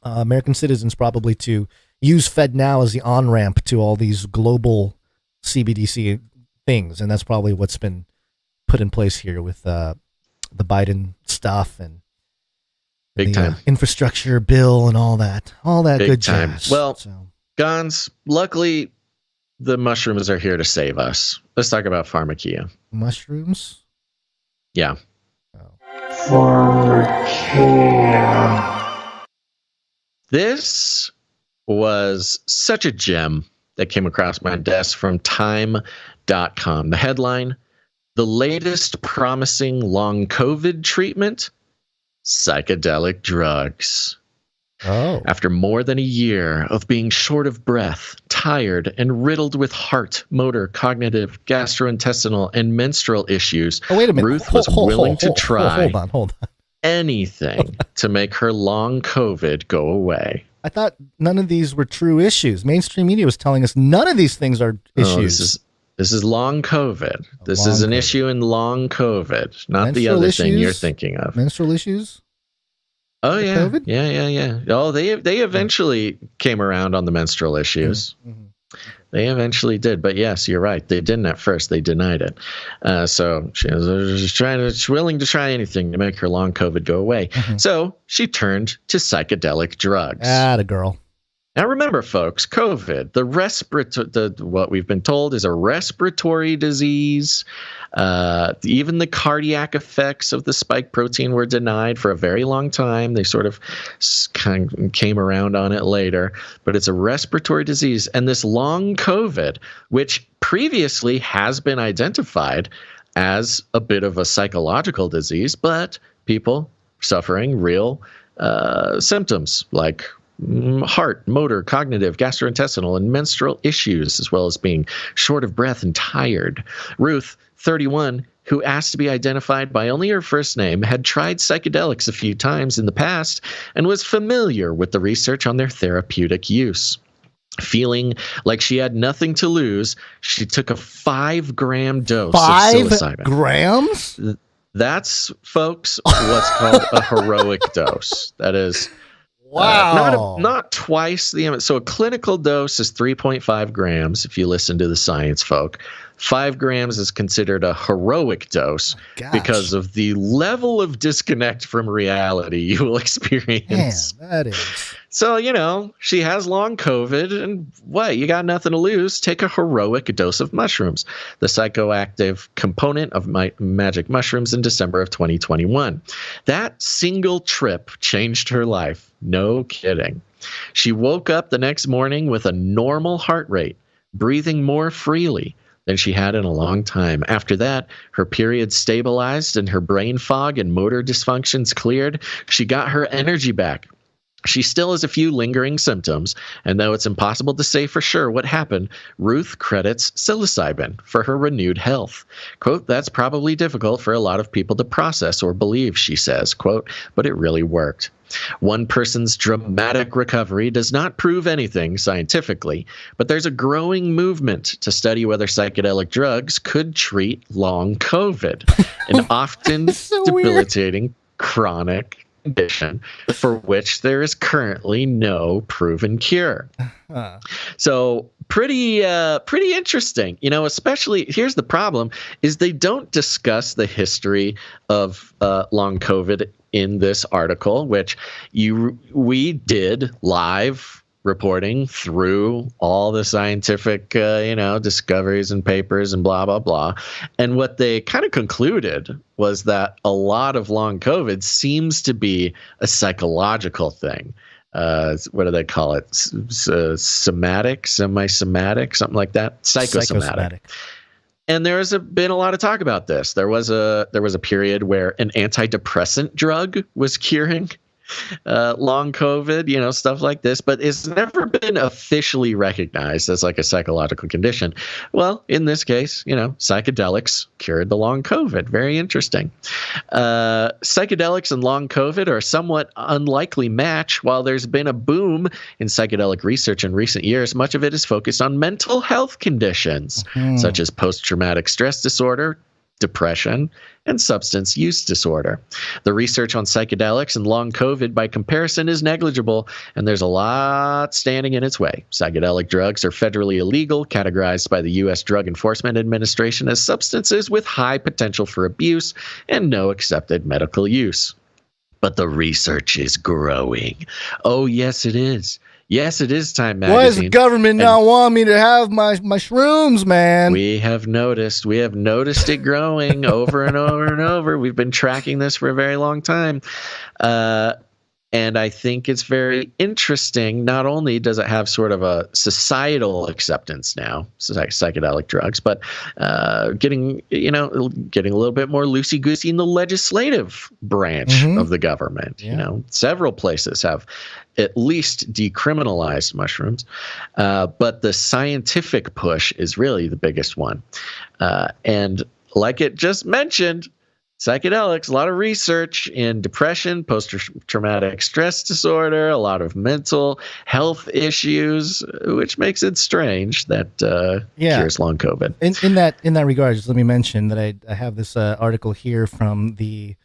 American citizens probably to use FedNow as the on-ramp to all these global CBDC things, and that's probably what's been put in place here with the Biden stuff and big time infrastructure bill and all that big good time jazz. Well, Gons, luckily the mushrooms are here to save us. Let's talk about pharmakia. Mushrooms? Yeah. This was such a gem that came across my desk from Time.com. The headline, the latest promising long COVID treatment, psychedelic drugs. Oh. After more than a year of being short of breath, tired, and riddled with heart, motor, cognitive, gastrointestinal, and menstrual issues, wait a minute. Ruth was willing to try Hold on. anything to make her long COVID go away. I thought none of these were true issues. Mainstream media was telling us none of these things are issues. This is long COVID. This is an issue in long COVID, not the other thing you're thinking of. Menstrual issues? Oh, yeah. COVID? Yeah. Oh, they eventually came around on the menstrual issues. Mm-hmm. They eventually did. But yes, you're right. They didn't at first. They denied it. So she was willing to try anything to make her long COVID go away. Mm-hmm. So she turned to psychedelic drugs. Atta girl. Now remember, folks, COVID, what we've been told is a respiratory disease. Even the cardiac effects of the spike protein were denied for a very long time. They sort of kind of came around on it later, but it's a respiratory disease. And this long COVID, which previously has been identified as a bit of a psychological disease, but people suffering real symptoms like heart, motor, cognitive, gastrointestinal, and menstrual issues, as well as being short of breath and tired. Ruth, 31, who asked to be identified by only her first name, had tried psychedelics a few times in the past and was familiar with the research on their therapeutic use. Feeling like she had nothing to lose, she took a 5-gram dose of psilocybin. 5 grams? That's, folks, what's called a heroic dose. That is... Wow. Not twice the amount. So a clinical dose is 3.5 grams if you listen to the science folk. 5 grams is considered a heroic dose because of the level of disconnect from reality you will experience. Man, that is. So, she has long COVID, and what? You got nothing to lose. Take a heroic dose of mushrooms, the psychoactive component of magic mushrooms, in December of 2021. That single trip changed her life. No kidding. She woke up the next morning with a normal heart rate, breathing more freely than she had in a long time. After that, her period stabilized and her brain fog and motor dysfunctions cleared. She got her energy back. She still has a few lingering symptoms, and though it's impossible to say for sure what happened, Ruth credits psilocybin for her renewed health. Quote, that's probably difficult for a lot of people to process or believe, she says, quote, but it really worked. One person's dramatic recovery does not prove anything scientifically, but there's a growing movement to study whether psychedelic drugs could treat long COVID, an often debilitating chronic condition for which there is currently no proven cure. So pretty interesting, especially here's the problem is they don't discuss the history of long COVID in this article, which we did live reporting through all the scientific, discoveries and papers and blah, blah, blah. And what they kind of concluded was that a lot of long COVID seems to be a psychological thing. What do they call it? Somatic, semi-somatic, something like that. Psychosomatic. And there's been a lot of talk about this. There was a period where an antidepressant drug was curing long COVID, stuff like this, but it's never been officially recognized as like a psychological condition. Well, in this case, psychedelics cured the long COVID. Very interesting. Psychedelics and long COVID are a somewhat unlikely match. While there's been a boom in psychedelic research in recent years, much of it is focused on mental health conditions, such as post-traumatic stress disorder, depression, and substance use disorder. The research on psychedelics and long COVID, by comparison, is negligible, and there's a lot standing in its way. Psychedelic drugs are federally illegal, categorized by the U.S. Drug Enforcement Administration as substances with high potential for abuse and no accepted medical use. But the research is growing. Oh, yes, it is. Yes, it is Time Why does Magazine. the government not want me to have my shrooms, man? We have noticed it growing over and over and over. We've been tracking this for a very long time. And I think it's very interesting. Not only does it have sort of a societal acceptance now, psychedelic drugs, but getting a little bit more loosey-goosey in the legislative branch of the government. Yeah. Several places have at least decriminalized mushrooms, but the scientific push is really the biggest one. And like it just mentioned, psychedelics, a lot of research in depression, post-traumatic stress disorder, a lot of mental health issues, which makes it strange that cures long COVID. In that regard, just let me mention that I have this article here from the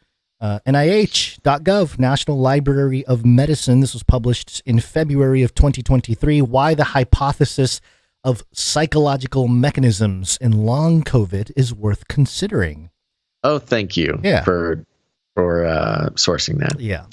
NIH.gov, National Library of Medicine. This was published in February of 2023. Why the hypothesis of psychological mechanisms in long COVID is worth considering. Oh, thank you for sourcing that. Yeah.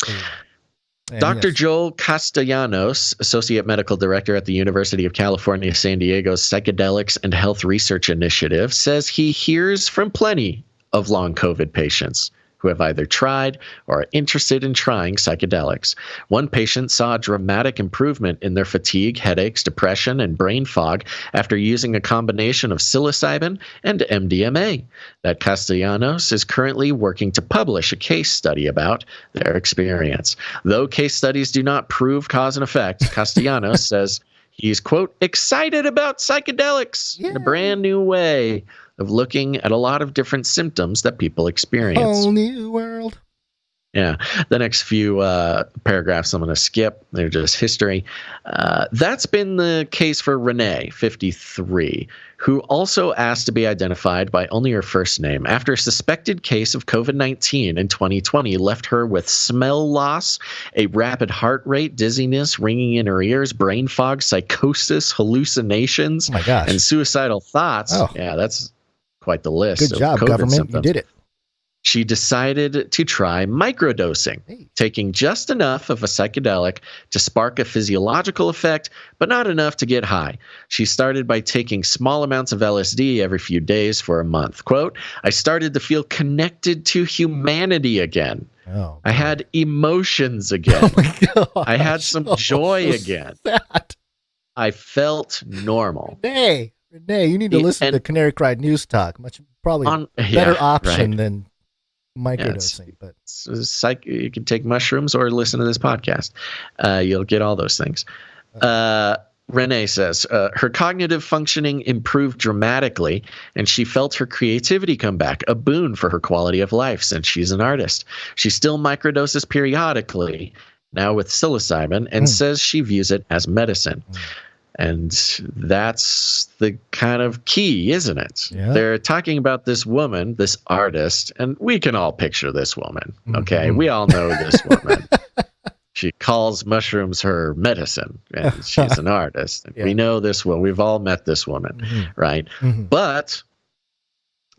Dr. Joel Castellanos, Associate Medical Director at the University of California, San Diego's Psychedelics and Health Research Initiative, says he hears from plenty of long COVID patients who have either tried or are interested in trying psychedelics. One patient saw a dramatic improvement in their fatigue, headaches, depression, and brain fog after using a combination of psilocybin and MDMA. That Castellanos is currently working to publish a case study about their experience. Though case studies do not prove cause and effect, Castellanos says he's, quote, excited about psychedelics in a brand new way of looking at a lot of different symptoms that people experience. Whole new world. Yeah. The next few paragraphs I'm going to skip. They're just history. That's been the case for Renee, 53, who also asked to be identified by only her first name after a suspected case of COVID-19 in 2020 left her with smell loss, a rapid heart rate, dizziness, ringing in her ears, brain fog, psychosis, hallucinations, and suicidal thoughts. Oh. Yeah, that's quite the list. Good job, COVID government. symptoms. You did it. She decided to try microdosing, taking just enough of a psychedelic to spark a physiological effect, but not enough to get high. She started by taking small amounts of LSD every few days for a month. Quote, I started to feel connected to humanity again. Oh, I had emotions again. Oh my God. I had some joy again. Sad. I felt normal. Renee, you need to listen to Canary Cried News Talk. Probably better option than microdosing. But you can take mushrooms or listen to this podcast. You'll get all those things. Renee says her cognitive functioning improved dramatically, and she felt her creativity come back, a boon for her quality of life since she's an artist. She still microdoses periodically, now with psilocybin, and says she views it as medicine. And that's the kind of key, isn't it? Yeah. They're talking about this woman, this artist, and we can all picture this woman, okay? We all know this woman. She calls mushrooms her medicine, and she's an artist. And we know this woman. We've all met this woman, right? But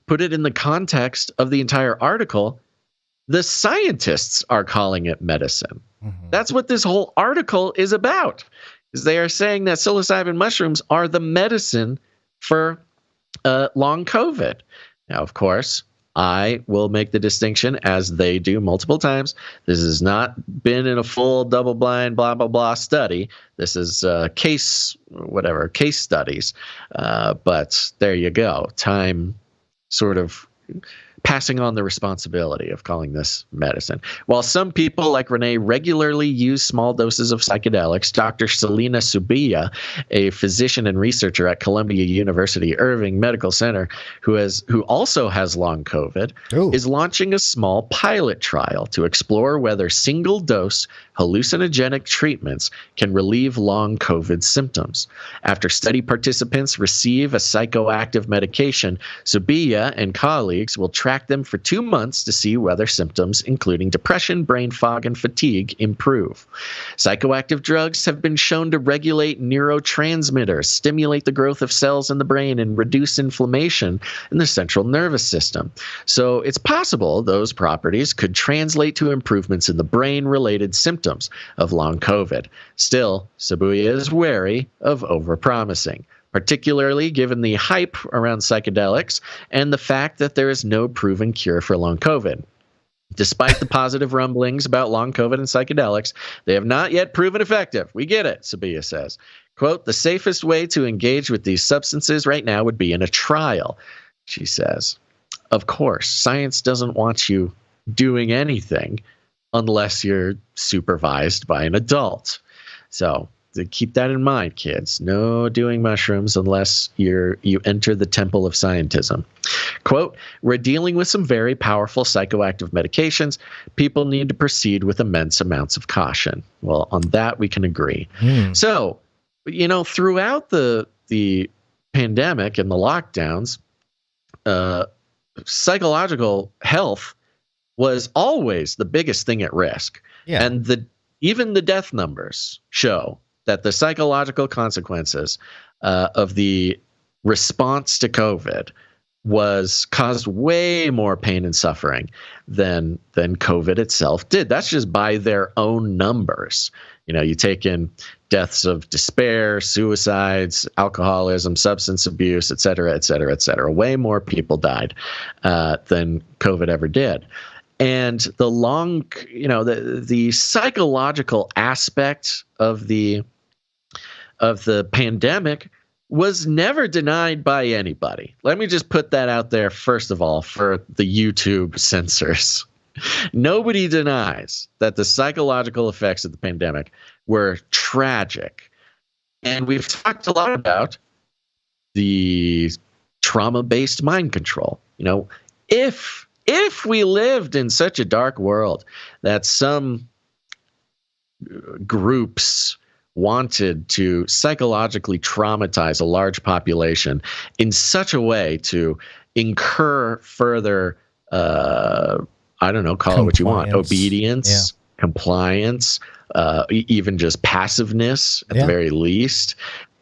put it in the context of the entire article, the scientists are calling it medicine. That's what this whole article is about. Is they are saying that psilocybin mushrooms are the medicine for long COVID. Now, of course, I will make the distinction, as they do multiple times. This has not been in a full double-blind, blah, blah, blah study. This is case studies. But there you go. Time sort of passing on the responsibility of calling this medicine. While some people like Renee regularly use small doses of psychedelics, Dr. Selena Subia, a physician and researcher at Columbia University Irving Medical Center, who also has long COVID, is launching a small pilot trial to explore whether single-dose hallucinogenic treatments can relieve long COVID symptoms. After study participants receive a psychoactive medication, Subia and colleagues will track track them for 2 months to see whether symptoms, including depression, brain fog, and fatigue, improve. Psychoactive drugs have been shown to regulate neurotransmitters, stimulate the growth of cells in the brain, and reduce inflammation in the central nervous system. So it's possible those properties could translate to improvements in the brain-related symptoms of long COVID. Still, Shibuya is wary of overpromising, particularly given the hype around psychedelics and the fact that there is no proven cure for long COVID. Despite the positive rumblings about long COVID and psychedelics, they have not yet proven effective. We get it, Shibuya says. Quote, the safest way to engage with these substances right now would be in a trial, she says. Of course, science doesn't want you doing anything unless you're supervised by an adult. So keep that in mind, kids. No doing mushrooms unless you enter the temple of scientism. Quote, we're dealing with some very powerful psychoactive medications. People need to proceed with immense amounts of caution. Well, on that we can agree. So, throughout the pandemic and the lockdowns, psychological health was always the biggest thing at risk. Yeah. And even the death numbers show that the psychological consequences of the response to COVID was caused way more pain and suffering than COVID itself did. That's just by their own numbers. You take in deaths of despair, suicides, alcoholism, substance abuse, et cetera, et cetera, et cetera. Way more people died than COVID ever did. And the psychological aspect of the pandemic was never denied by anybody. Let me just put that out there, first of all, for the YouTube censors. Nobody denies that the psychological effects of the pandemic were tragic. And we've talked a lot about the trauma-based mind control. If we lived in such a dark world that some groups wanted to psychologically traumatize a large population in such a way to incur further, call it what you want, obedience, compliance, even just passiveness at the very least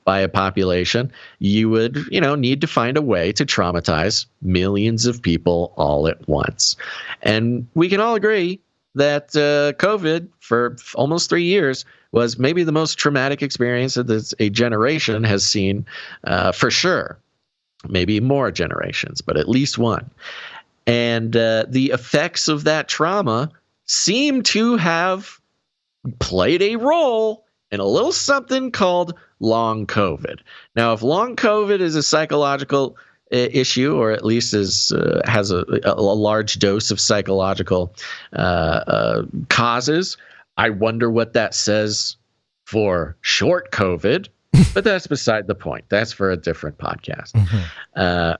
by a population, you would, need to find a way to traumatize millions of people all at once. And we can all agree that COVID for almost 3 years was maybe the most traumatic experience that a generation has seen, for sure. Maybe more generations, but at least one. And the effects of that trauma seem to have played a role in a little something called long COVID. Now, if long COVID is a psychological issue, or at least has a large dose of psychological causes, I wonder what that says for short COVID, but that's beside the point. That's for a different podcast. And,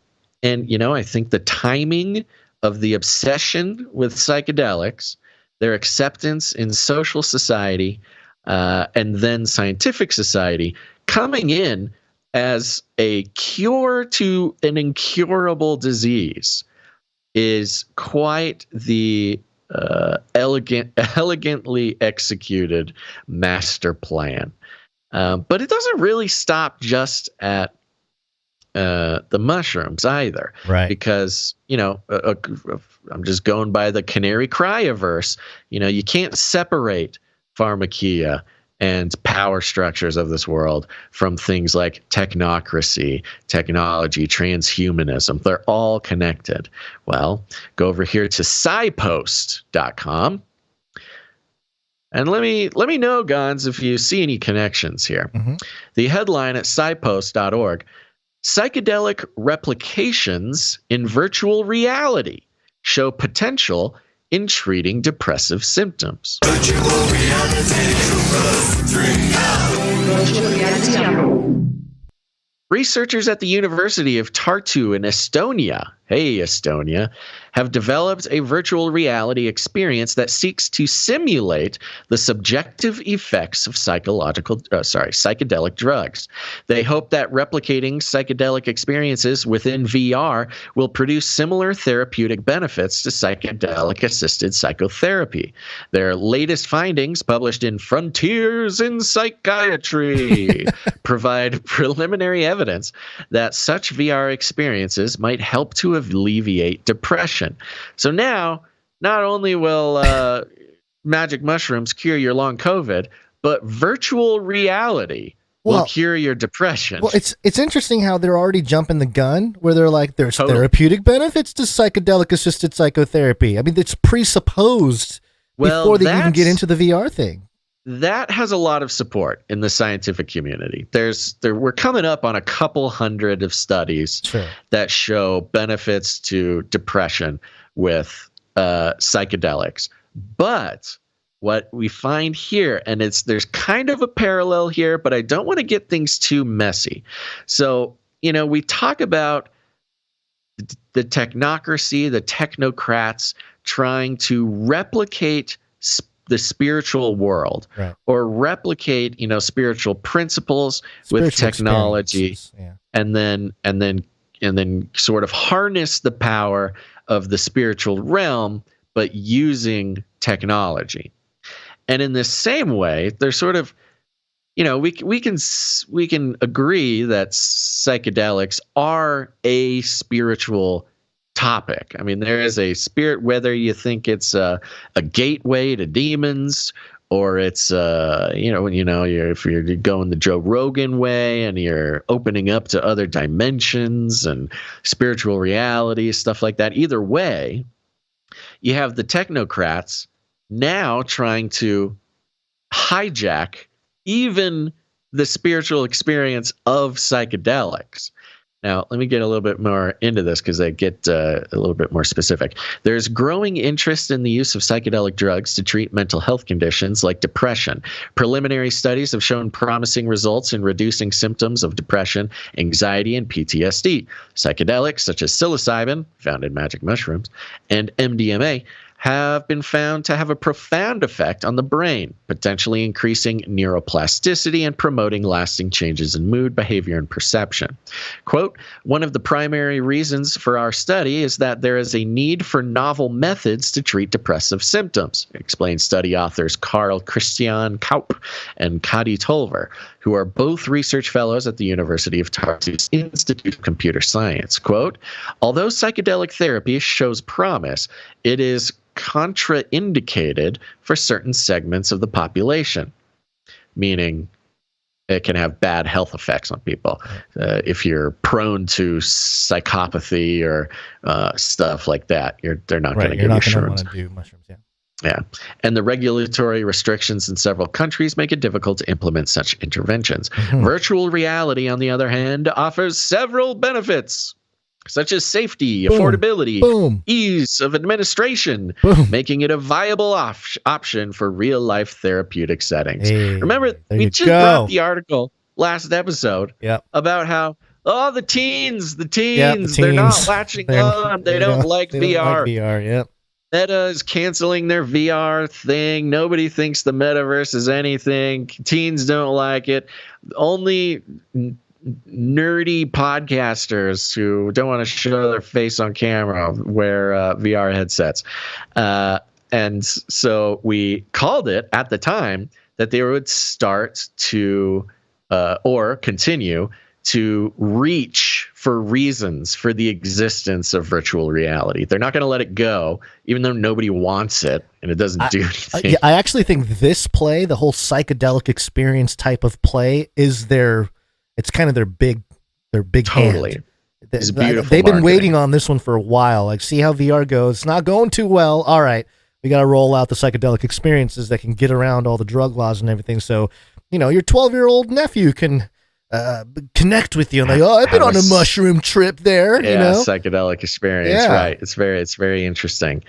I think the timing of the obsession with psychedelics, their acceptance in social society, and then scientific society coming in as a cure to an incurable disease is quite the elegantly executed master plan. But it doesn't really stop just at the mushrooms either. Right. Because, I'm just going by the Canary Cryoverse, you can't separate pharmakia and power structures of this world from things like technocracy, technology, transhumanism. They're all connected. Well, go over here to SciPost.com. And let me know, Gons, if you see any connections here. The headline at SciPost.org, psychedelic replications in virtual reality show potential in treating depressive symptoms. Researchers at the University of Tartu in Estonia hey Estonia, have developed a virtual reality experience that seeks to simulate the subjective effects of psychedelic drugs. They hope that replicating psychedelic experiences within VR will produce similar therapeutic benefits to psychedelic-assisted psychotherapy. Their latest findings, published in Frontiers in Psychiatry, provide preliminary evidence that such VR experiences might help to alleviate depression. So now, not only will magic mushrooms cure your long COVID, but virtual reality will cure your depression. Well, it's interesting how they're already jumping the gun, where they're like, there's therapeutic benefits to psychedelic-assisted psychotherapy. I mean, it's presupposed before they even get into the VR thing. That has a lot of support in the scientific community. We're coming up on a couple hundred of studies that show benefits to depression with psychedelics. But what we find here, and there's kind of a parallel here, but I don't want to get things too messy. So, we talk about the technocracy, the technocrats trying to replicate the spiritual world, or replicate, spiritual principles with technology, and then sort of harness the power of the spiritual realm, but using technology. And in the same way, there's sort of, we can agree that psychedelics are a spiritual topic. I mean, there is a spirit, whether you think it's a gateway to demons, or it's if you're going the Joe Rogan way and you're opening up to other dimensions and spiritual reality, stuff like that. Either way, you have the technocrats now trying to hijack even the spiritual experience of psychedelics. Now, let me get a little bit more into this because I get a little bit more specific. There's growing interest in the use of psychedelic drugs to treat mental health conditions like depression. Preliminary studies have shown promising results in reducing symptoms of depression, anxiety, and PTSD. Psychedelics such as psilocybin, found in magic mushrooms, and MDMA have been found to have a profound effect on the brain, potentially increasing neuroplasticity and promoting lasting changes in mood, behavior, and perception. Quote, one of the primary reasons for our study is that there is a need for novel methods to treat depressive symptoms, explain study authors Carl Christian Kaup and Kadi Tolver, who are both research fellows at the University of Tartu's Institute of Computer Science. Quote, although psychedelic therapy shows promise, it is contraindicated for certain segments of the population, meaning it can have bad health effects on people. If you're prone to psychopathy or stuff like that, they're not going to give you shrooms. Want to do mushrooms, yeah. And the regulatory restrictions in several countries make it difficult to implement such interventions. Virtual reality, on the other hand, offers several benefits, such as safety, affordability, ease of administration, making it a viable option for real-life therapeutic settings. Hey, remember, we just brought the article last episode about how, the teens, they're not latching on. They don't like VR. Don't like VR, Meta is canceling their VR thing. Nobody thinks the metaverse is anything. Teens don't like it. Only nerdy podcasters who don't want to show their face on camera wear VR headsets. And so we called it at the time that they would start to or continue to reach for reasons for the existence of virtual reality. They're not going to let it go, even though nobody wants it and it doesn't do anything. I actually think this play, the whole psychedelic experience type of play, is it's kind of their big totally hand. They've been waiting on this one for a while. Like, see how VR goes. It's not going too well. All right, we got to roll out the psychedelic experiences that can get around all the drug laws and everything. So, your 12-year-old nephew can connect with you. And like, I've been on a mushroom trip there. Yeah, psychedelic experience. Yeah. Right. It's very interesting.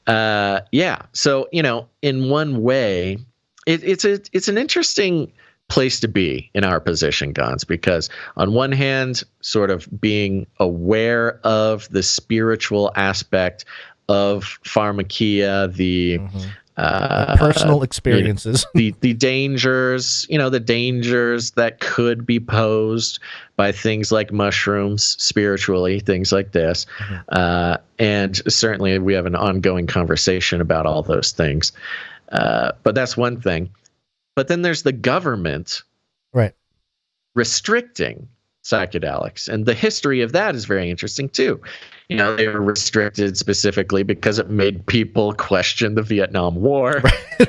So, in one way, it's an interesting place to be in our position, Gons, because on one hand, sort of being aware of the spiritual aspect of pharmakia, the personal experiences, the dangers, the dangers that could be posed by things like mushrooms spiritually, things like this. And certainly we have an ongoing conversation about all those things. But that's one thing. But then there's the government restricting psychedelics. And the history of that is very interesting too. They were restricted specifically because it made people question the Vietnam War,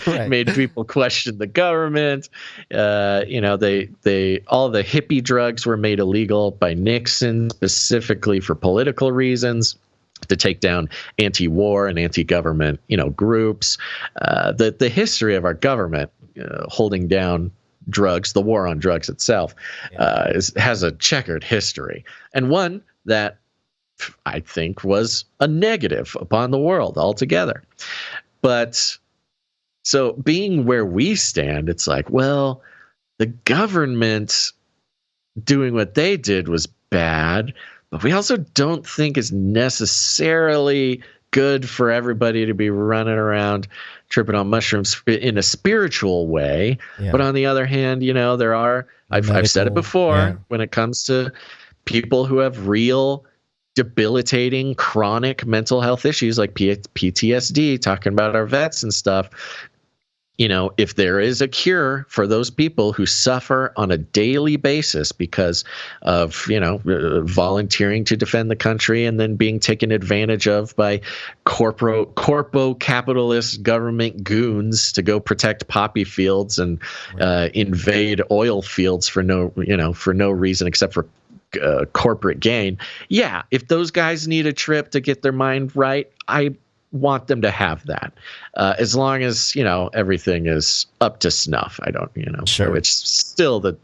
made people question the government. They all the hippie drugs were made illegal by Nixon specifically for political reasons, to take down anti-war and anti-government, groups. The history of our government holding down drugs, the war on drugs itself, has a checkered history, and one that I think was a negative upon the world altogether. But so being where we stand, it's like, well, the government doing what they did was bad, but we also don't think it's necessarily good for everybody to be running around tripping on mushrooms in a spiritual way. But on the other hand, there are, I've said it before, when it comes to people who have real debilitating chronic mental health issues like PTSD, talking about our vets and stuff, if there is a cure for those people who suffer on a daily basis because of, volunteering to defend the country and then being taken advantage of by corpo-capitalist government goons to go protect poppy fields and invade oil fields for no reason except for corporate gain. Yeah, if those guys need a trip to get their mind right, I want them to have that, as long as everything is up to snuff. I don't, sure. So it's still the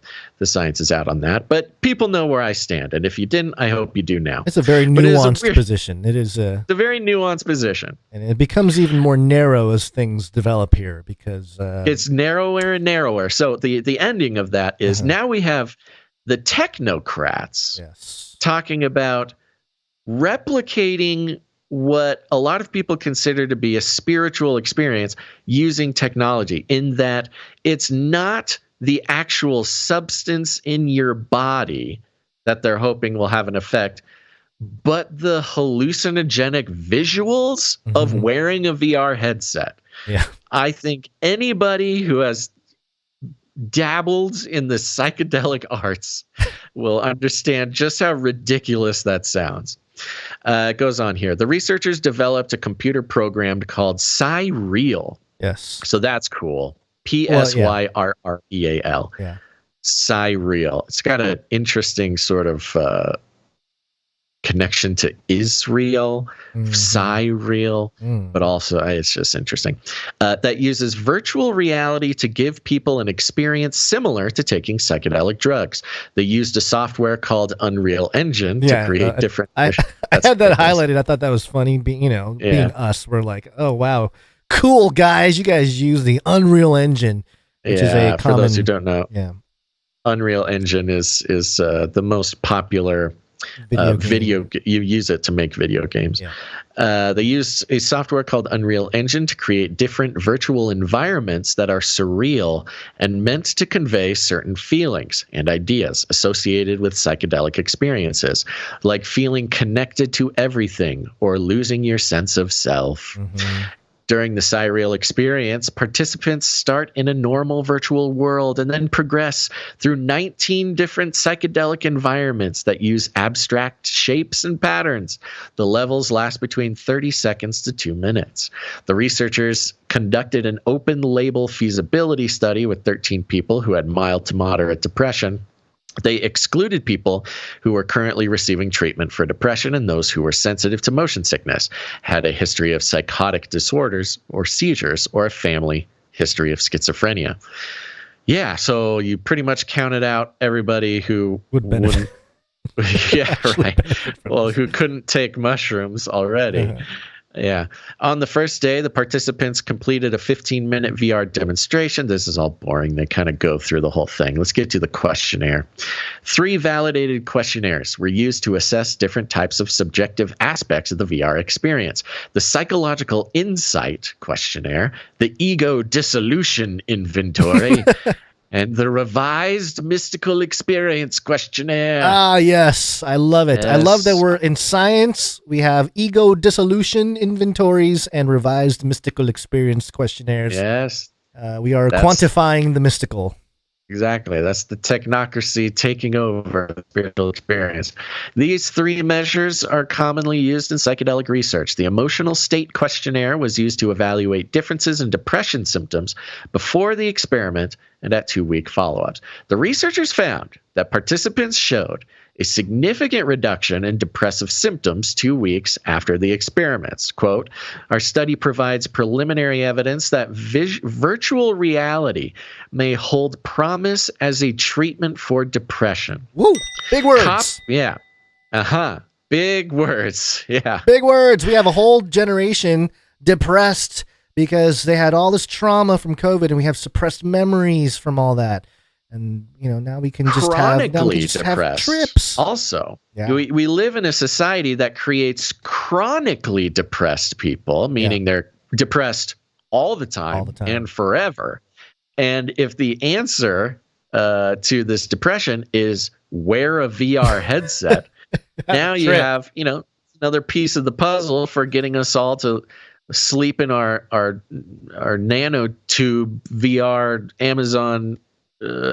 science is out on that, but people know where I stand, and if you didn't, I hope you do now. It's a very nuanced position. It is a very nuanced position, and it becomes even more narrow as things develop here because it's narrower and narrower. So the ending of that is now we have the technocrats talking about replicating what a lot of people consider to be a spiritual experience using technology, in that it's not the actual substance in your body that they're hoping will have an effect, but the hallucinogenic visuals of wearing a VR headset. Yeah. I think anybody who has dabbled in the psychedelic arts will understand just how ridiculous that sounds. It goes on here. The researchers developed a computer program called Psy-Real. Yes. So that's cool. Psyrreal. Yeah. Psy-Real. It's got an interesting sort of connection to Israel, Psy-Real, but also it's just interesting. That uses virtual reality to give people an experience similar to taking psychedelic drugs. They used a software called Unreal Engine to create different. I had that highlighted. I thought that was funny. Being us, we're like, oh wow, cool guys, you guys use the Unreal Engine, which is a common. For those who don't know, Unreal Engine is the most popular. You use it to make video games. They use a software called Unreal Engine to create different virtual environments that are surreal and meant to convey certain feelings and ideas associated with psychedelic experiences, like feeling connected to everything or losing your sense of self. During the Psy-Real experience, participants start in a normal virtual world and then progress through 19 different psychedelic environments that use abstract shapes and patterns. The levels last between 30 seconds to 2 minutes. The researchers conducted an open-label feasibility study with 13 people who had mild to moderate depression. They excluded people who were currently receiving treatment for depression and those who were sensitive to motion sickness, had a history of psychotic disorders or seizures, or a family history of schizophrenia. Yeah, so you pretty much counted out everybody who wouldn't. Yeah, right. Well, who couldn't take mushrooms already. Yeah. On the first day, the participants completed a 15-minute VR demonstration. This is all boring. They kind of go through the whole thing. Let's get to the questionnaire. 3 validated questionnaires were used to assess different types of subjective aspects of the VR experience. The Psychological Insight Questionnaire, the Ego Dissolution Inventory, and the Revised Mystical Experience Questionnaire. Ah, yes. I love it. Yes. I love that we're in science. We have ego dissolution inventories and revised mystical experience questionnaires. Yes. We are quantifying the mystical. Exactly. That's the technocracy taking over the spiritual experience. These 3 measures are commonly used in psychedelic research. The Emotional State Questionnaire was used to evaluate differences in depression symptoms before the experiment and at 2-week follow-ups. The researchers found that participants showed a significant reduction in depressive symptoms 2 weeks after the experiments. Quote, our study provides preliminary evidence that virtual reality may hold promise as a treatment for depression. Woo! Big words. Yeah. Big words. Yeah. Big words. We have a whole generation depressed because they had all this trauma from COVID and we have suppressed memories from all that. And, now we can just have trips. Also, yeah. we live in a society that creates chronically depressed people, meaning they're depressed all the time and forever. And if the answer to this depression is wear a VR headset, now you have, another piece of the puzzle for getting us all to sleep in our nanotube VR Amazon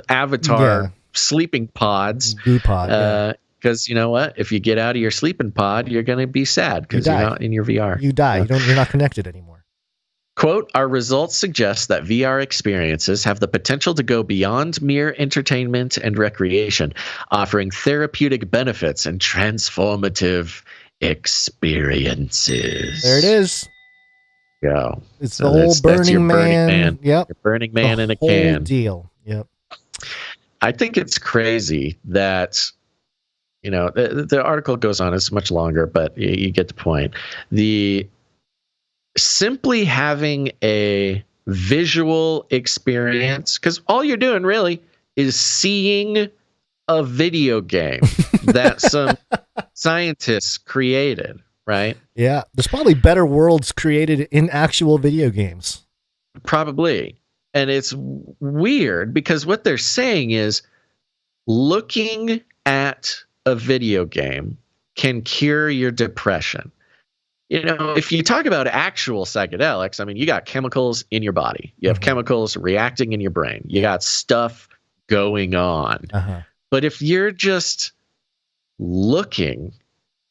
avatar sleeping pods. Because you know what? If you get out of your sleeping pod, you're going to be sad because you're not in your VR. You die. You're not connected anymore. Quote, our results suggest that VR experiences have the potential to go beyond mere entertainment and recreation, offering therapeutic benefits and transformative experiences. There it is. Go. It's the whole Burning Man. Yep. Your Burning Man in a can. Deal. Yep. I think it's crazy that, the article goes on. It's much longer, but you get the point. Simply having a visual experience, because all you're doing really is seeing a video game that some scientists created, right? Yeah. There's probably better worlds created in actual video games. Probably. And it's weird because what they're saying is looking at a video game can cure your depression. If you talk about actual psychedelics, I mean, you got chemicals in your body. You have chemicals reacting in your brain. You got stuff going on. But if you're just looking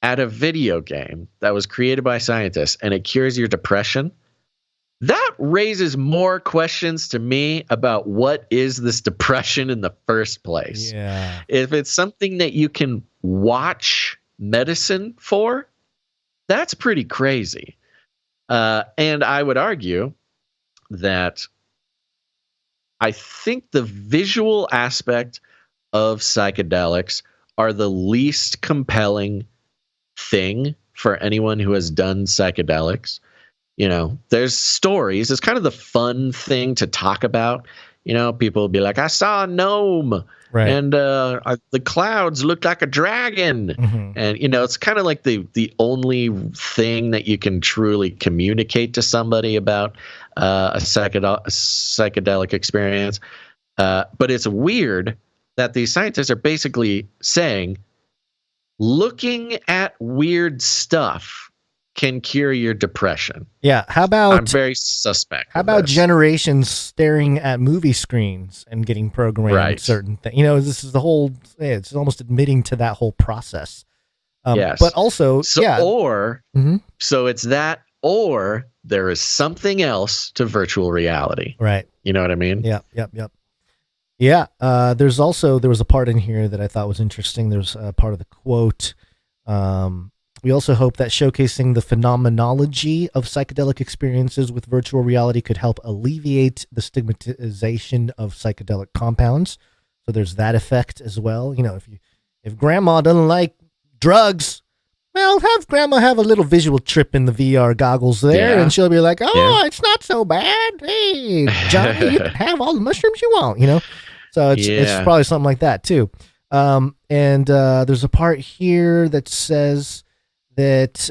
at a video game that was created by scientists and it cures your depression, that raises more questions to me about what is this depression in the first place. Yeah. If it's something that you can watch medicine for, that's pretty crazy. And I would argue that I think the visual aspect of psychedelics are the least compelling thing for anyone who has done psychedelics. There's stories. It's kind of the fun thing to talk about. People will be like, I saw a gnome. Right. And the clouds looked like a dragon. And, it's kind of like the only thing that you can truly communicate to somebody about a psychedelic experience. But it's weird that these scientists are basically saying, looking at weird stuff can cure your depression. Yeah. How about I'm very suspect. How about generations staring at movie screens and getting programmed certain things? This is the whole. It's almost admitting to that whole process. Yes. But also, so it's that, or there is something else to virtual reality. Right. You know what I mean? Yep. Yeah. There was a part in here that I thought was interesting. There's a part of the quote. We also hope that showcasing the phenomenology of psychedelic experiences with virtual reality could help alleviate the stigmatization of psychedelic compounds. So there's that effect as well. If grandma doesn't like drugs, well, have grandma have a little visual trip in the VR goggles there, and she'll be like, oh, it's not so bad. Hey, Johnny, you can have all the mushrooms you want, So it's probably something like that, too. And there's a part here that says that,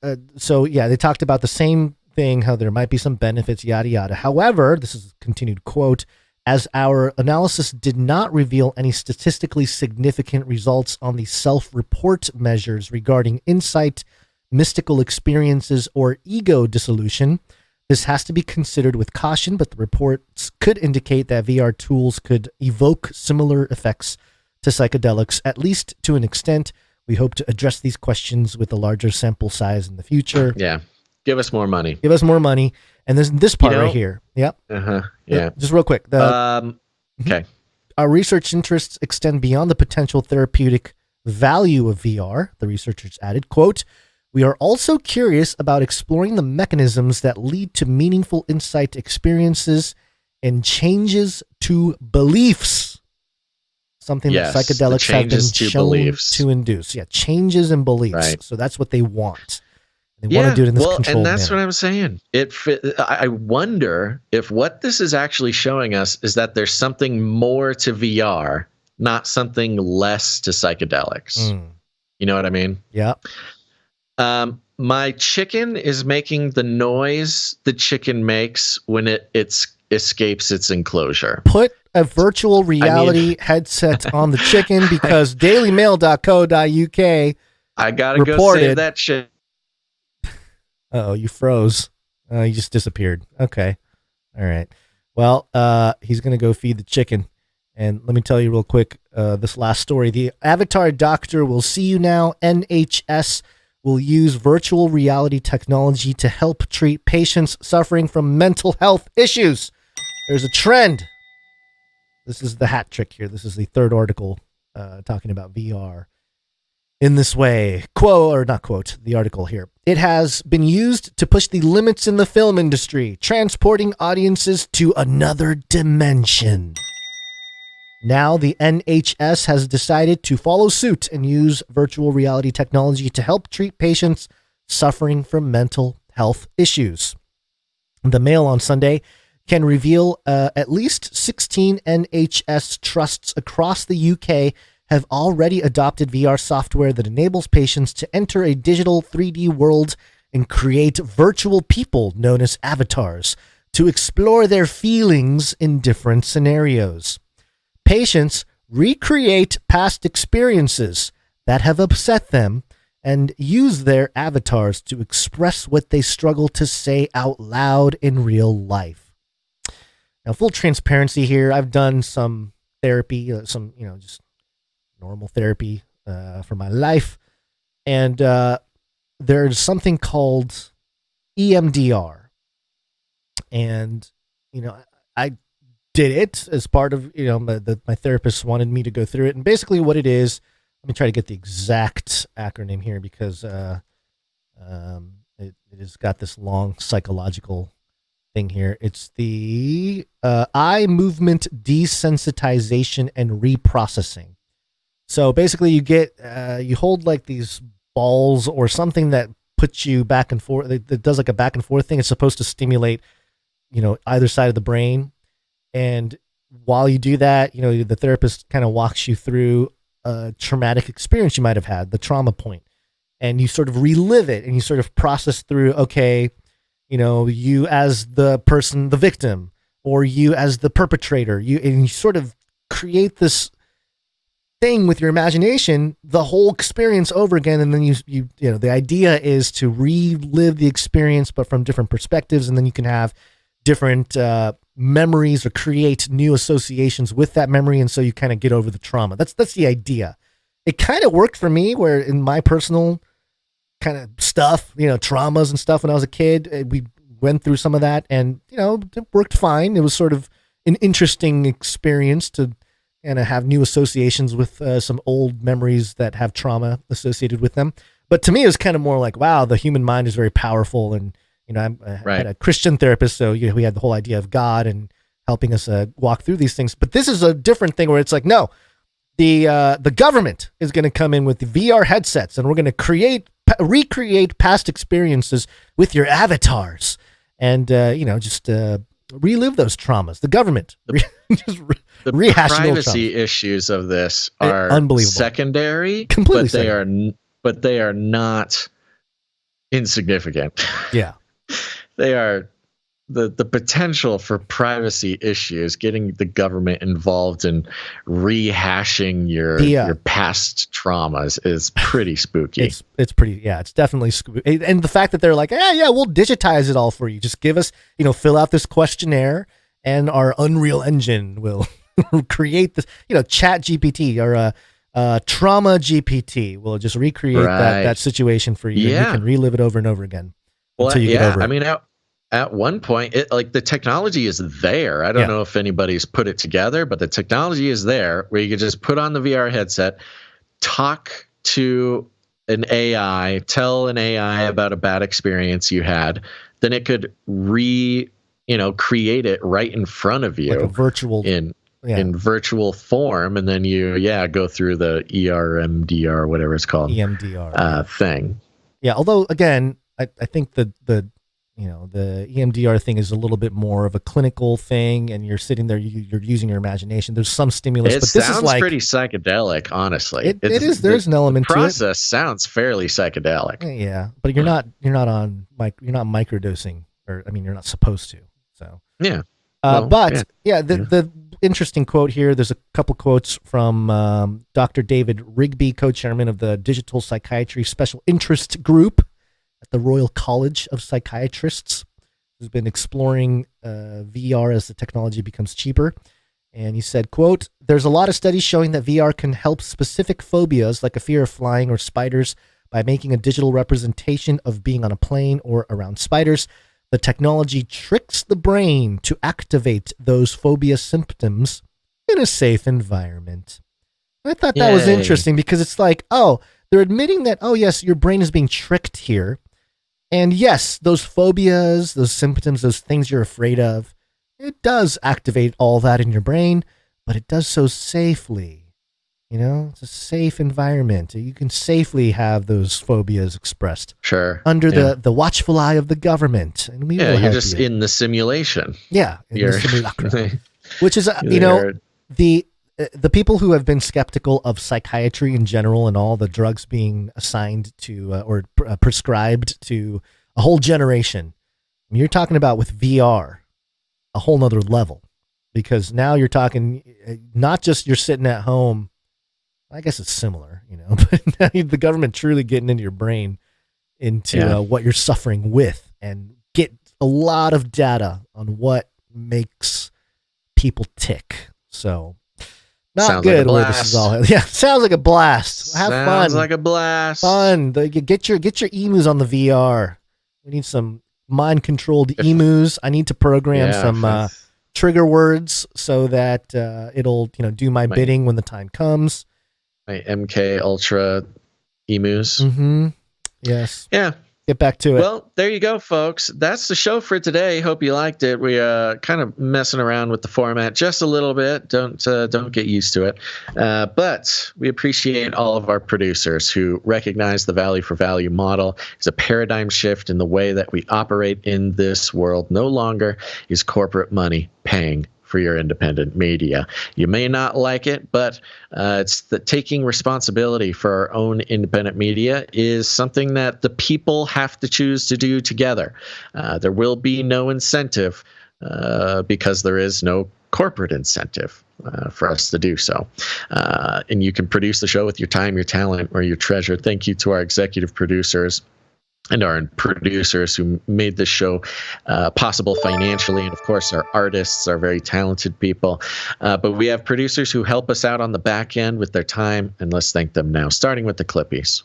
they talked about the same thing, how there might be some benefits, yada, yada. However, this is a continued quote, as our analysis did not reveal any statistically significant results on the self-report measures regarding insight, mystical experiences, or ego dissolution, this has to be considered with caution, but the reports could indicate that VR tools could evoke similar effects to psychedelics, at least to an extent. We hope to address these questions with a larger sample size in the future. Yeah. Give us more money. Give us more money. And this part right here. Yep. Yeah. Just real quick. Okay. Our research interests extend beyond the potential therapeutic value of VR, the researchers added, quote, we are also curious about exploring the mechanisms that lead to meaningful insight experiences and changes to beliefs. Something that psychedelics have been shown to induce. Yeah, changes in beliefs. Right. So that's what they want. They want to do it in this controlled and that's manner. what I'm saying. I wonder if what this is actually showing us is that there's something more to VR, not something less to psychedelics. You know what I mean? Yeah. My chicken is making the noise the chicken makes when it escapes its enclosure. Put a virtual reality headset on the chicken because dailymail.co.uk I gotta go save that shit. Uh-oh, you froze. You just disappeared. Okay. All right. Well, he's going to go feed the chicken. And let me tell you real quick, this last story. The Avatar Doctor will see you now. NHS will use virtual reality technology to help treat patients suffering from mental health issues. There's a trend. This is the hat trick here. This is the third article talking about VR. In this way, the article here. It has been used to push the limits in the film industry, transporting audiences to another dimension. Now the NHS has decided to follow suit and use virtual reality technology to help treat patients suffering from mental health issues. The Mail on Sunday can reveal at least 16 NHS trusts across the UK have already adopted VR software that enables patients to enter a digital 3D world and create virtual people known as avatars to explore their feelings in different scenarios. Patients recreate past experiences that have upset them and use their avatars to express what they struggle to say out loud in real life. Now, full transparency here, I've done some therapy, just normal therapy for my life. And there's something called EMDR. And, I did it as part of, my therapist wanted me to go through it. And basically what it is, let me try to get the exact acronym here because it has got this long psychological thing here. It's the eye movement desensitization and reprocessing. So basically you hold like these balls or something that puts you back and forth. It does like a back and forth thing. It's supposed to stimulate, either side of the brain. And while you do that, the therapist kind of walks you through a traumatic experience you might have had, the trauma point. And you sort of relive it and you sort of process through, okay, you as the person, the victim, or you as the perpetrator, and you sort of create this thing with your imagination, the whole experience over again. And then the idea is to relive the experience, but from different perspectives. And then you can have different memories or create new associations with that memory. And so you kind of get over the trauma. That's the idea. It kind of worked for me where in my personal kind of stuff, traumas and stuff when I was a kid, we went through some of that and, it worked fine. It was sort of an interesting experience to kind of have new associations with some old memories that have trauma associated with them. But to me, it was kind of more like, wow, the human mind is very powerful. And, I had a Christian therapist, so we had the whole idea of God and helping us walk through these things. But this is a different thing where it's like, no, the government is going to come in with the VR headsets and we're going to create recreate past experiences with your avatars, and just relive those traumas. The government just the rehashing privacy issues of this are unbelievable, secondary, completely but secondary. they are not insignificant. Yeah, they are. The potential for privacy issues, getting the government involved in rehashing your past traumas, is pretty spooky. It's pretty, it's definitely spooky. And the fact that they're like, we'll digitize it all for you. Just give us, fill out this questionnaire, and our Unreal Engine will create this, Chat GPT or Trauma GPT will just recreate that situation for you. And you can relive it over and over again until you get over it. I mean, at one point, the technology is there. I don't know if anybody's put it together, but the technology is there where you can just put on the VR headset, talk to an AI, tell an AI about a bad experience you had, then it could create it right in front of you, like a virtual in virtual form, and then you go through the EMDR, whatever it's called, EMDR thing. Yeah, although again, I think the EMDR thing is a little bit more of a clinical thing, and you're sitting there, you're using your imagination. There's some stimulus, but this is like pretty psychedelic, honestly. It is. There's an element to it. The process sounds fairly psychedelic. Yeah, but you're not microdosing, or you're not supposed to. So yeah. The interesting quote here. There's a couple quotes from Dr. David Rigby, co-chairman of the Digital Psychiatry Special Interest Group at the Royal College of Psychiatrists, who's been exploring VR as the technology becomes cheaper. And he said, quote, "There's a lot of studies showing that VR can help specific phobias like a fear of flying or spiders by making a digital representation of being on a plane or around spiders. The technology tricks the brain to activate those phobia symptoms in a safe environment." I thought that was interesting because it's like, they're admitting that, yes, your brain is being tricked here. And yes, those phobias, those symptoms, those things you're afraid of, it does activate all that in your brain, but it does so safely. It's a safe environment. You can safely have those phobias expressed. Sure. Under the watchful eye of the government. And we will you're just in the simulation. Yeah. The simulacrum. Which is, the people who have been skeptical of psychiatry in general and all the drugs being assigned to or prescribed to a whole generation, you're talking about with VR, a whole nother level, because now you're talking not just you're sitting at home. I guess it's similar, but now the government truly getting into your brain, into what you're suffering with, and get a lot of data on what makes people tick. So. Not good where this is all. Yeah, sounds like a blast. Have fun. Sounds like a blast. Fun. Get your emus on the VR. We need some mind-controlled emus. I need to program some trigger words so that it'll do my bidding when the time comes. My MK Ultra emus. Mm-hmm. Yes. Yeah. Get back to it. Well, there you go, folks. That's the show for today. Hope you liked it. We kind of messing around with the format just a little bit. Don't get used to it. But we appreciate all of our producers who recognize the value for value model is a paradigm shift in the way that we operate in this world. No longer is corporate money paying for your independent media. You may not like it, but it's the taking responsibility for our own independent media is something that the people have to choose to do together. There will be no incentive because there is no corporate incentive for us to do so. And you can produce the show with your time, your talent, or your treasure. Thank you to our executive producers and our producers who made this show possible financially. And of course, our artists are very talented people. But we have producers who help us out on the back end with their time. And let's thank them now, starting with the Clippies.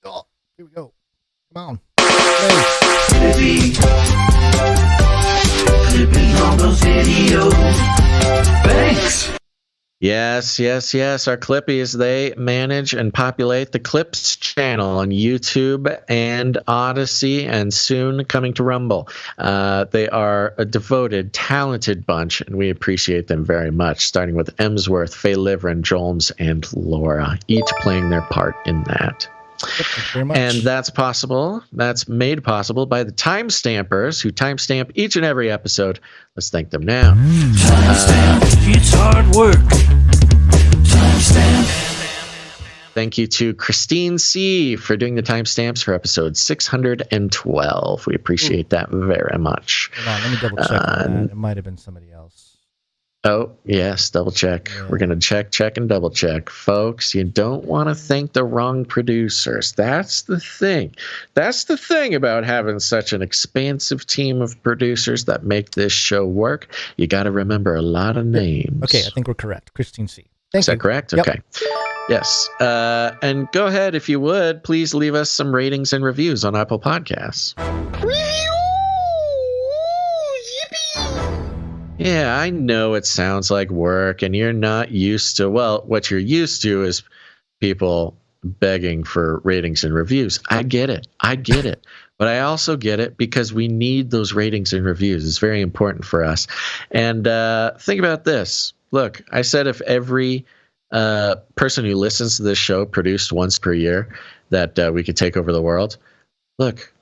Oh, here we go. Come on. Flippy. Flippy on those videos. Thanks. Yes. Our Clippies, they manage and populate the Clips channel on YouTube and Odyssey, and soon coming to Rumble. They are a devoted, talented bunch, and we appreciate them very much, starting with Emsworth, Faye Liverin, Jolmes, and Laura, each playing their part in that. very much. And that's possible. That's made possible by the timestampers who timestamp each and every episode. Let's thank them now. It's hard work. Timestamp. Thank you to Christine C. for doing the timestamps for episode 612. We appreciate that very much. Hold on, let me double check on that. It might have been somebody else. Oh, yes, double check. Yeah. We're going to check, and double check. Folks, you don't want to thank the wrong producers. That's the thing. That's the thing about having such an expansive team of producers that make this show work. You got to remember a lot of names. Okay, I think we're correct. Christine C. Thank you. Is that correct? Yep. Okay. Yes. And go ahead, if you would, please leave us some ratings and reviews on Apple Podcasts. Yeah, I know it sounds like work, and you're not used to, well, what you're used to is people begging for ratings and reviews. I get it. But I also get it because we need those ratings and reviews. It's very important for us. And think about this. Look, I said if every person who listens to this show produced once per year, that we could take over the world. Look,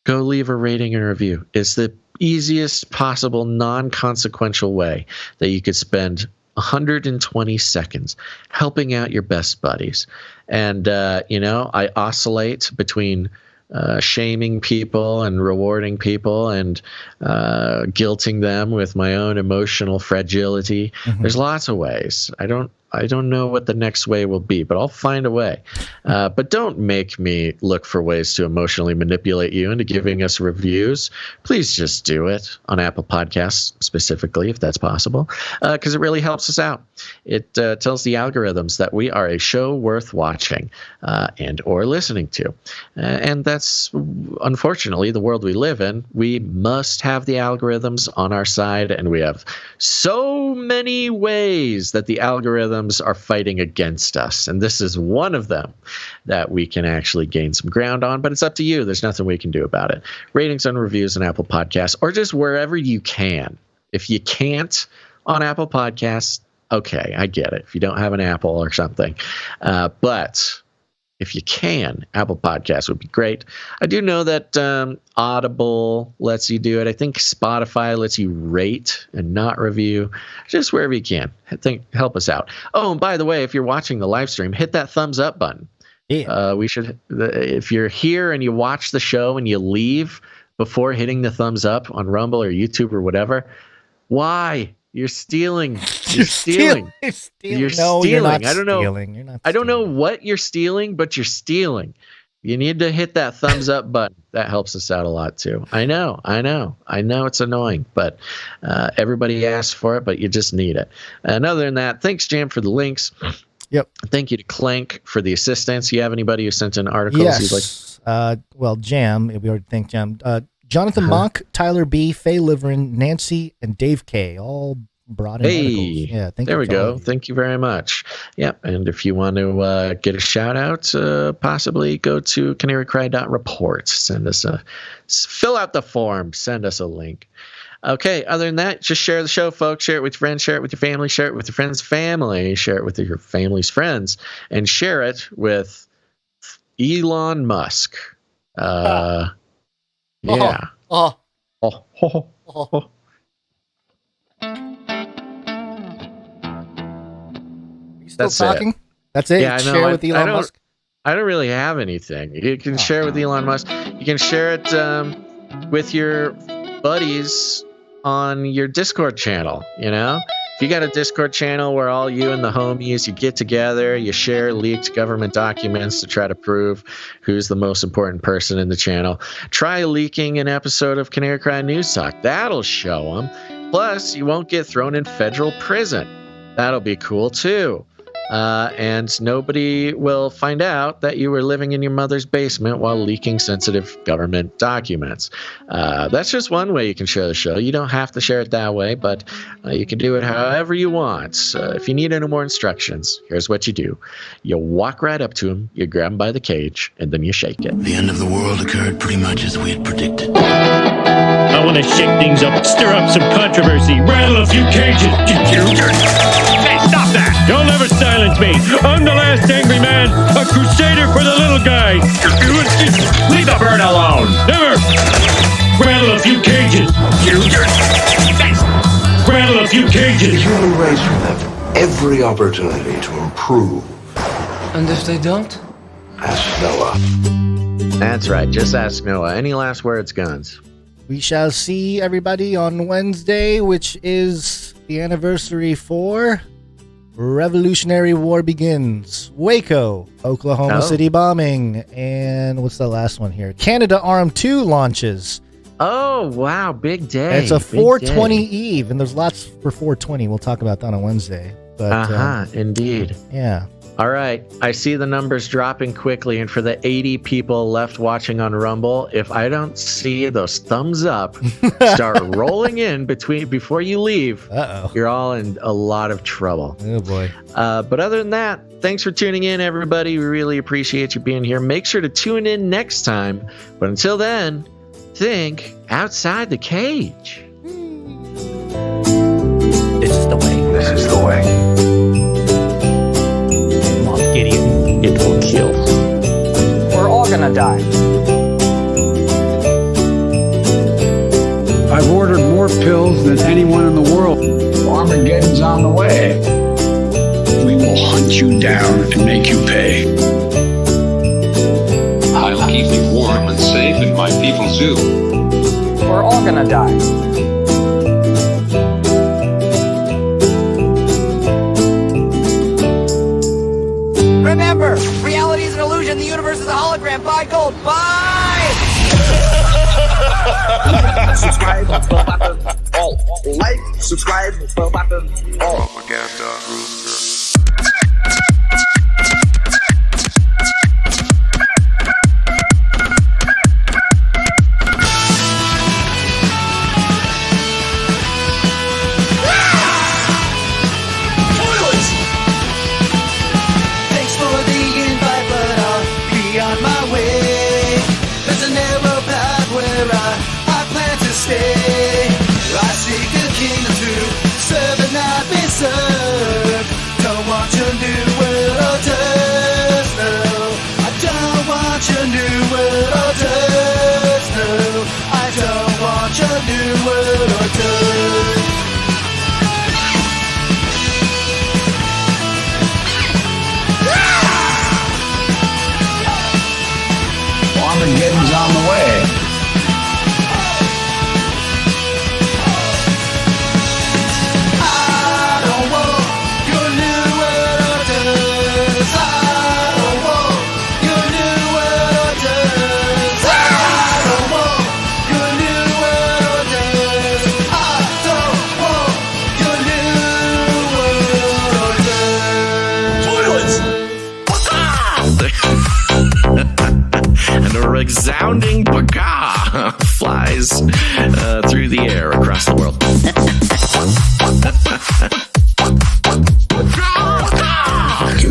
go leave a rating and review. It's the easiest possible non-consequential way that you could spend 120 seconds helping out your best buddies. And, I oscillate between shaming people and rewarding people and guilting them with my own emotional fragility. Mm-hmm. There's lots of ways. I don't know what the next way will be, but I'll find a way. But don't make me look for ways to emotionally manipulate you into giving us reviews. Please just do it on Apple Podcasts specifically, if that's possible, because it really helps us out. It tells the algorithms that we are a show worth watching and or listening to. And that's, unfortunately, the world we live in. We must have the algorithms on our side, and we have so many ways that the algorithms are fighting against us, and this is one of them that we can actually gain some ground on, but it's up to you. There's nothing we can do about it. Ratings and reviews on Apple Podcasts, or just wherever you can. If you can't on Apple Podcasts, okay, I get it. If you don't have an Apple or something, but if you can, Apple Podcasts would be great. I do know that Audible lets you do it. I think Spotify lets you rate and not review. Just wherever you can. Help us out. Oh, and by the way, if you're watching the live stream, hit that thumbs up button. Yeah. We should. If you're here and you watch the show and you leave before hitting the thumbs up on Rumble or YouTube or whatever, why? You're stealing. You're stealing. You're no, stealing. You're not I don't know. stealing. You're not I don't know what you're stealing, but you're stealing. You need to hit that thumbs up button. That helps us out a lot too. I know it's annoying, but everybody asks for it, but you just need it. And other than that, thanks, Jam, for the links. Yep. Thank you to Clank for the assistance. You have anybody who sent in articles? Yes. Well, Jam, we already thanked Jam. Jonathan Mock, Tyler B, Faye Liverin, Nancy, and Dave K. All brought in articles. Yeah, there we go. Thank you very much. Yep. And if you want to get a shout out, possibly go to canarycry.report. Fill out the form. Send us a link. Okay. Other than that, just share the show, folks. Share it with your friends. Share it with your family. Share it with your friends' family. Share it with your family's friends. And share it with Elon Musk. Yeah. Oh. Still talking? It. That's it? Yeah, I know. Share with Elon Musk? I don't really have anything. You can share with Elon Musk. You can share it with your buddies on your Discord channel, If you got a Discord channel where all you and the homies, you get together, you share leaked government documents to try to prove who's the most important person in the channel. Try leaking an episode of Canary Cry News Talk. That'll show them. Plus, you won't get thrown in federal prison. That'll be cool, too. And nobody will find out that you were living in your mother's basement while leaking sensitive government documents. That's just one way you can share the show. You don't have to share it that way, but you can do it however you want. If you need any more instructions, here's what you do. You walk right up to him, you grab him by the cage, and then you shake it. The end of the world occurred pretty much as we had predicted. I want to shake things up, stir up some controversy, rattle a few cages. Hey, stop that! You'll never silence me. I'm the last angry man, a crusader for the little guy. Leave the bird alone. Never. Rattle a few cages. Rattle a few cages. The human race will have every opportunity to improve. And if they don't? Ask Noah. That's right. Just ask Noah. Any last words, Guns? We shall see everybody on Wednesday, which is the anniversary for Revolutionary War Begins, Waco, Oklahoma City bombing, and what's the last one here? Canada Arm 2 launches. Oh, wow. Big day. It's a 420 Eve, and there's lots for 420. We'll talk about that on Wednesday. But, indeed. Yeah. All right. I see the numbers dropping quickly, and for the 80 people left watching on Rumble, if I don't see those thumbs up start rolling in before you leave, you're all in a lot of trouble. Oh, boy. But other than that, thanks for tuning in, everybody. We really appreciate you being here. Make sure to tune in next time. But until then, think outside the cage. This is the way. This is the way. Gideon. It will kill. We're all gonna die. I've ordered more pills than anyone in the world. Armageddon's on the way. We will hunt you down and make you pay. I'll keep you warm and safe in my people's zoo. We're all gonna die. Remember, reality is an illusion. The universe is a hologram. Buy gold. Buy! Subscribe, bell button, all. Like, subscribe, bell button, all. Propaganda. Armageddon's on the way. And a resounding baka flies through the air across the world.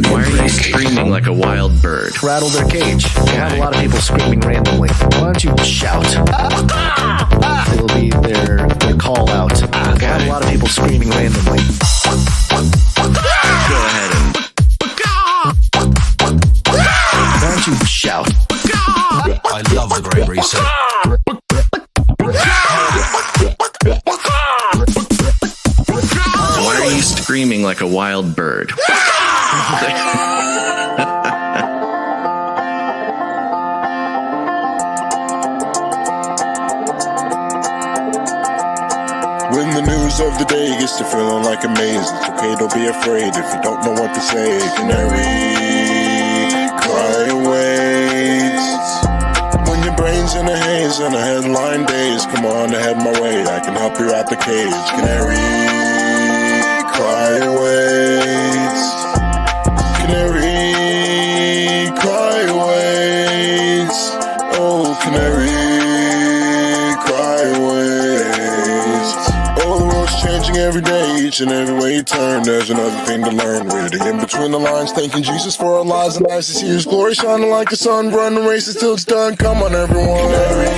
Why are you screaming like a wild bird? Rattle their cage. You have a lot of people screaming randomly. Why don't you shout? It'll be their call out. You have a lot of people screaming randomly. Go ahead and... Why don't you shout? I love the Great Reset. Why are you screaming like a wild bird? When the news of the day gets to feeling like a maze, it's okay, don't be afraid if you don't know what to say. Canary, cry awaits. When your brain's in a haze and a headline days, come on to head my way, I can help you out the cage. Canary, cry awaits. Canary, cry awaits. Oh, canary, cry awaits. Oh, the world's changing every day, each and every way you turn, there's another thing to learn. Reading in between the lines, thanking Jesus for our lives, and nice to see His glory shining like the sun. Run the race until it's done. Come on, everyone. Canary,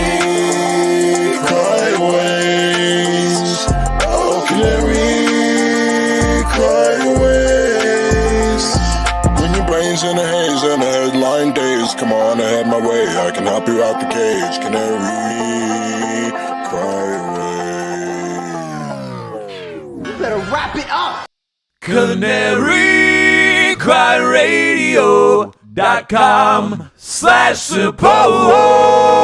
cry awaits. Oh, canary, cry awaits. brains in a haze and a headline days. Come on, I had my way, I can help you out the cage. Canary, cry away. You better wrap it up. CanaryCryRadio.com/support.